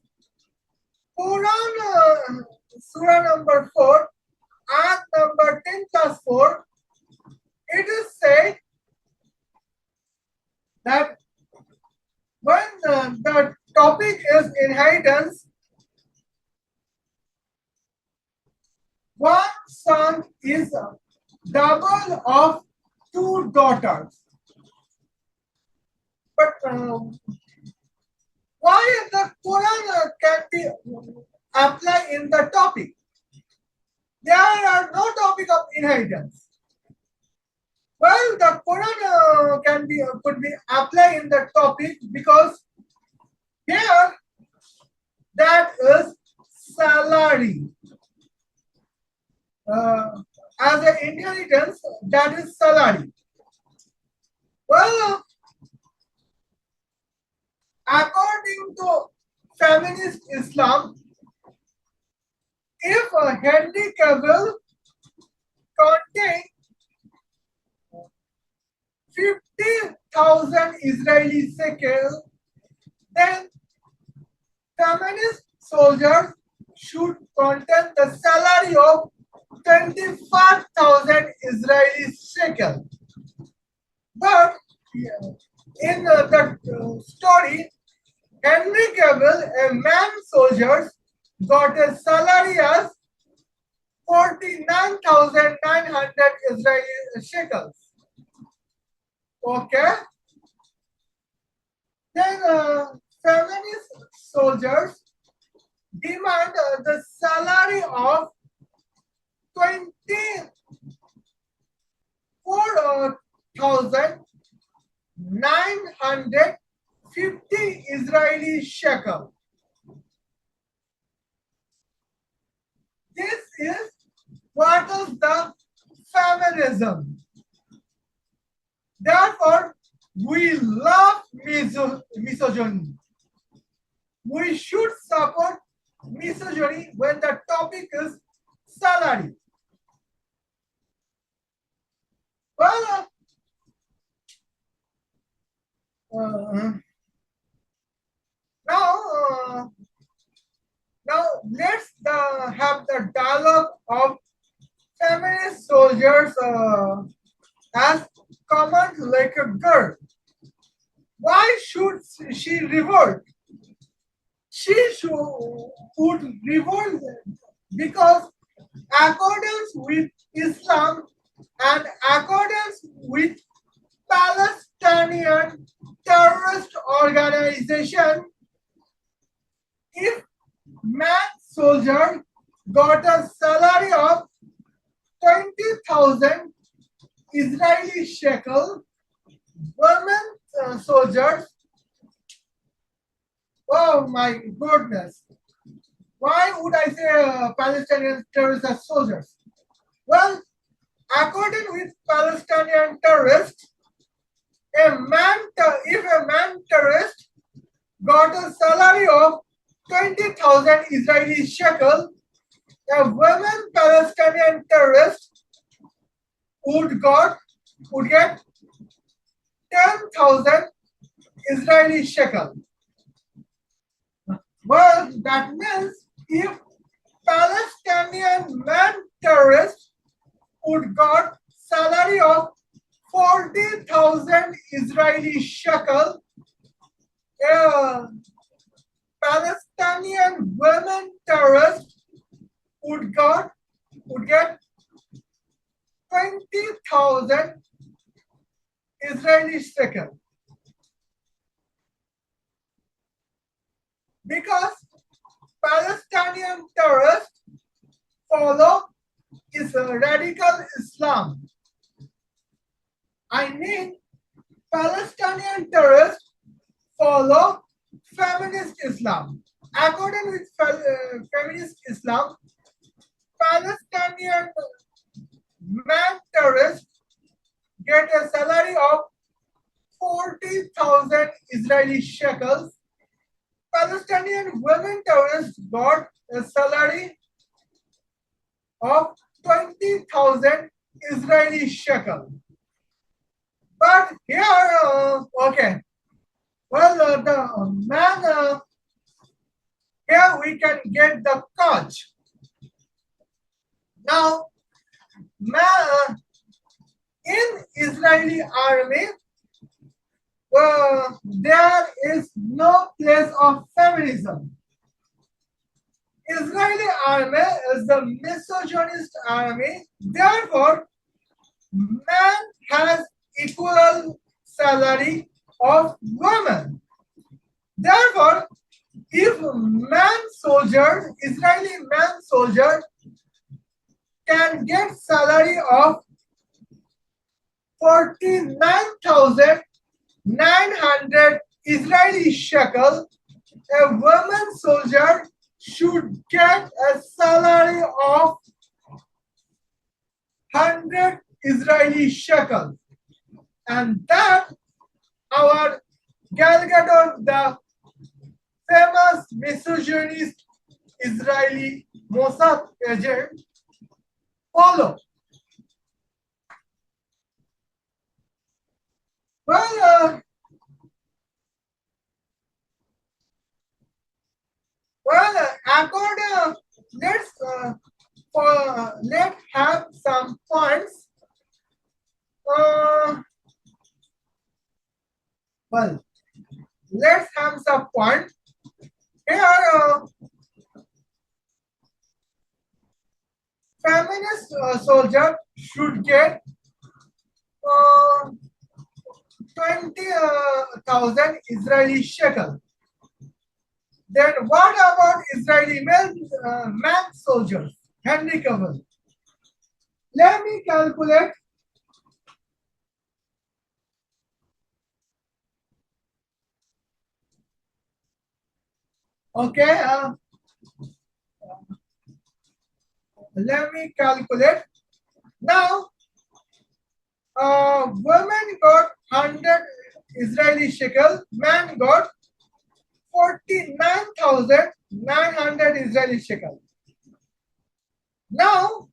Quran Surah number 4, Ayat number 10 plus 4, it is said that when the topic is inheritance, one son is double of two daughters. But why the Quran can be applied in the topic? There are no topic of inheritance. Well, the Quran could be applied in the topic because here that is salary. As an inheritance, that is salary. Well, according to feminist Islam, if a Henry Cavill contains 50,000 Israeli shekels, then feminist soldiers should contain the salary of 25,000 Israeli shekels. But in the story, Henry Cavill, a man soldier, got a salary as 49,900 Israeli shekels. Okay. Then feminist soldiers demand the salary of 24,950 Israeli shekel. This is what is the feminism. Therefore, we love misogyny. We should support misogyny when the topic is salary. Well, now let's have the dialogue of feminist soldiers as comment like a girl. Why should she revolt? She would revolt because accordance with Islam and accordance with Palestinian terrorist organization, if man soldier got a salary of 20,000 Israeli shekel, women soldiers Oh my goodness. Why would I say Palestinian terrorists are soldiers? Well, according with Palestinian terrorists, if a man terrorist got a salary of 20,000 Israeli shekel, a woman Palestinian terrorist would get 10,000 Israeli shekel. Well, that means if Palestinian man terrorist would got salary of 40,000 Israeli shekel, a Palestinian women terrorist would get 20,000 Israeli shekel. Because Palestinian terrorists follow is a radical Islam. I mean, Palestinian terrorists follow feminist Islam. According with feminist Islam, Palestinian man terrorists get a salary of 40,000 Israeli shekels. Palestinian women terrorists got a salary of 20,000 Israeli shekel. But here, okay, well, the man, here we can get the catch. Now, man, in Israeli army, there is no place of feminism. Israeli army is the misogynist army. Therefore, man has equal salary of women. Therefore, if Israeli man soldier can get salary of 49,900 Israeli shekel, a woman soldier should get a salary of 100 Israeli shekels. And that our Gal Gadot, the famous misogynist Israeli Mossad agent, follow. Well, according, let's have some points. Well, let's have some point. Here, feminist soldier should get 20,000 Israeli shekel. Then what about Israeli man soldiers, handicapable? Let me calculate. Okay, let me calculate. Now, women got 100 Israeli shekel, man got 49,900 Israeli shekel. Now,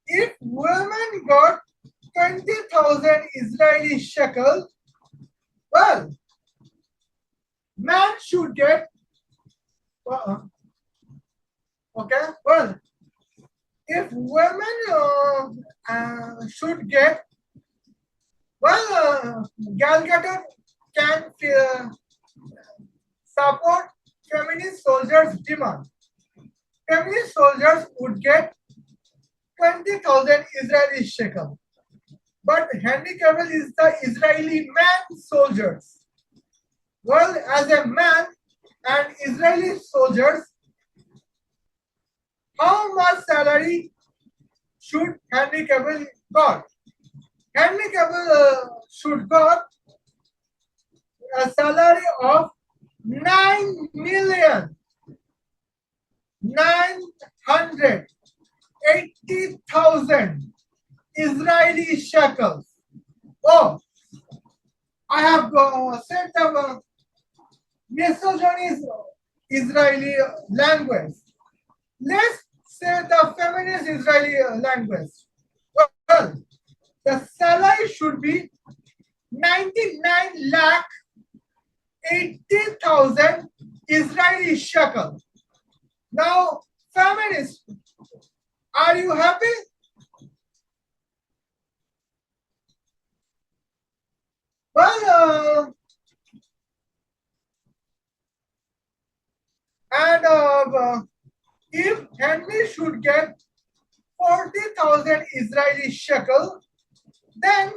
if women got 20,000 Israeli shekel, well, man should get, okay, well, if women should get, well, Gal Gadot can support feminist soldiers' demand. Feminist soldiers would get 20,000 Israeli shekel. But handicapable is the Israeli man soldiers. Well, as a man and Israeli soldiers, how much salary should handicapable got? Handicapable should got a salary of 9,980,000 Israeli shekels. Oh, I have said the misogynist Israeli language. Let's say the feminist Israeli language. Well, the salary should be 99 lakh 80,000 Israeli shekel. Now, feminists, are you happy? Well, if Henry should get 40,000 Israeli shekel, then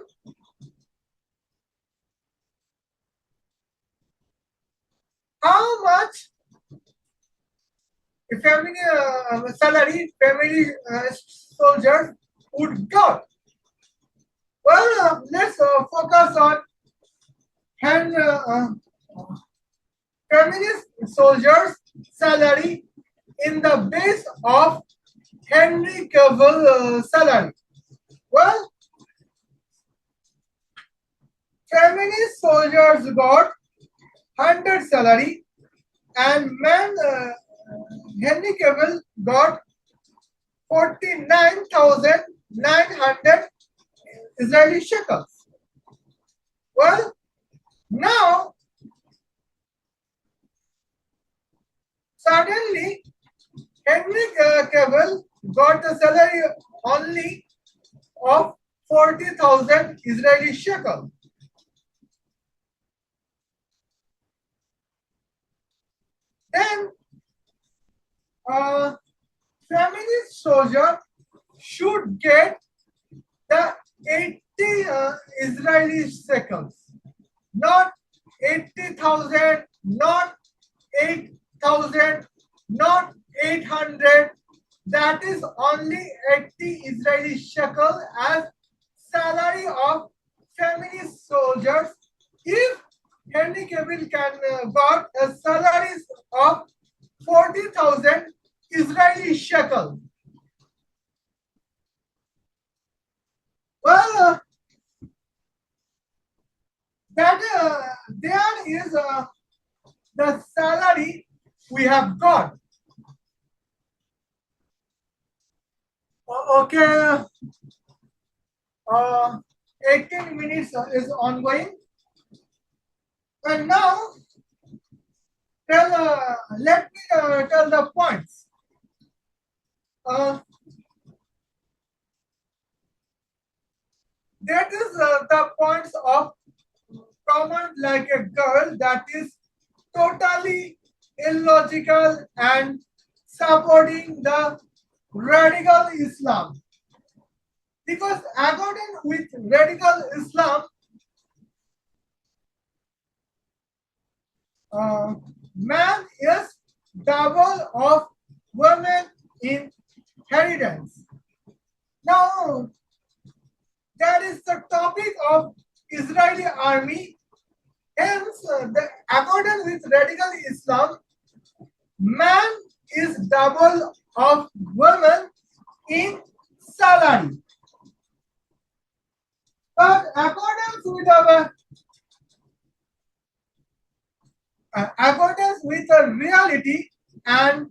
how much family salary family soldiers would got? Well, let's focus on feminist soldiers' salary in the base of Henry Cavill salary. Well, feminist soldiers got 100 salary, and Henry Cavill got 49,900 Israeli shekels. Well, now suddenly Henry Cavill got the salary only of 40,000 Israeli shekel. Then feminist soldier should get the 80 Israeli shekels, not 80,000, not 8,000, not 800. That is only 80 Israeli shekel as salary of feminist soldiers. If Henry Cavill can got a salary of 40,000 Israeli shekel. Well, there is the salary we have got. Okay, 18 minutes is ongoing. And now, let me tell the points. That is the points of comment like a girl that is totally illogical and supporting the radical Islam. Because according with radical Islam, man is double of women in inheritance. Now, that is the topic of Israeli army. Hence, according with radical Islam, man is double of women in salary. But accordance with the reality and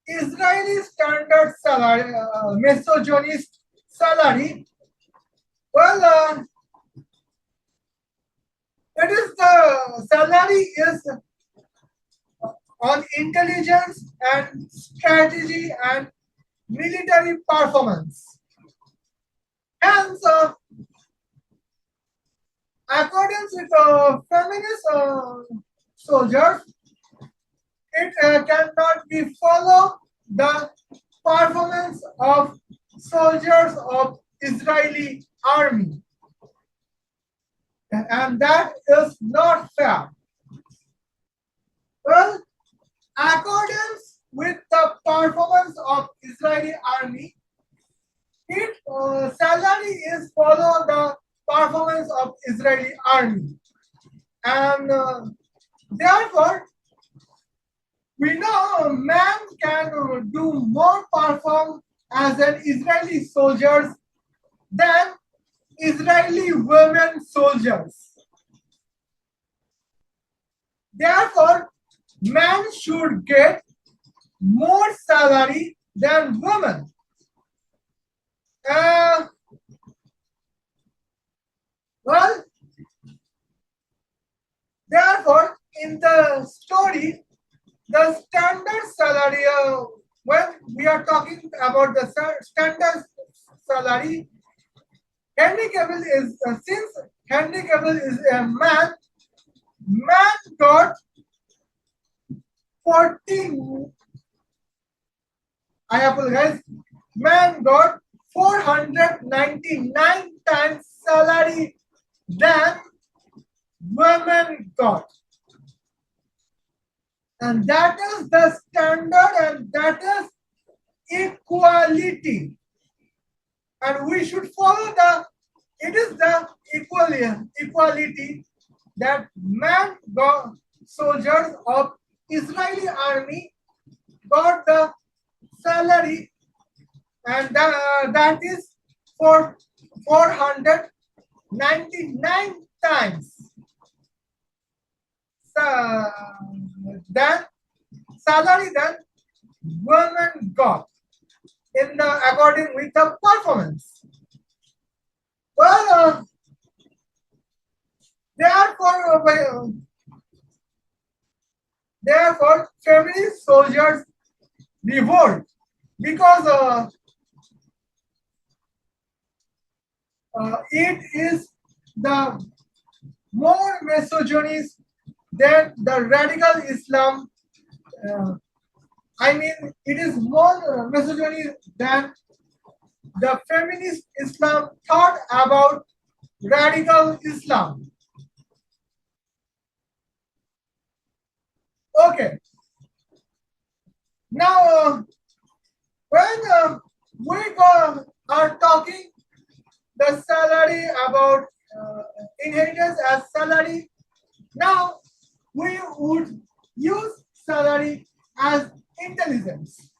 Israeli standard salary, misogynist salary, well, it is the salary is on intelligence and strategy and military performance. Hence, according with feminist soldiers, it cannot be follow the performance of soldiers of Israeli army, and that is not fair. Well, accordance with the performance of Israeli army, its salary is follow the performance of Israeli army. And therefore, we know man can do more perform as an Israeli soldiers than Israeli women soldiers. Therefore, men should get more salary than women. Well, therefore, in the story, the standard salary, when we are talking about the standard salary, Henry Cavill is, since Henry Cavill is a man, man got 14, I apologize, man got 499 times salary than women got. And that is the standard, and that is equality. And we should follow it is the equality that man got, soldiers of Israeli army got the salary, and that is for 499 times than salary than women got in the according with the performance. Well, therefore, feminist soldiers revolt because it is the more misogynist than the radical Islam. I mean, it is more misogynist than the feminist Islam thought about radical Islam. Okay. Now, when we are talking the salary about inheritance as salary, now we would use salary as intelligence.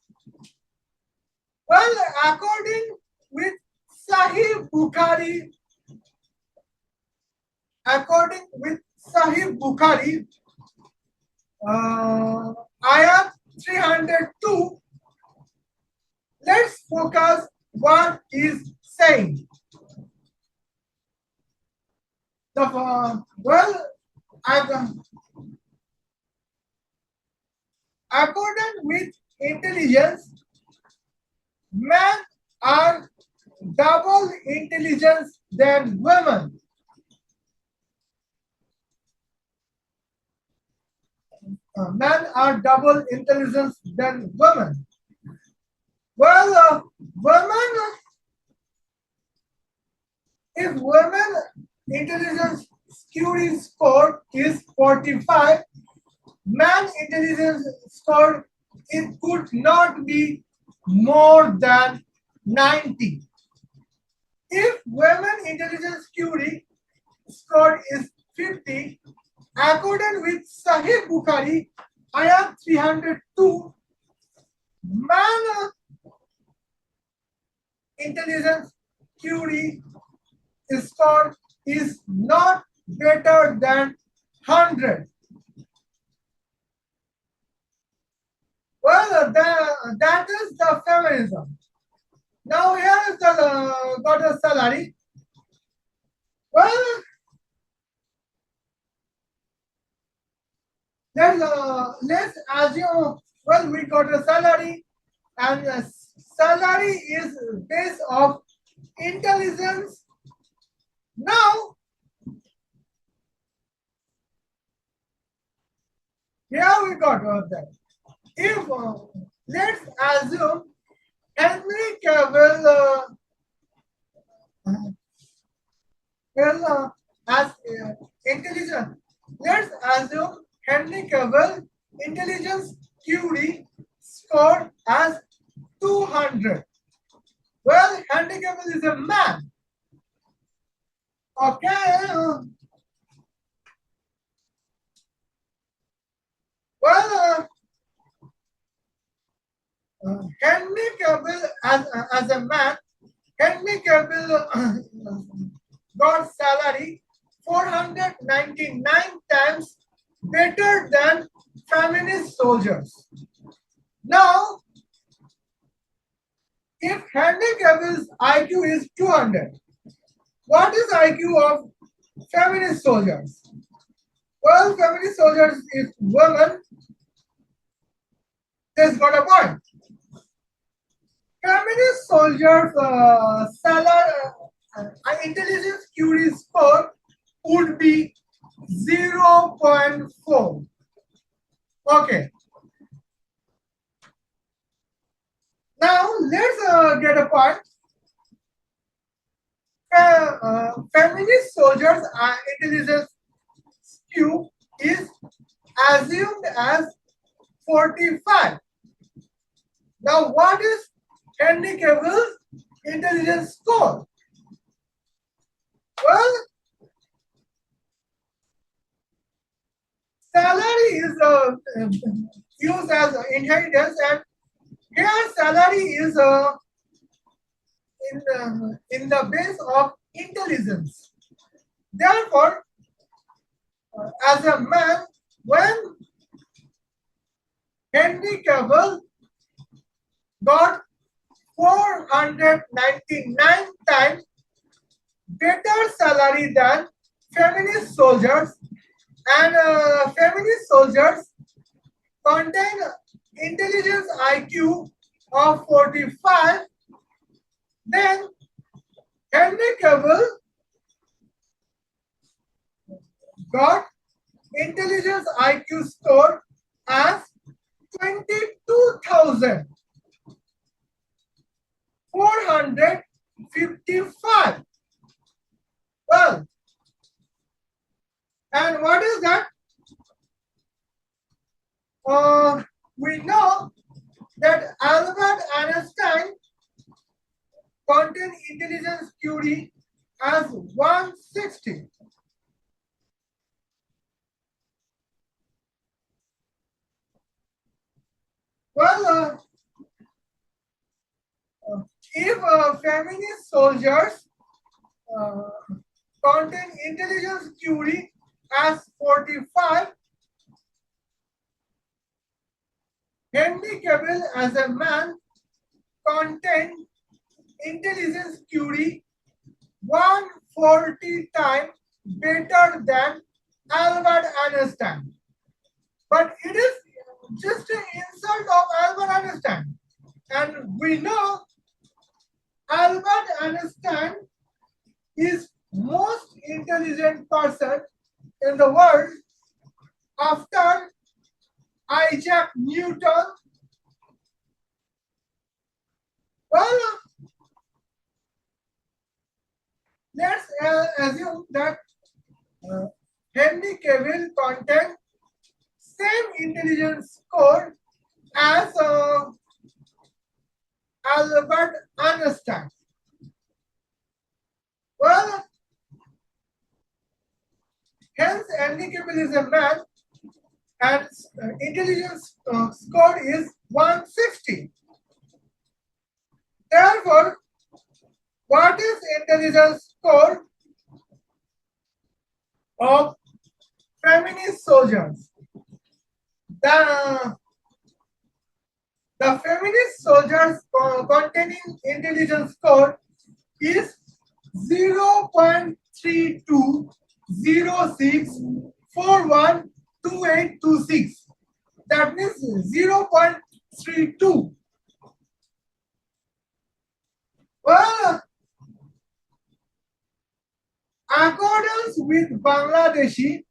Well, according with Sahih Bukhari, ayat 302, let's focus what is saying. According with intelligence, men are double intelligence than women. Men are double intelligence than women. Well, if women intelligence QE score is 45, man intelligence score, it could not be more than 90. If women intelligence QE score is 50, according with Sahih Bukhari, ayat 302, man intelligence QE score is not better than 100. Well, that is the feminism. Now here is the got a salary. Well, let's assume, well, we got a salary, and salary is based of intelligence. Now, here we got that. If let's assume Henry Cavill as intelligence. Let's assume Henry Cavill intelligence QD scored as 200. Well, Henry Cavill is a man. Okay. Well, Henry Cavill as a man, Henry Cavill got salary 499 times better than feminist soldiers. Now, if Henry Cavill's IQ is 200, what is IQ of feminist soldiers? Well, feminist soldiers is women. Just got a point. Feminist soldiers' intelligence QD score would be 0.4. Okay. Now let's get a point. Feminist soldiers' intelligence Q is assumed as 45. Now, what is Henry Cavill's intelligence score? Well, salary is used as inheritance, and here salary is in the base of intelligence. Therefore, as a man, when Henry Cavill got 499 times better salary than feminist soldiers, and feminist soldiers contain intelligence IQ of 45, then Henry Cavill got intelligence IQ score as 22,455. Well, and what is that? We know that Albert Einstein contained intelligence QD as 160. Well, if feminist soldiers contain intelligence QD as 45, Henry Cavill as a man contain intelligence QD 140 times better than Albert Einstein. But it is just an insult of Albert Einstein. And we know Albert Einstein is most intelligent person in the world after Isaac Newton. Well, let's assume that Henry Cavill contain same intelligence score as Albert Einstein. Well, hence Henry Cavill is a man and intelligence score is 160. Therefore, what is intelligence score of feminist soldiers? The feminist soldiers containing intelligence score is 0.3206412826. That means 0.32. Well, accordance with Bangladeshi,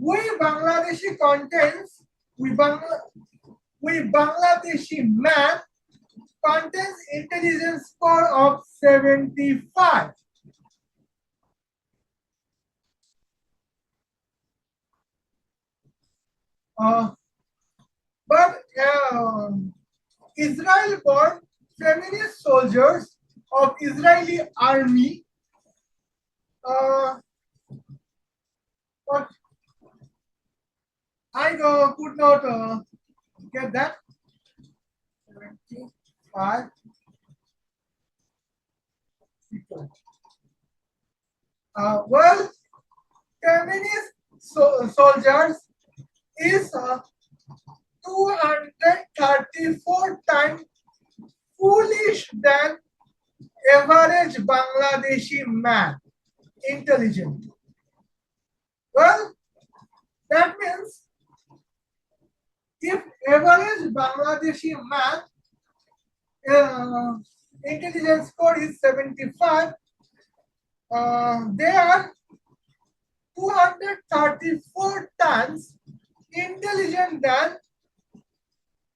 we Bangladeshi contains we Bangladeshi man contains intelligence score of 75. But Israel-born feminist soldiers of Israeli army But I could not get that. 75. Well, feminist soldiers is 234 times foolish than average Bangladeshi man intelligent. Well, that means if average Bangladeshi man intelligence score is 75, they are 234 times intelligent than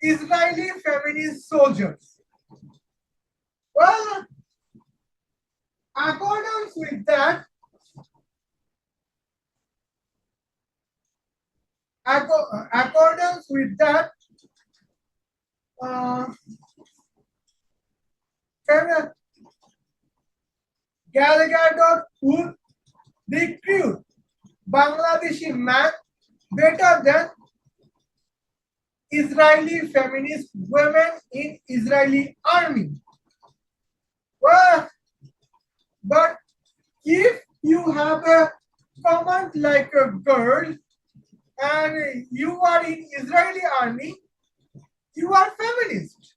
Israeli feminist soldiers. Well, accordance with that, Gal Gadot would recruit Bangladeshi man better than Israeli feminist women in Israeli army. Well, but if you have a comment like a girl and you are in Israeli army, you are feminist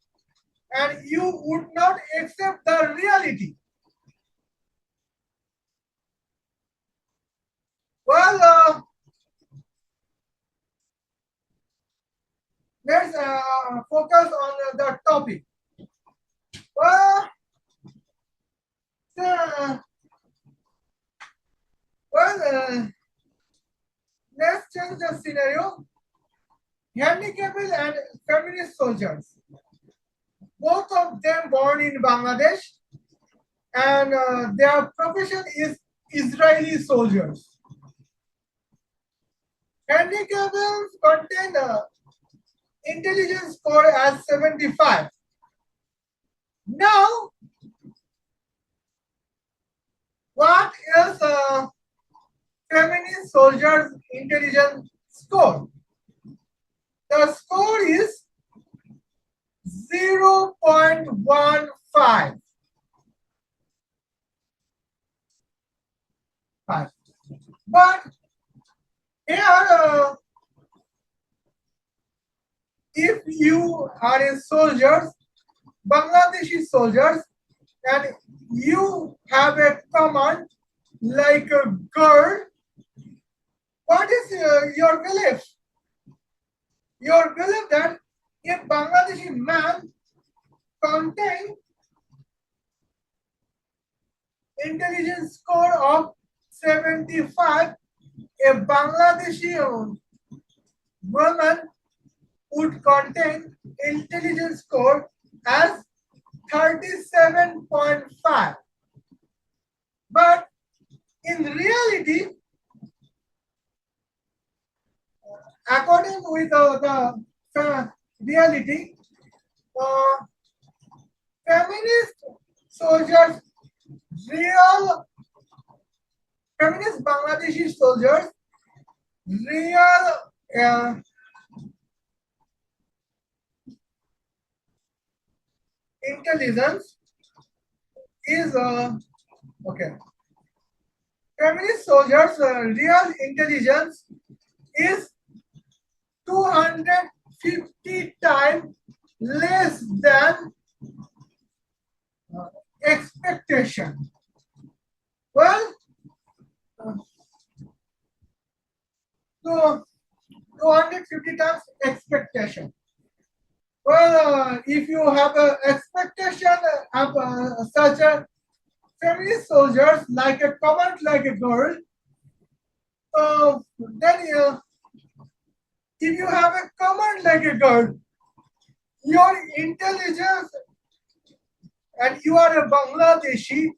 and you would not accept the reality. Well, let's focus on the topic. Well, let's change the scenario. Handicapped and feminist soldiers. Both of them born in Bangladesh and their profession is Israeli soldiers. Handicapped contain intelligence score as 75. Now, what is feminist soldiers intelligence score? The score is 0.15. But here, if you are a soldier, Bangladeshi soldiers, and you have a command like a girl, what is your belief? Your belief that if Bangladeshi man contain intelligence score of 75, a Bangladeshi woman would contain intelligence score as 37.5. But in reality, according with the reality, feminist soldiers, feminist Bangladeshi soldiers, real intelligence is okay. Feminist soldiers' real intelligence is 250 times less than expectation. Well, so 250 times expectation. Well, if you have an expectation of such a feminist soldiers like a comment like a girl, then if you have a comment like a girl, your intelligence, and you are a Bangladeshi,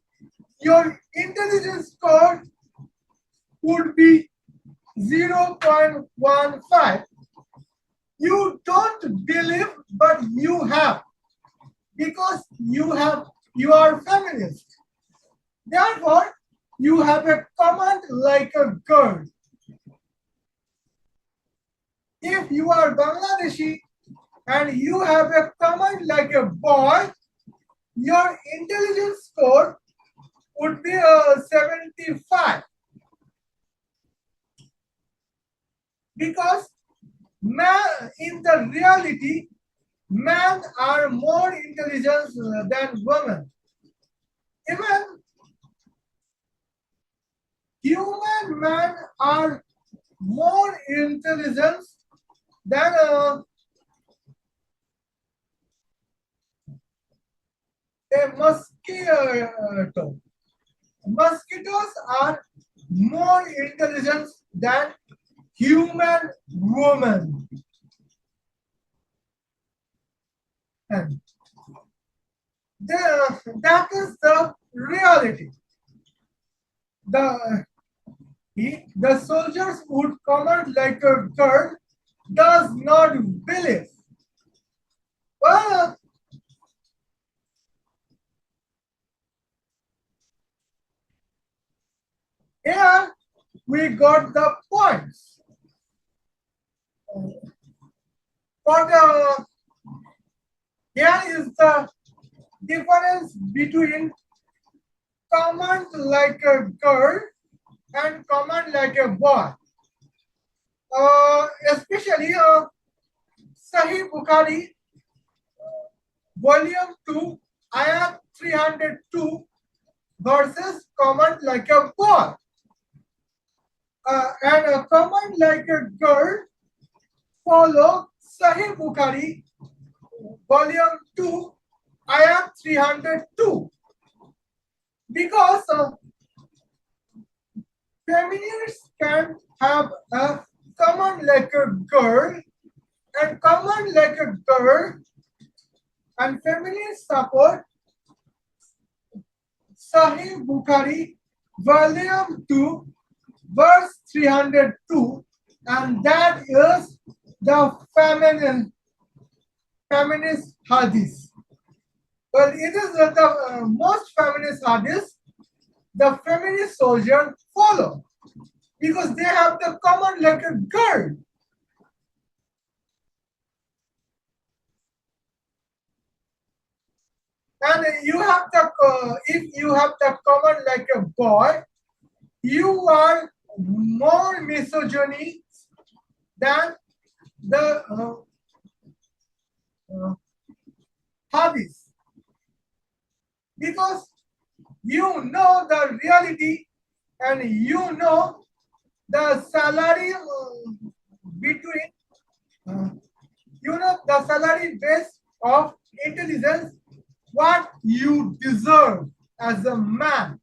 your intelligence score would be 0.15. You don't believe, but you have, because you are feminist. Therefore, you have a command like a girl. If you are Bangladeshi and you have a command like a boy, your intelligence score would be a 75. Because man, in the reality, men are more intelligent than women. Even human men are more intelligent than a mosquito. Mosquitoes are more intelligent than human women. And that is the reality. The the soldiers would command like a girl does not believe. Well, here we got the points. But here is the difference between command like a girl and command like a boy. Especially Sahih Bukhari, Volume 2, Ayat 302 versus command like a boy. And a command like a girl follow Sahih Bukhari, Volume 2, Ayat 302. Because feminists can have a command like a girl and command like a girl, and feminists support Sahih Bukhari, Volume 2, verse 302, and that is the feminist hadith. Well, it is the most feminist hadith the feminist soldiers follow because they have the command like a girl. And you have the if you have the command like a boy, you are more misogyny than the hadith because you know the reality and you know the salary between you know the salary base of intelligence what you deserve as a man.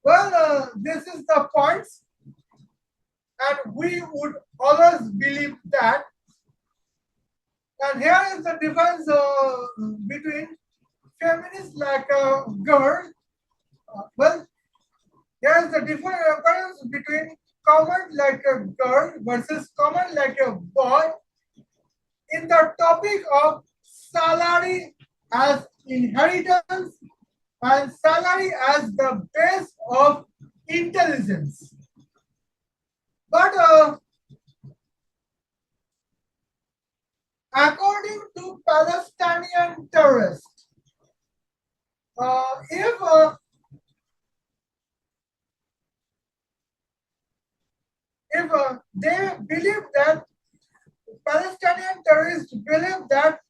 Well, this is the points, and we would always believe that. And here is the difference between feminist like a girl. Well, here is the difference between common like a girl versus common like a boy in the topic of salary as inheritance and salary as the base of intelligence. But according to Palestinian terrorists, if they believe that Palestinian terrorists believe that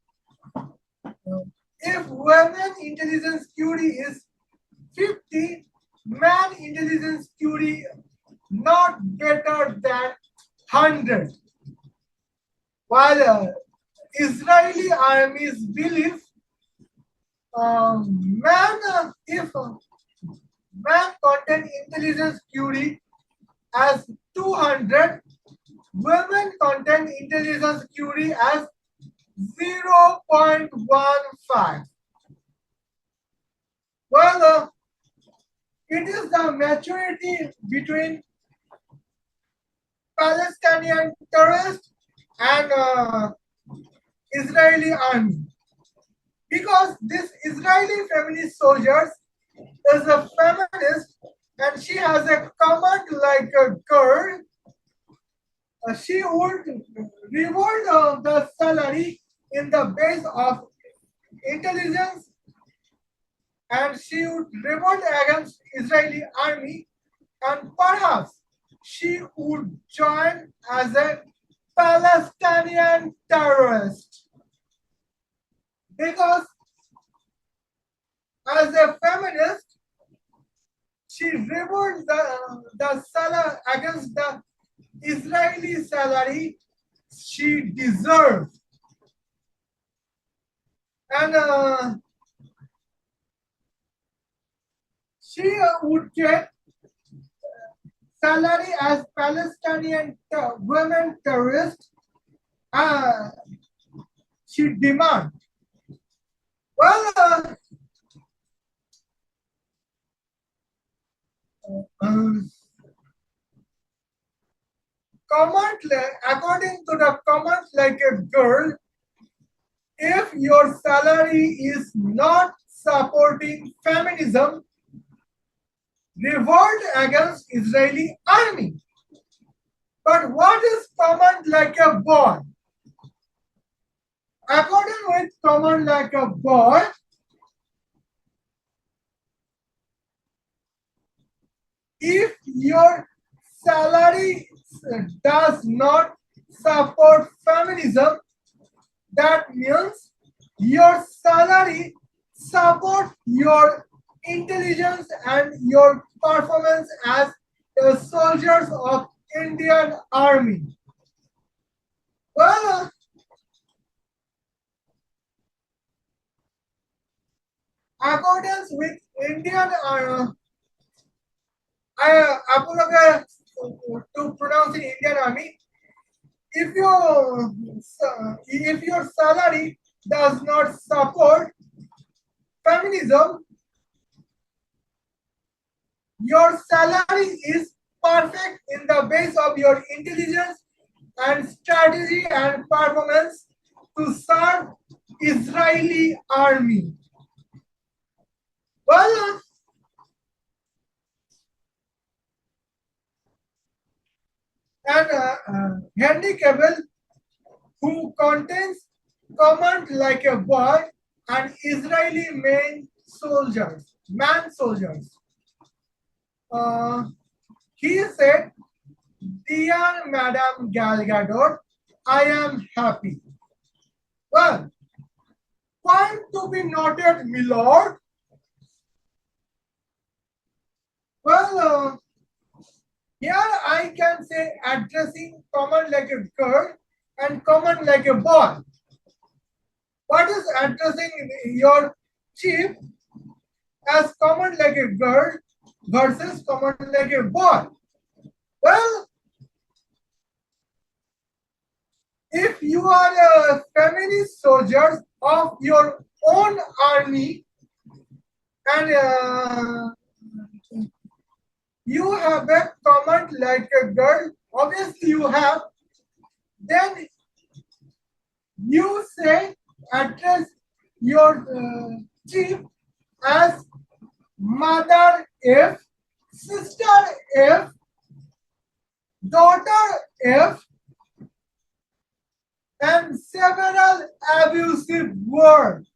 if women intelligence QD is 50, man intelligence QD not better than 100. While Israeli armies believe if man content intelligence QD as 200, women content intelligence QD as 0.15. Well, it is the maturity between Palestinian terrorists and Israeli army. because this Israeli feminist soldier is a feminist and she has a command like a girl. She would reward the salary in the base of intelligence, and she would revolt against Israeli army, and perhaps she would join as a Palestinian terrorist, because as a feminist she revolted the salary against the Israeli salary she deserved, and she would get salary as Palestinian women terrorist. Uh, she demand. Well, according to the comment like a girl, if your salary is not supporting feminism, revolt against Israeli army. But what is command like a boy? According with command like a boy, if your salary does not support feminism, that means your salary support your intelligence and your performance as a soldiers of Indian army. Well, accordance with Indian I apologize to pronounce in Indian army. If your salary does not support feminism, your salary is perfect in the base of your intelligence and strategy and performance to serve Israeli army. Well, and Henry Cavill, who contains command like a boy and Israeli man soldiers. He said, "Dear Madam Gal Gadot, I am happy." Well, point to be noted, my lord. Well, here I can say addressing command like a girl and command like a boy. What is addressing your chief as command like a girl versus command like a boy? Well, if you are a feminist soldier of your own army and you have a command like a girl, obviously you have, then you say address your chief as mother if, sister if, daughter if, and several abusive words,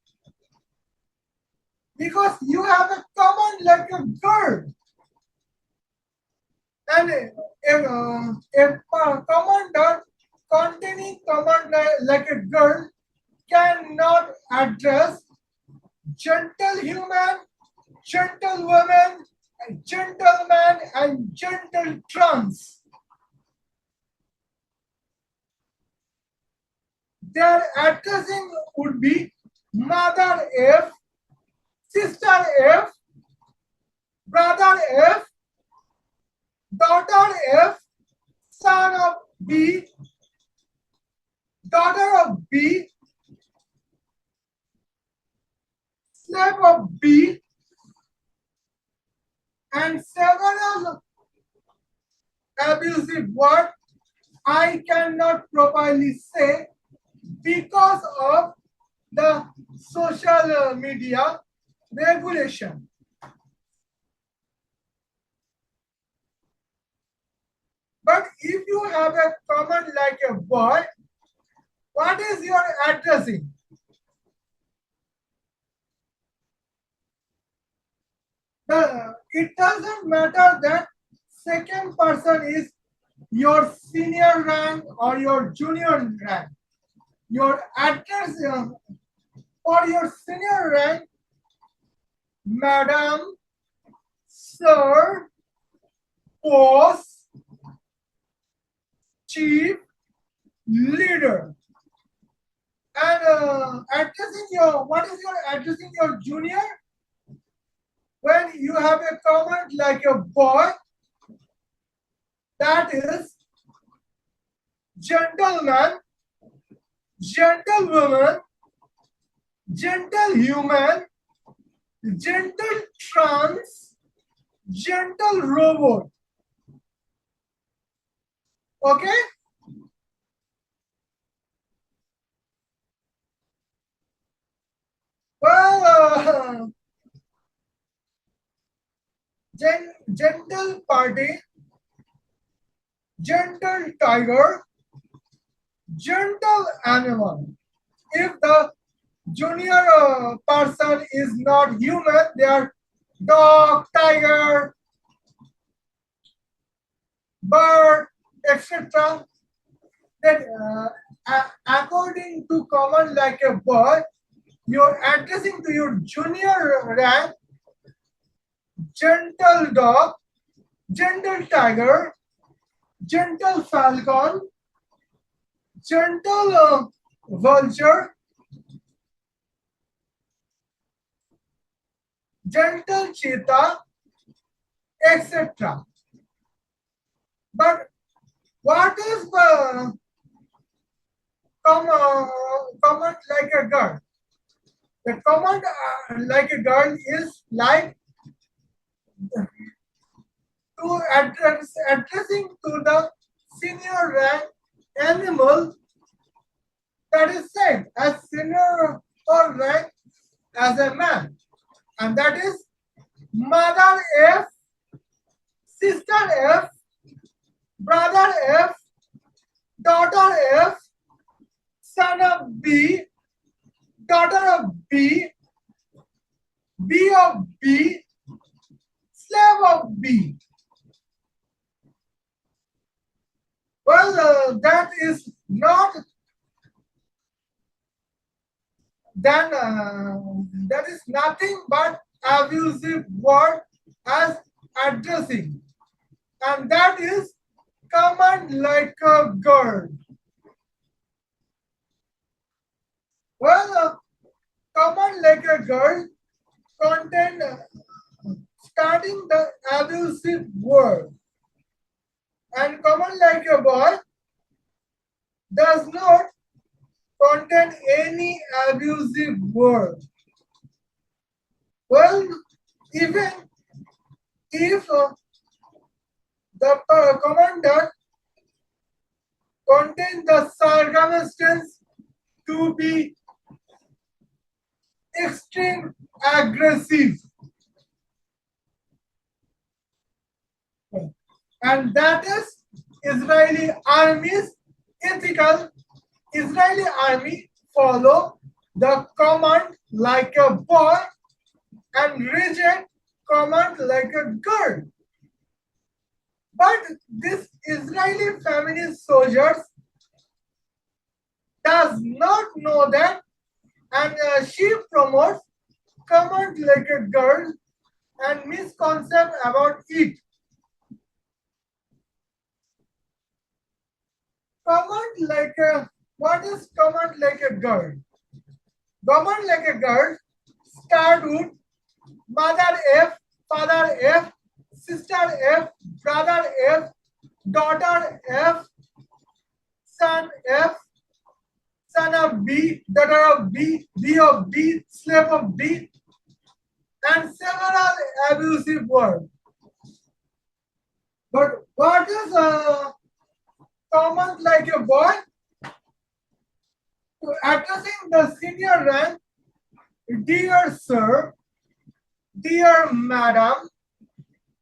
because you have a command like a girl. And a commander containing command like a girl cannot address gentle human, gentle woman, gentleman, and gentle trans. Their addressing would be mother if, sister if, brother if, daughter if, son of B, daughter of B, slave of B, and several abusive words I cannot properly say because of the social media regulation. But if you have a comment like a boy, what is your addressing? It doesn't matter that second person is your senior rank or your junior rank. Your address for your senior rank, madam, sir, boss, chief, leader. And addressing your, what is your addressing your junior? When you have a comment like a boy, that is gentleman, gentlewoman, gentle human, gentle trans, gentle robot. Okay? Well, gentle party, gentle tiger, gentle animal. If the junior person is not human, they are dog, tiger, bird, etc. Then, according to command like a boy, you're addressing to your junior rank, gentle dog, gentle tiger, gentle falcon, gentle vulture, gentle cheetah, etc. But what is the command like a girl? The command like a girl is like to addressing to the senior rank animal that is same as senior or rank as a man, and that is mother F, sister F, brother F, daughter F, son of B, daughter of B, B of B, slave of B. Well, that is not then that is nothing but abusive word as addressing, and that is command like a girl. Well, command like a girl contain starting the abusive word, and command like a boy does not contain any abusive word. Well, even if the commander contains the circumstance to be extreme aggressive, and that is Israeli army's ethical. Israeli army follow the command like a boy and reject command like a girl. But this Israeli feminist soldiers does not know that, and she promotes command like a girl and misconcept about it. Command like a, what is command like a girl? Command like a girl start with mother F, father F, sister F, brother F, daughter F, son F, son of B, daughter of B, B of B, slave of B, and several abusive words. But what is command like a boy? addressing the senior rank, dear sir, dear madam,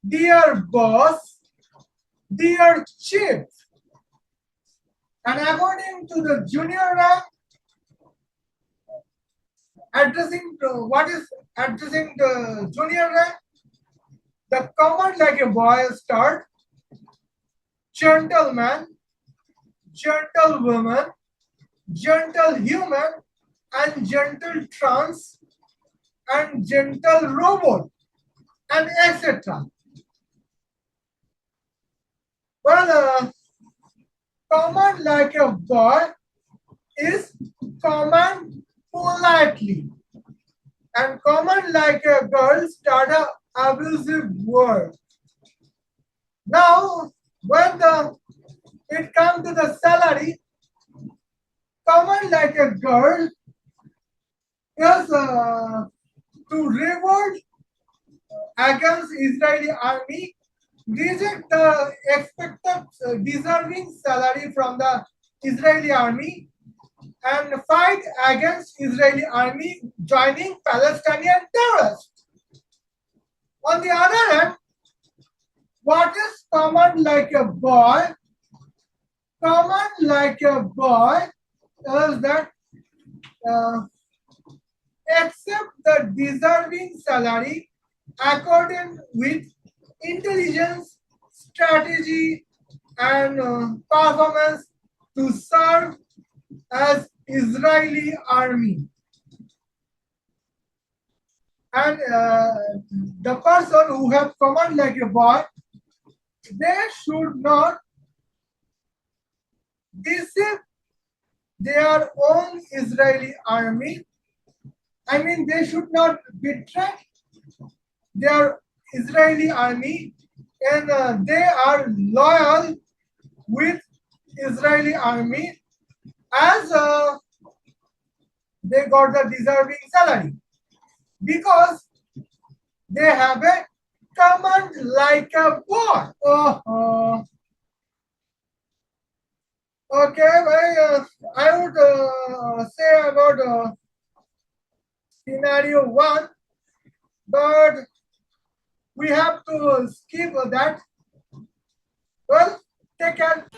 dear boss, dear chief. And according to the junior rank, what is addressing the junior rank? The command like a boy start, gentleman, gentlewoman, gentle human, and gentle trans, and gentle robot, and etc. Well, command like a boy is command politely, and command like a girl start a abusive word. Now, when it comes to the salary, command like a girl is to revolt against Israeli army, reject the expected deserving salary from the Israeli army, and fight against Israeli army joining Palestinian terrorists. On the other hand, what is common like a boy? Common like a boy is that accept the deserving salary according with intelligence, strategy, and performance to serve as Israeli army. And the person who have command like a boy, they should not deceive their own Israeli army. I mean, they should not betray their Israeli army, and they are loyal with Israeli army as they got the deserving salary because they have a command like a boy. Okay, well, I would say about scenario 1, but we have to skip that. Well, take care.